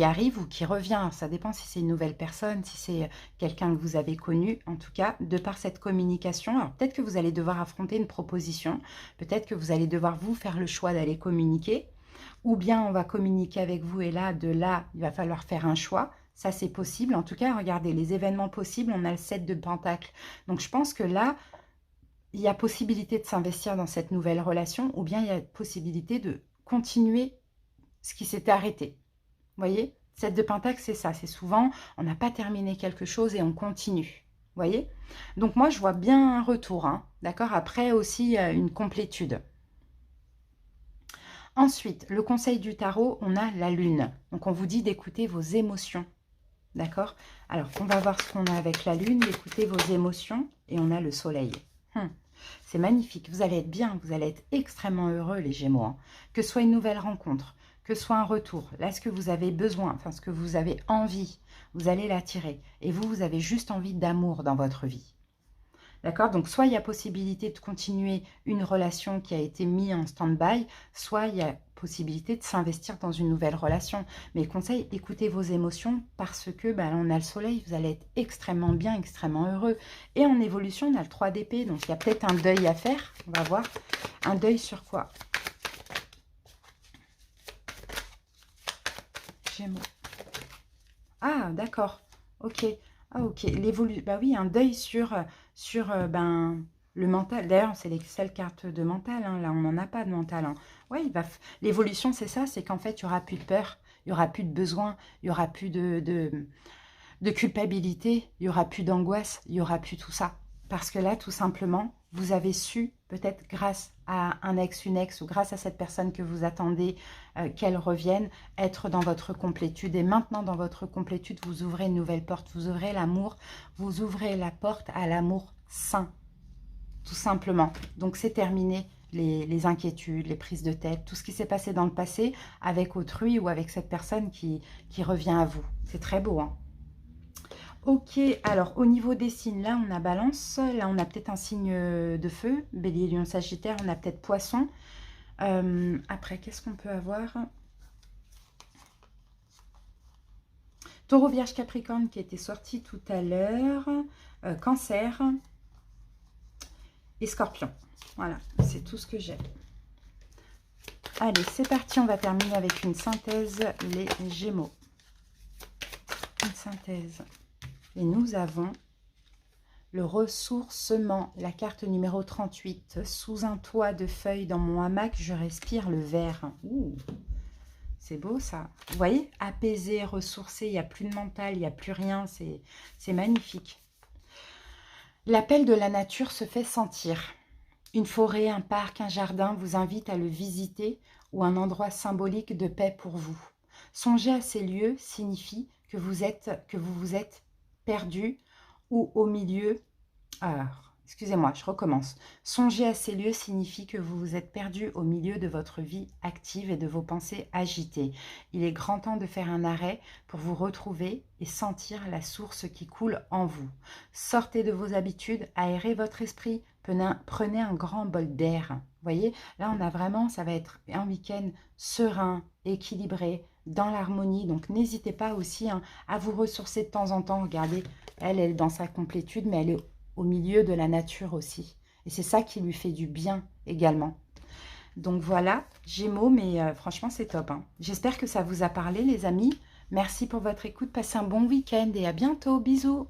arrive ou qui revient. Ça dépend si c'est une nouvelle personne, si c'est quelqu'un que vous avez connu. En tout cas, de par cette communication, alors peut-être que vous allez devoir affronter une proposition. Peut-être que vous allez devoir vous faire le choix d'aller communiquer. Ou bien on va communiquer avec vous et là, de là, il va falloir faire un choix. Ça, c'est possible. En tout cas, regardez, les événements possibles, on a le 7 de Pentacle. Donc, je pense que là, il y a possibilité de s'investir dans cette nouvelle relation ou bien il y a possibilité de continuer ce qui s'était arrêté. Vous voyez, 7 de Pentacle, c'est ça. C'est souvent, on n'a pas terminé quelque chose et on continue. Vous voyez? Donc, moi, je vois bien un retour. Hein, d'accord? Après, aussi, une complétude. Ensuite, le conseil du tarot, on a la lune. Donc, on vous dit d'écouter vos émotions. D'accord? Alors, on va voir ce qu'on a avec la lune, d'écouter vos émotions. Et on a le soleil. C'est magnifique. Vous allez être bien. Vous allez être extrêmement heureux, les Gémeaux. Hein. Que ce soit une nouvelle rencontre, que ce soit un retour, là, ce que vous avez besoin, enfin, ce que vous avez envie, vous allez l'attirer. Et vous, vous avez juste envie d'amour dans votre vie. D'accord? Donc, soit il y a possibilité de continuer une relation qui a été mise en stand-by, soit il y a possibilité de s'investir dans une nouvelle relation. Mais conseil, écoutez vos émotions parce que on a le soleil, vous allez être extrêmement bien, extrêmement heureux. Et en évolution, on a le 3 d'épée, donc il y a peut-être un deuil à faire. On va voir. Un deuil sur quoi? Gémeaux. Ah, d'accord. Ok. Ah, ok. L'évolution. Bah oui, un deuil sur le mental. D'ailleurs, c'est les seules cartes de mental. Hein. Là, on n'en a pas de mental. Hein. Ouais, l'évolution, c'est ça. C'est qu'en fait, il n'y aura plus de peur. Il n'y aura plus de besoin. Il n'y aura plus de culpabilité. Il n'y aura plus d'angoisse. Il n'y aura plus tout ça. Parce que là, tout simplement, vous avez su, peut-être grâce à un ex, une ex, ou grâce à cette personne que vous attendez qu'elle revienne, être dans votre complétude. Et maintenant, dans votre complétude, vous ouvrez une nouvelle porte. Vous ouvrez l'amour, vous ouvrez la porte à l'amour sain, tout simplement. Donc, c'est terminé. Les inquiétudes, les prises de tête, tout ce qui s'est passé dans le passé avec autrui ou avec cette personne qui revient à vous. C'est très beau, hein. Ok, alors au niveau des signes, là on a Balance, là on a peut-être un signe de feu, Bélier, Lion, Sagittaire, on a peut-être Poisson. Après, qu'est-ce qu'on peut avoir? Taureau, Vierge, Capricorne qui était sorti tout à l'heure, Cancer et Scorpion. Voilà, c'est tout ce que j'ai. Allez, c'est parti, on va terminer avec une synthèse, les Gémeaux. Une synthèse. Et nous avons le ressourcement, la carte numéro 38. Sous un toit de feuilles dans mon hamac, je respire le vert. Ouh, c'est beau ça. Vous voyez, apaisé, ressourcé, il n'y a plus de mental, il n'y a plus rien. C'est magnifique. L'appel de la nature se fait sentir. Une forêt, un parc, un jardin vous invitent à le visiter ou un endroit symbolique de paix pour vous. Songer à ces lieux signifie que vous vous êtes perdu ou au milieu... excusez-moi, je recommence. Songer à ces lieux signifie que vous vous êtes perdu au milieu de votre vie active et de vos pensées agitées. Il est grand temps de faire un arrêt pour vous retrouver et sentir la source qui coule en vous. Sortez de vos habitudes, aérez votre esprit, prenez un grand bol d'air. Vous voyez, là on a vraiment, ça va être un week-end serein, équilibré, dans l'harmonie. Donc n'hésitez pas aussi à vous ressourcer de temps en temps. Regardez, elle est dans sa complétude, mais elle est au milieu de la nature aussi. Et c'est ça qui lui fait du bien également. Donc voilà, Gémeaux, mais franchement c'est top. Hein. J'espère que ça vous a parlé les amis. Merci pour votre écoute, passez un bon week-end et à bientôt. Bisous.